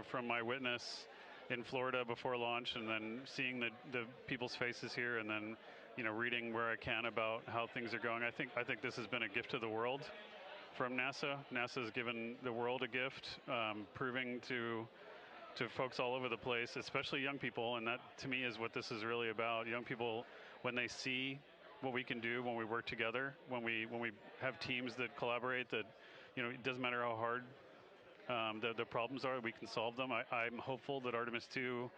from my witness in Florida before launch, and then seeing the people's faces here, and then reading where I can about how things are going. I think this has been a gift to the world from NASA. NASA has given the world a gift, proving to folks all over the place, especially young people, and that to me is what this is really about. Young people, when they see what we can do when we work together, when we have teams that collaborate, that it doesn't matter how hard the problems are, we can solve them. I'm hopeful that Artemis II,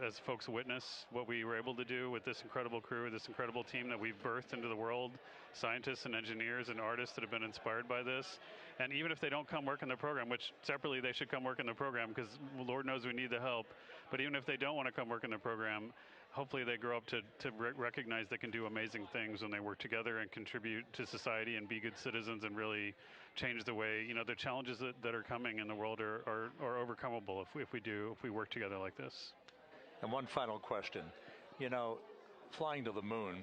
as folks witness what we were able to do with this incredible crew, this incredible team that we've birthed into the world, scientists and engineers and artists that have been inspired by this. And even if they don't come work in the program, which separately they should come work in the program because Lord knows we need the help, but even if they don't want to come work in the program, hopefully they grow up to recognize they can do amazing things when they work together and contribute to society and be good citizens and really change the way, the challenges that are coming in the world are overcomable if we work together like this. And one final question. Flying to the moon,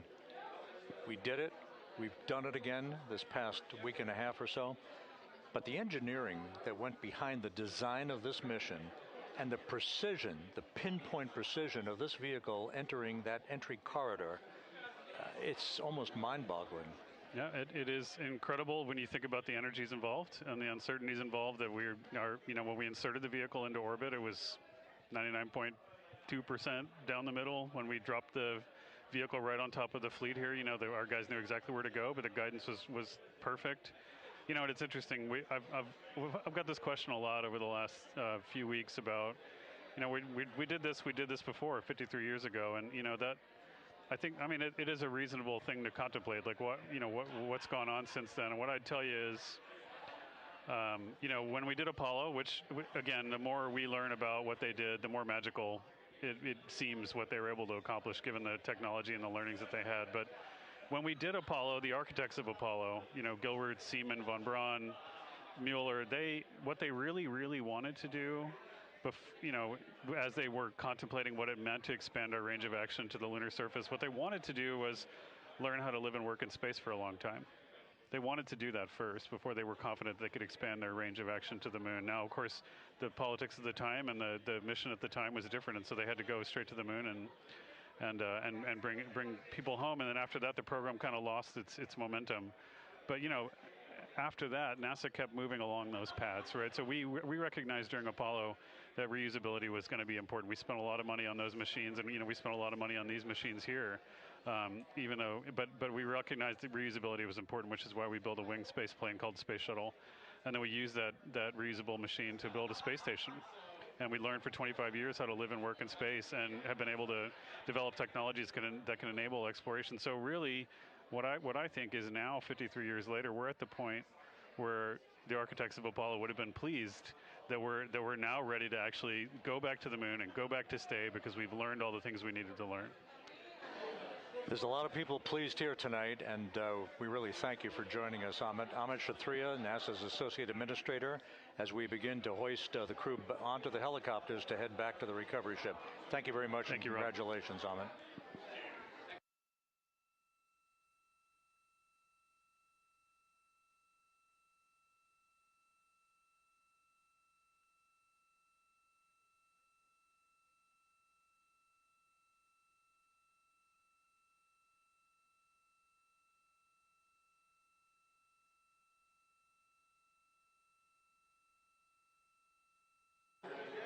we did it. We've done it again this past week and a half or so. But the engineering that went behind the design of this mission and the precision, the pinpoint precision of this vehicle entering that entry corridor, it's almost mind-boggling. Yeah, it is incredible when you think about the energies involved and the uncertainties involved. That when we inserted the vehicle into orbit, it was 99.2% down the middle. When we dropped the vehicle right on top of the fleet here, our guys knew exactly where to go, but the guidance was perfect. And it's interesting. I've got this question a lot over the last few weeks about, we did this before 53 years ago, and that I think it is a reasonable thing to contemplate, like what's gone on since then. And what I'd tell you is, when we did Apollo, which again, the more we learn about what they did, the more magical it seems what they were able to accomplish given the technology and the learnings that they had. But when we did Apollo, the architects of Apollo, Gilbert, Seaman, von Braun, Mueller, what they really, really wanted to do, as they were contemplating what it meant to expand our range of action to the lunar surface, what they wanted to do was learn how to live and work in space for a long time. They wanted to do that first before they were confident they could expand their range of action to the moon. Now, of course, the politics of the time and the mission at the time was different, and so they had to go straight to the moon and bring people home. And then after that, the program kind of lost its momentum. But after that, NASA kept moving along those paths, right? So we recognized during Apollo that reusability was going to be important. We spent a lot of money on those machines, and we spent a lot of money on these machines here. But we recognized that reusability was important, which is why we built a winged space plane called Space Shuttle, and then we used that reusable machine to build a space station. and we learned for 25 years how to live and work in space, and have been able to develop technologies that can enable exploration. So really, what I think is now, 53 years later, we're at the point where the architects of Apollo would have been pleased that we're now ready to actually go back to the moon and go back to stay, because we've learned all the things we needed to learn. There's a lot of people pleased here tonight, and we really thank you for joining us. Amit Kshatriya, NASA's Associate Administrator, as we begin to hoist the crew onto the helicopters to head back to the recovery ship. Thank you very much. Thank you, congratulations, Amit.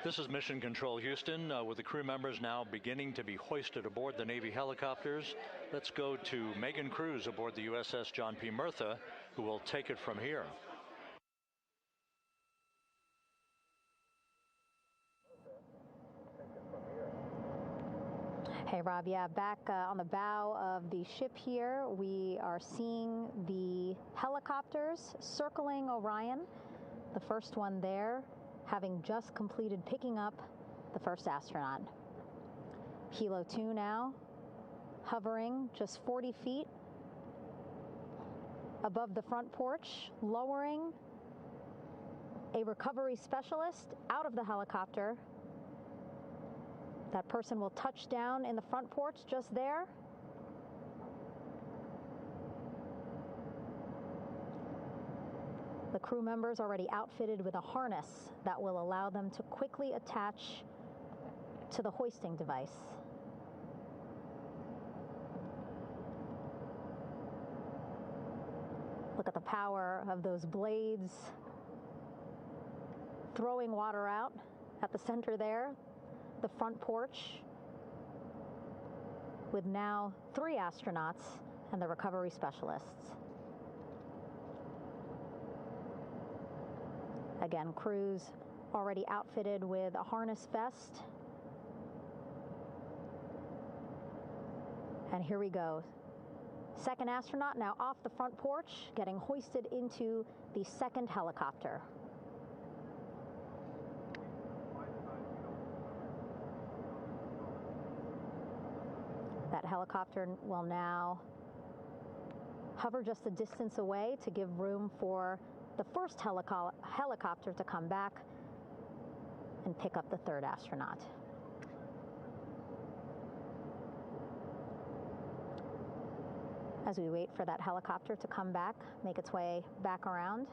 This is Mission Control Houston, with the crew members now beginning to be hoisted aboard the Navy helicopters. Let's go to Megan Cruz aboard the USS John P. Murtha, who will take it from here. Hey, Rob, yeah, back on the bow of the ship here, we are seeing the helicopters circling Orion, the first one there having just completed picking up the first astronaut. Hilo 2 now hovering just 40 feet above the front porch, lowering a recovery specialist out of the helicopter. That person will touch down in the front porch just there. The crew members already outfitted with a harness that will allow them to quickly attach to the hoisting device. Look at the power of those blades throwing water out at the center there, the front porch, with now 3 astronauts and the recovery specialists. Again, crews already outfitted with a harness vest. And here we go. Second astronaut now off the front porch, getting hoisted into the second helicopter. That helicopter will now hover just a distance away to give room for the first helicopter to come back and pick up the third astronaut. As we wait for that helicopter to come back, make its way back around,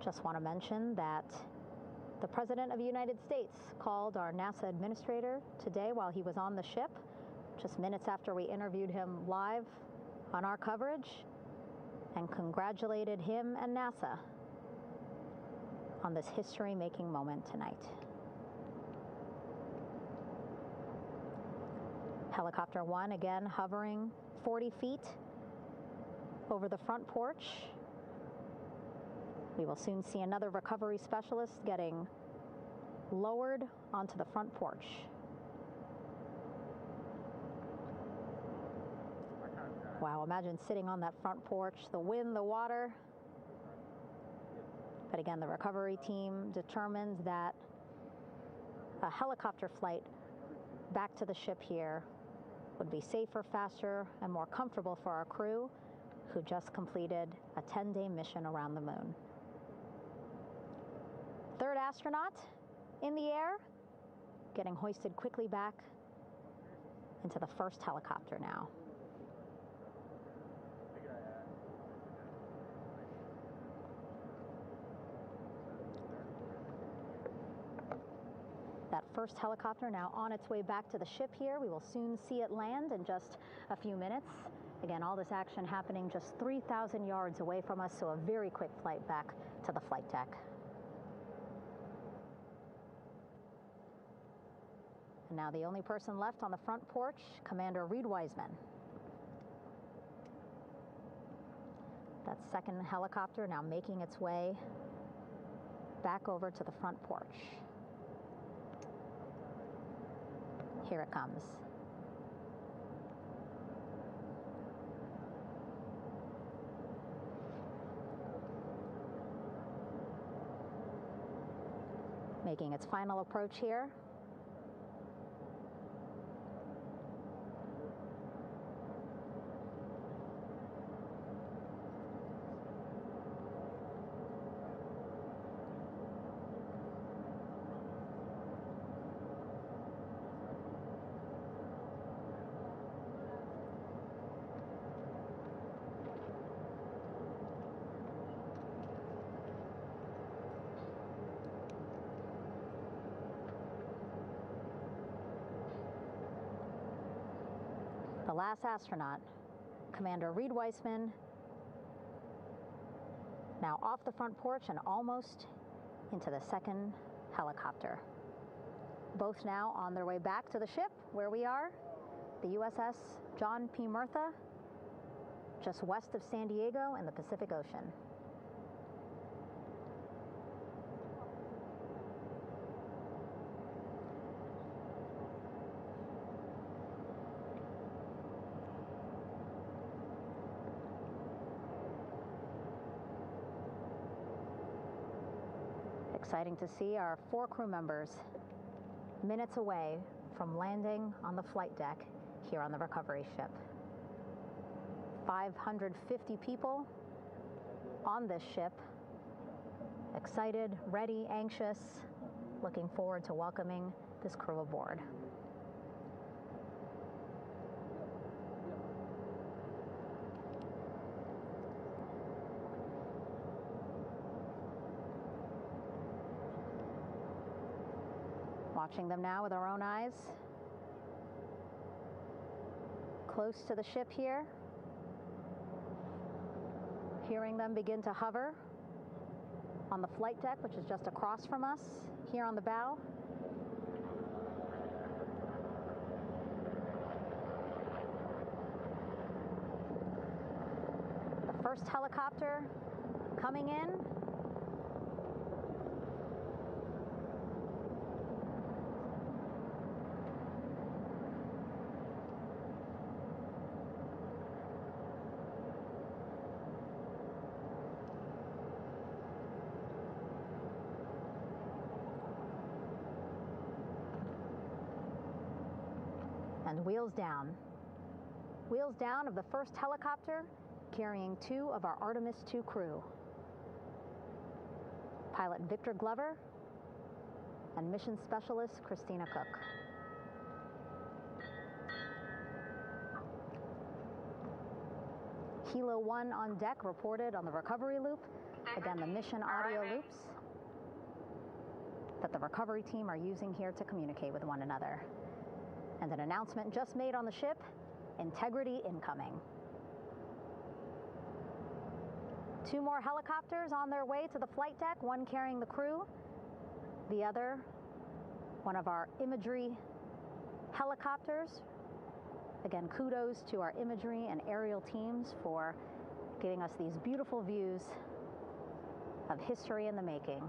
just want to mention that the President of the United States called our NASA administrator today while he was on the ship, just minutes after we interviewed him live on our coverage, and congratulated him and NASA on this history-making moment tonight. Helicopter 1 again hovering 40 feet over the front porch. We will soon see another recovery specialist getting lowered onto the front porch. Wow, imagine sitting on that front porch, the wind, the water. But again, the recovery team determined that a helicopter flight back to the ship here would be safer, faster, and more comfortable for our crew, who just completed a 10-day mission around the moon. Third astronaut in the air, getting hoisted quickly back into the first helicopter now. That first helicopter now on its way back to the ship here. We will soon see it land in just a few minutes. Again, all this action happening just 3,000 yards away from us, so a very quick flight back to the flight deck. And now the only person left on the front porch, Commander Reid Wiseman. That second helicopter now making its way back over to the front porch. Here it comes. Making its final approach here. The last astronaut, Commander Reid Wiseman, now off the front porch and almost into the second helicopter. Both now on their way back to the ship where we are, the USS John P. Murtha, just west of San Diego in the Pacific Ocean. Exciting to see our 4 crew members minutes away from landing on the flight deck here on the recovery ship. 550 people on this ship, excited, ready, anxious, looking forward to welcoming this crew aboard. Watching them now with our own eyes. Close to the ship here. Hearing them begin to hover on the flight deck, which is just across from us, here on the bow. The first helicopter coming in. And wheels down. Wheels down of the first helicopter carrying 2 of our Artemis II crew. Pilot Victor Glover and mission specialist Christina Koch. Hilo 1 on deck reported on the recovery loop. Again, the mission audio loops that the recovery team are using here to communicate with one another. And an announcement just made on the ship, integrity incoming. 2 more helicopters on their way to the flight deck, one carrying the crew, the other, one of our imagery helicopters. Again, kudos to our imagery and aerial teams for giving us these beautiful views of history in the making.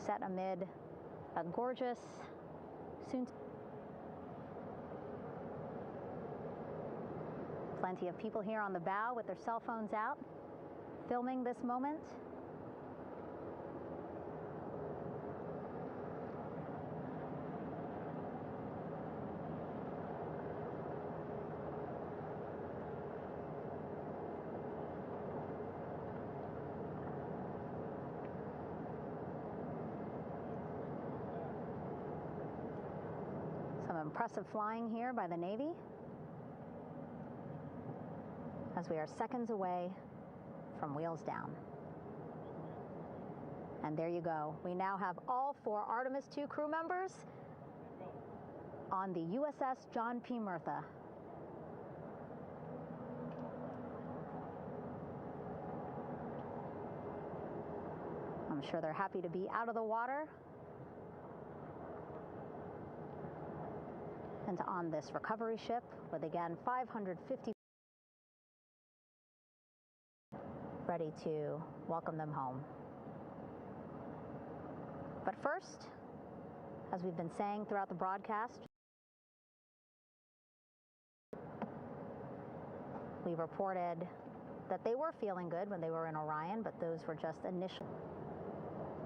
Set amid a gorgeous, plenty of people here on the bow with their cell phones out, filming this moment. Some impressive flying here by the Navy as we are seconds away from wheels down. And there you go. We now have all 4 Artemis II crew members on the USS John P. Murtha. I'm sure they're happy to be out of the water and on this recovery ship with, again, 550 ready to welcome them home. But first, as we've been saying throughout the broadcast, we reported that they were feeling good when they were in Orion, but those were just initial.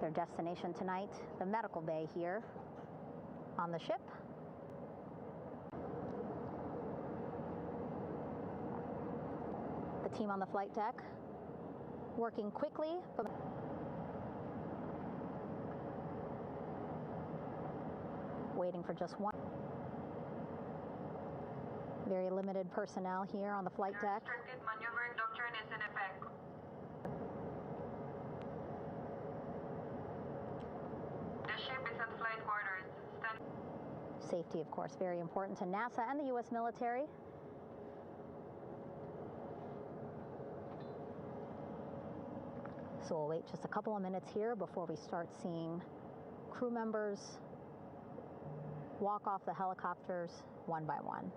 Their destination tonight, the medical bay here on the ship. The team on the flight deck working quickly, but waiting for just one. Very limited personnel here on the flight deck. Restricted maneuvering doctrine is in effect. The ship is at flight quarters. Safety, of course, very important to NASA and the U.S. military. So we'll wait just a couple of minutes here before we start seeing crew members walk off the helicopters one by one.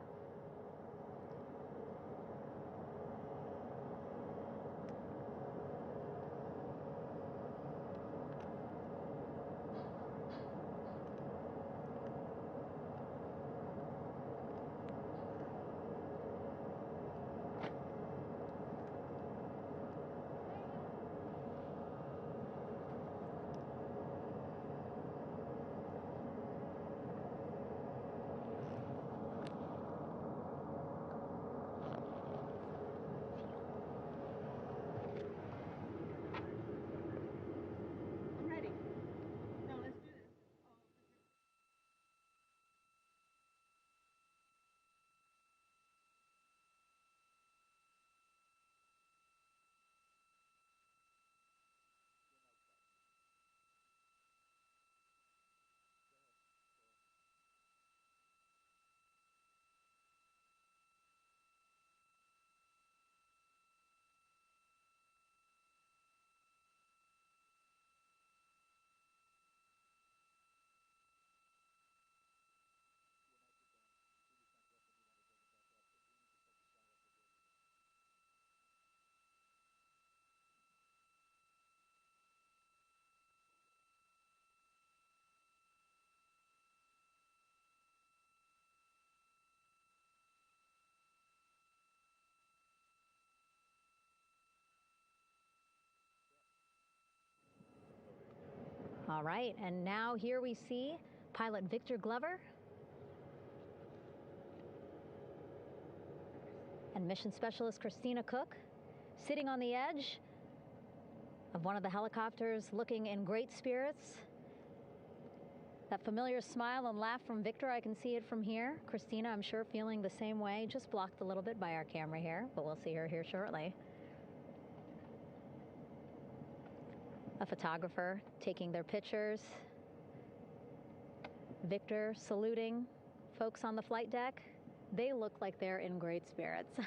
All right, and now here we see pilot Victor Glover and mission specialist Christina Koch sitting on the edge of one of the helicopters, looking in great spirits. That familiar smile and laugh from Victor, I can see it from here. Christina, I'm sure, feeling the same way, just blocked a little bit by our camera here, but we'll see her here shortly. A photographer taking their pictures. Victor saluting folks on the flight deck. They look like they're in great spirits.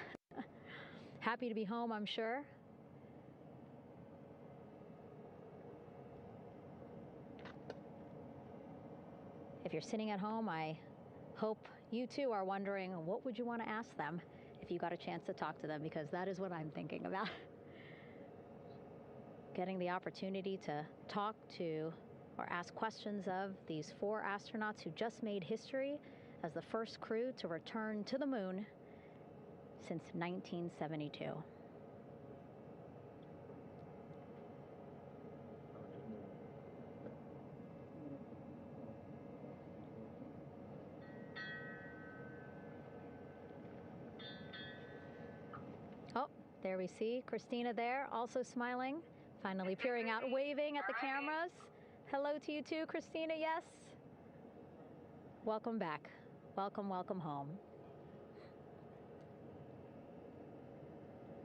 Happy to be home, I'm sure. If you're sitting at home, I hope you too are wondering, what would you want to ask them if you got a chance to talk to them, because that is what I'm thinking about. Getting the opportunity to talk to or ask questions of these 4 astronauts who just made history as the first crew to return to the moon since 1972. Oh, there we see Christina there, also smiling. Finally peering out, waving at the cameras. Hello to you too, Christina, yes. Welcome back. Welcome, welcome home.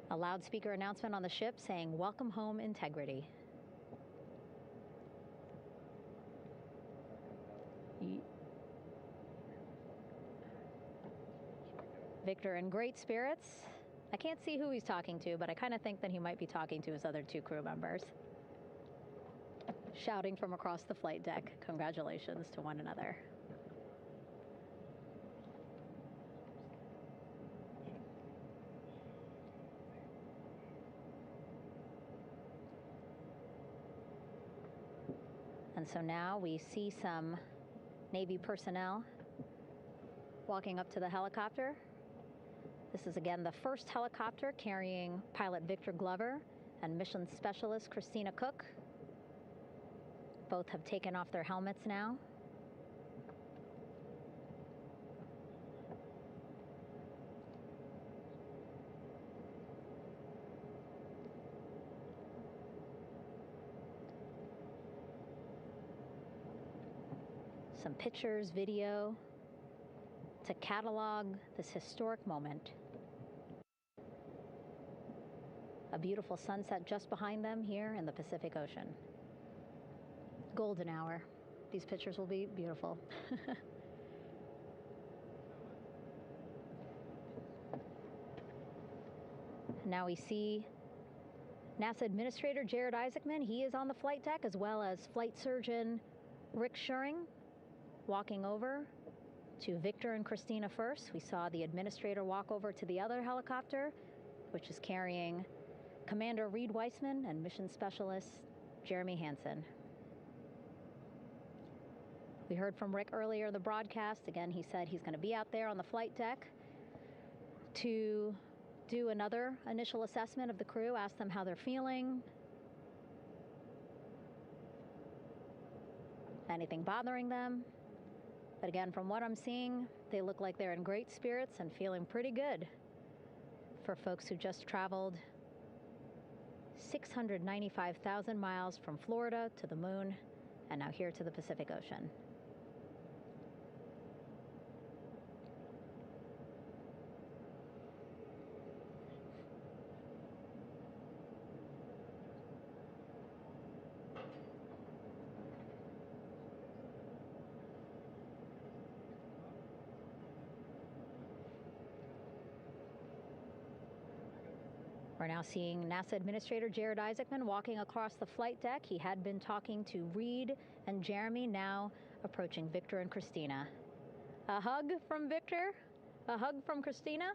A loudspeaker announcement on the ship saying, "Welcome home, Integrity." Victor in great spirits. I can't see who he's talking to, but I kind of think that he might be talking to his other 2 crew members. Shouting from across the flight deck, congratulations to one another. And so now we see some Navy personnel walking up to the helicopter. This is again the first helicopter carrying pilot Victor Glover and mission specialist Christina Koch. Both have taken off their helmets now. Some pictures, video to catalog this historic moment. A beautiful sunset just behind them here in the Pacific Ocean. Golden hour. These pictures will be beautiful. Now we see NASA Administrator Jared Isaacman. He is on the flight deck, as well as Flight Surgeon Rick Schuring walking over to Victor and Christina first. We saw the administrator walk over to the other helicopter, which is carrying Commander Reid Wiseman and Mission Specialist Jeremy Hansen. We heard from Rick earlier in the broadcast. Again, he said he's going to be out there on the flight deck to do another initial assessment of the crew, ask them how they're feeling, anything bothering them. But again, from what I'm seeing, they look like they're in great spirits and feeling pretty good for folks who just traveled 695,000 miles from Florida to the moon and now here to the Pacific Ocean. We're now seeing NASA Administrator Jared Isaacman walking across the flight deck. He had been talking to Reid and Jeremy, now approaching Victor and Christina. A hug from Victor, a hug from Christina.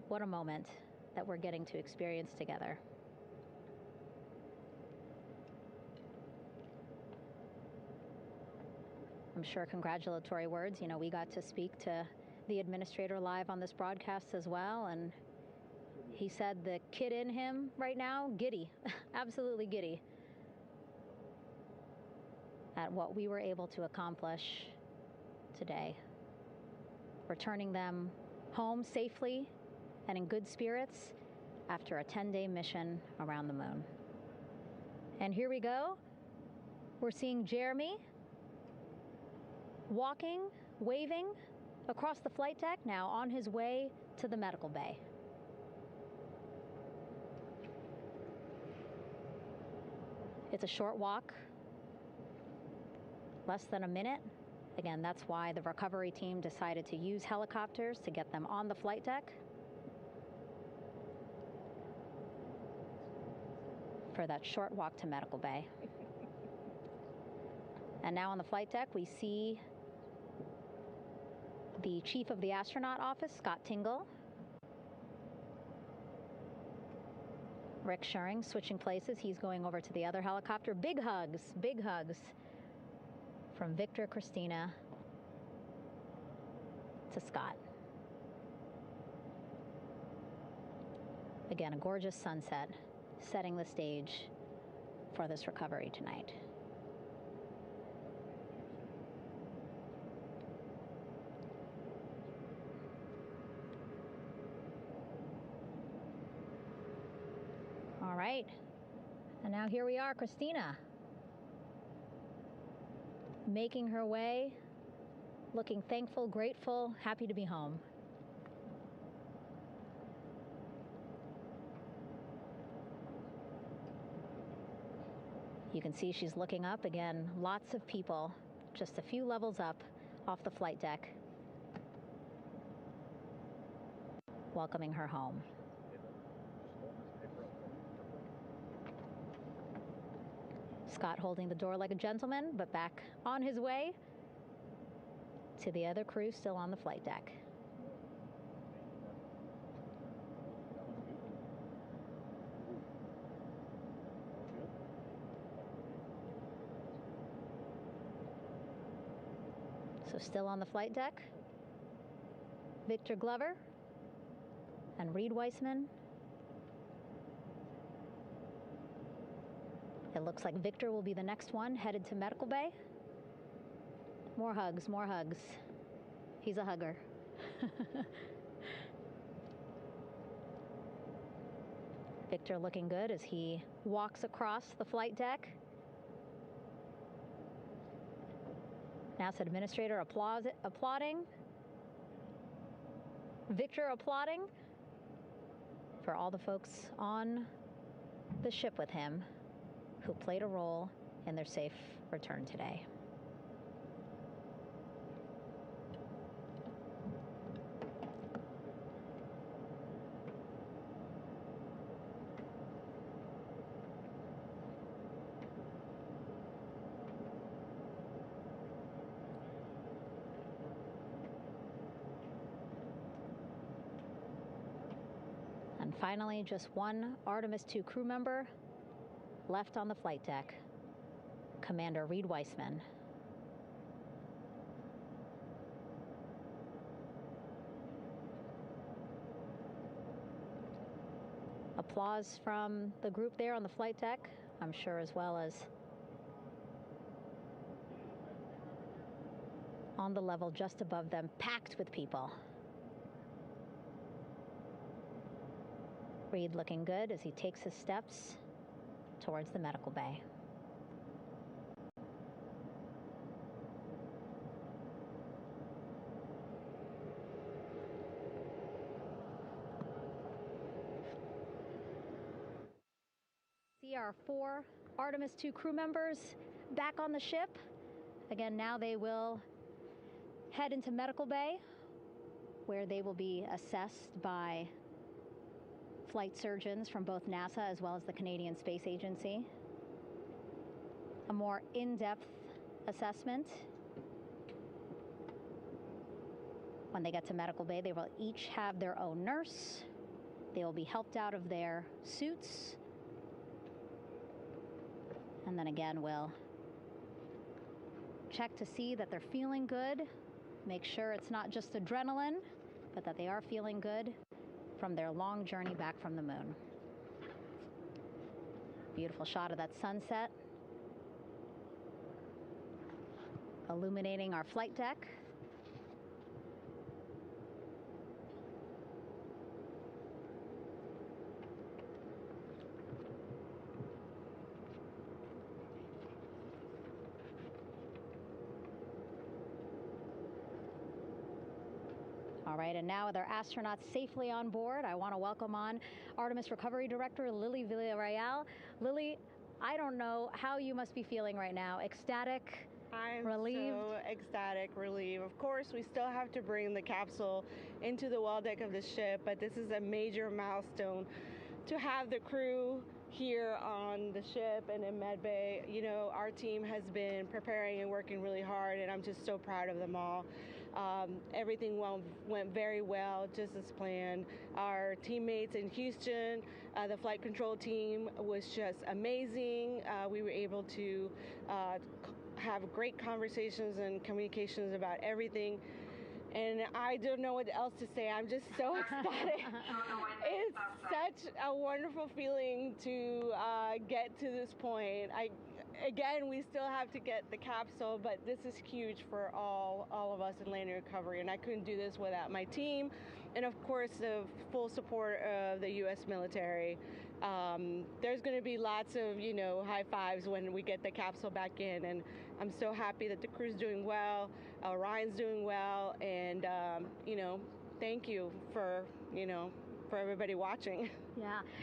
What a moment that we're getting to experience together. I'm sure congratulatory words. You know, we got to speak to the administrator live on this broadcast as well, and he said the kid in him right now, giddy, absolutely giddy at what we were able to accomplish today. Returning them home safely and in good spirits after a 10-day mission around the moon. And here we go. We're seeing Jeremy walking, waving across the flight deck, now on his way to the medical bay. It's a short walk, less than a minute. Again, that's why the recovery team decided to use helicopters to get them on the flight deck for that short walk to medical bay. And now on the flight deck, we see the chief of the astronaut office, Scott Tingle. Rick Schuring switching places. He's going over to the other helicopter. Big hugs from Victor, Christina to Scott. Again, a gorgeous sunset setting the stage for this recovery tonight. All right, and now here we are, Christina, making her way, looking thankful, grateful, happy to be home. You can see she's looking up. Again, lots of people, just a few levels up off the flight deck, welcoming her home. Scott holding the door like a gentleman, but back on his way to the other crew still on the flight deck. So still on the flight deck, Victor Glover and Reid Wiseman. It looks like Victor will be the next one headed to medical bay. More hugs, more hugs. He's a hugger. Victor looking good as he walks across the flight deck. NASA administrator applauding. Victor applauding for all the folks on the ship with him who played a role in their safe return today. And finally, just one Artemis II crew member left on the flight deck, Commander Reid Wiseman. Applause from the group there on the flight deck, I'm sure, as well as on the level just above them, packed with people. Reid looking good as he takes his steps towards the medical bay. See our 4 Artemis II crew members back on the ship. Again, now they will head into medical bay, where they will be assessed by flight surgeons from both NASA as well as the Canadian Space Agency. A more in-depth assessment. When they get to medical bay, they will each have their own nurse. They will be helped out of their suits. And then again, we'll check to see that they're feeling good. Make sure it's not just adrenaline, but that they are feeling good from their long journey back from the moon. Beautiful shot of that sunset, illuminating our flight deck. All right, and now with our astronauts safely on board, I want to welcome on Artemis Recovery Director Lily Villarreal. Lily, I don't know how you must be feeling right now. Ecstatic, relieved? I'm so ecstatic, relieved. Of course, we still have to bring the capsule into the well deck of the ship, but this is a major milestone to have the crew here on the ship and in medbay. You know, our team has been preparing and working really hard, and I'm just so proud of them all. Everything went very well, just as planned. Our teammates in Houston, the flight control team was just amazing. We were able to have great conversations and communications about everything. And I don't know what else to say. I'm just so ecstatic. It's such a wonderful feeling to get to this point. Again, we still have to get the capsule, but this is huge for all of us in landing recovery, and I couldn't do this without my team, and of course the full support of the U.S. military. There's going to be lots of, high fives when we get the capsule back in, and I'm so happy that the crew's doing well, Orion's doing well, and thank you for for everybody watching.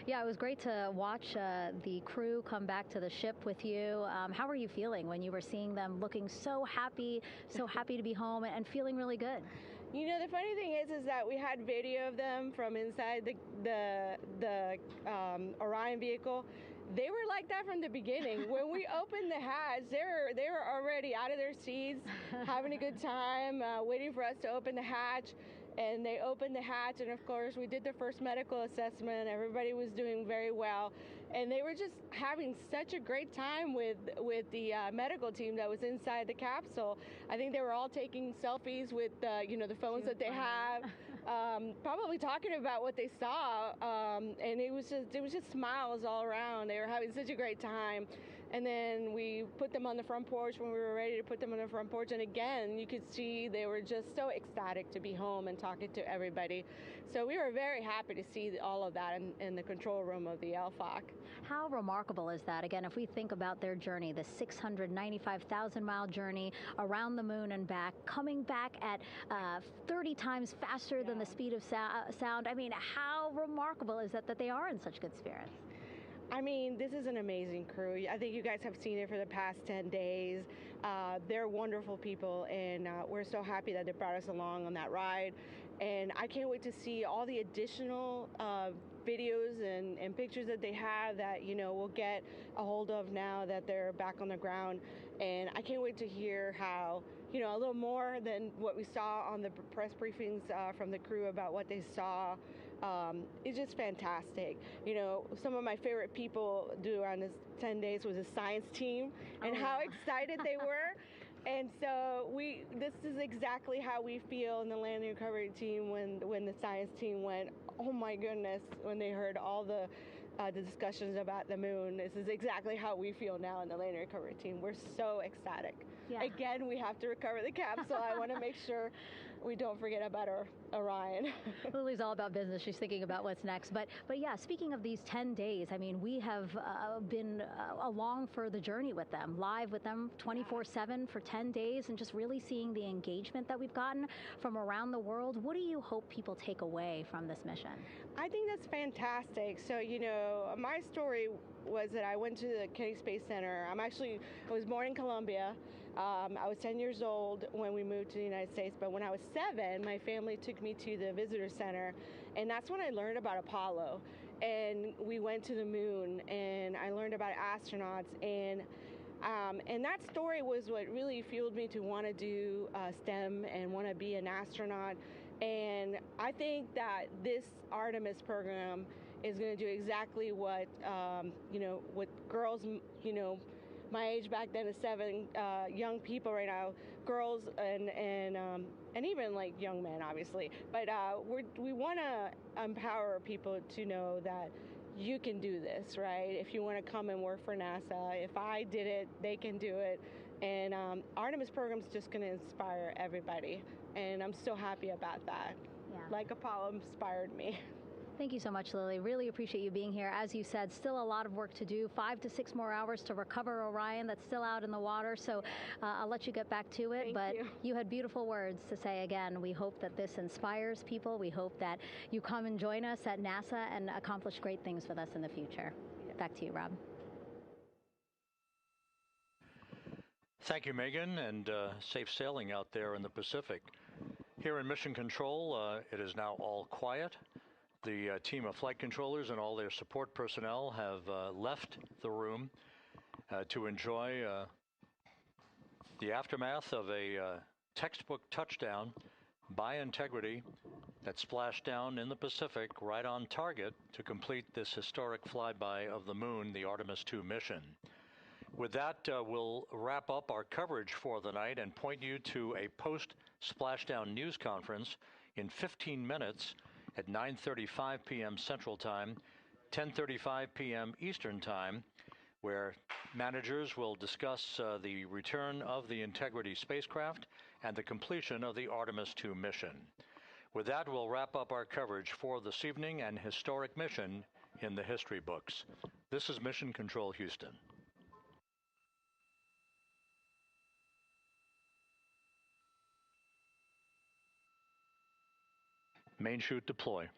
Yeah, it was great to watch the crew come back to the ship with you. How were you feeling when you were seeing them looking so happy to be home and feeling really good? You know, the funny thing is that we had video of them from inside the Orion vehicle. They were like that from the beginning. When we opened the hatch, they were already out of their seats, having a good time, waiting for us to open the hatch. And they opened the hatch, and of course we did the first medical assessment. Everybody was doing very well, and they were just having such a great time with the medical team that was inside the capsule. I think they were all taking selfies with the phones that they have, probably talking about what they saw, and it was just smiles all around. They were having such a great time. And then we put them on the front porch when we were ready to put them on the front porch. And again, you could see they were just so ecstatic to be home and talking to everybody. So we were very happy to see all of that in the control room of the LFOC. How remarkable is that? Again, if we think about their journey, the 695,000-mile journey around the moon and back, coming back at 30 times faster than the speed of sound. I mean, how remarkable is that they are in such good spirits? I mean, this is an amazing crew. I think you guys have seen it for the past 10 days. They're wonderful people, and we're so happy that they brought us along on that ride. And I can't wait to see all the additional videos and pictures that they have that, we'll get a hold of now that they're back on the ground. And I can't wait to hear how, a little more than what we saw on the press briefings from the crew about what they saw. It's just fantastic. Some of my favorite people around this 10 days was the science team and how excited they were. And so this is exactly how we feel in the landing recovery team when the science team went, oh my goodness, when they heard all the discussions about the moon. This is exactly how we feel now in the landing recovery team. We're so ecstatic. Yeah. Again, we have to recover the capsule. I want to make sure we don't forget about our Orion. Lily's all about business. She's thinking about what's next. But yeah, speaking of these 10 days, I mean, we have been along for the journey with them, live with them 24/7 for 10 days, and just really seeing the engagement that we've gotten from around the world. What do you hope people take away from this mission? I think that's fantastic. So, my story was that I went to the Kennedy Space Center. I was born in Colombia. I was 10 years old when we moved to the United States, but when I was 7, my family took me to the visitor center, and that's when I learned about Apollo. And we went to the moon, and I learned about astronauts, and that story was what really fueled me to want to do STEM and want to be an astronaut. And I think that this Artemis program is going to do exactly what what girls, my age back then is 7, young people right now, girls and even like young men, obviously. But we want to empower people to know that you can do this, right? If you want to come and work for NASA, if I did it, they can do it. And Artemis program is just going to inspire everybody. And I'm so happy about that. Yeah. Like Apollo inspired me. Thank you so much, Lily. Really appreciate you being here. As you said, still a lot of work to do. 5 to 6 more hours to recover Orion that's still out in the water. So I'll let you get back to it. Thank you. You had beautiful words to say again. We hope that this inspires people. We hope that you come and join us at NASA and accomplish great things with us in the future. Yeah. Back to you, Rob. Thank you, Megan, and safe sailing out there in the Pacific. Here in Mission Control, it is now all quiet. The team of flight controllers and all their support personnel have left the room to enjoy the aftermath of a textbook touchdown by Integrity that splashed down in the Pacific right on target to complete this historic flyby of the moon, the Artemis II mission. With that, we'll wrap up our coverage for the night and point you to a post-splashdown news conference in 15 minutes at 9:35 p.m. Central Time, 10:35 p.m. Eastern Time, where managers will discuss the return of the Integrity spacecraft and the completion of the Artemis II mission. With that, we'll wrap up our coverage for this evening and historic mission in the history books. This is Mission Control Houston. Main chute deploy.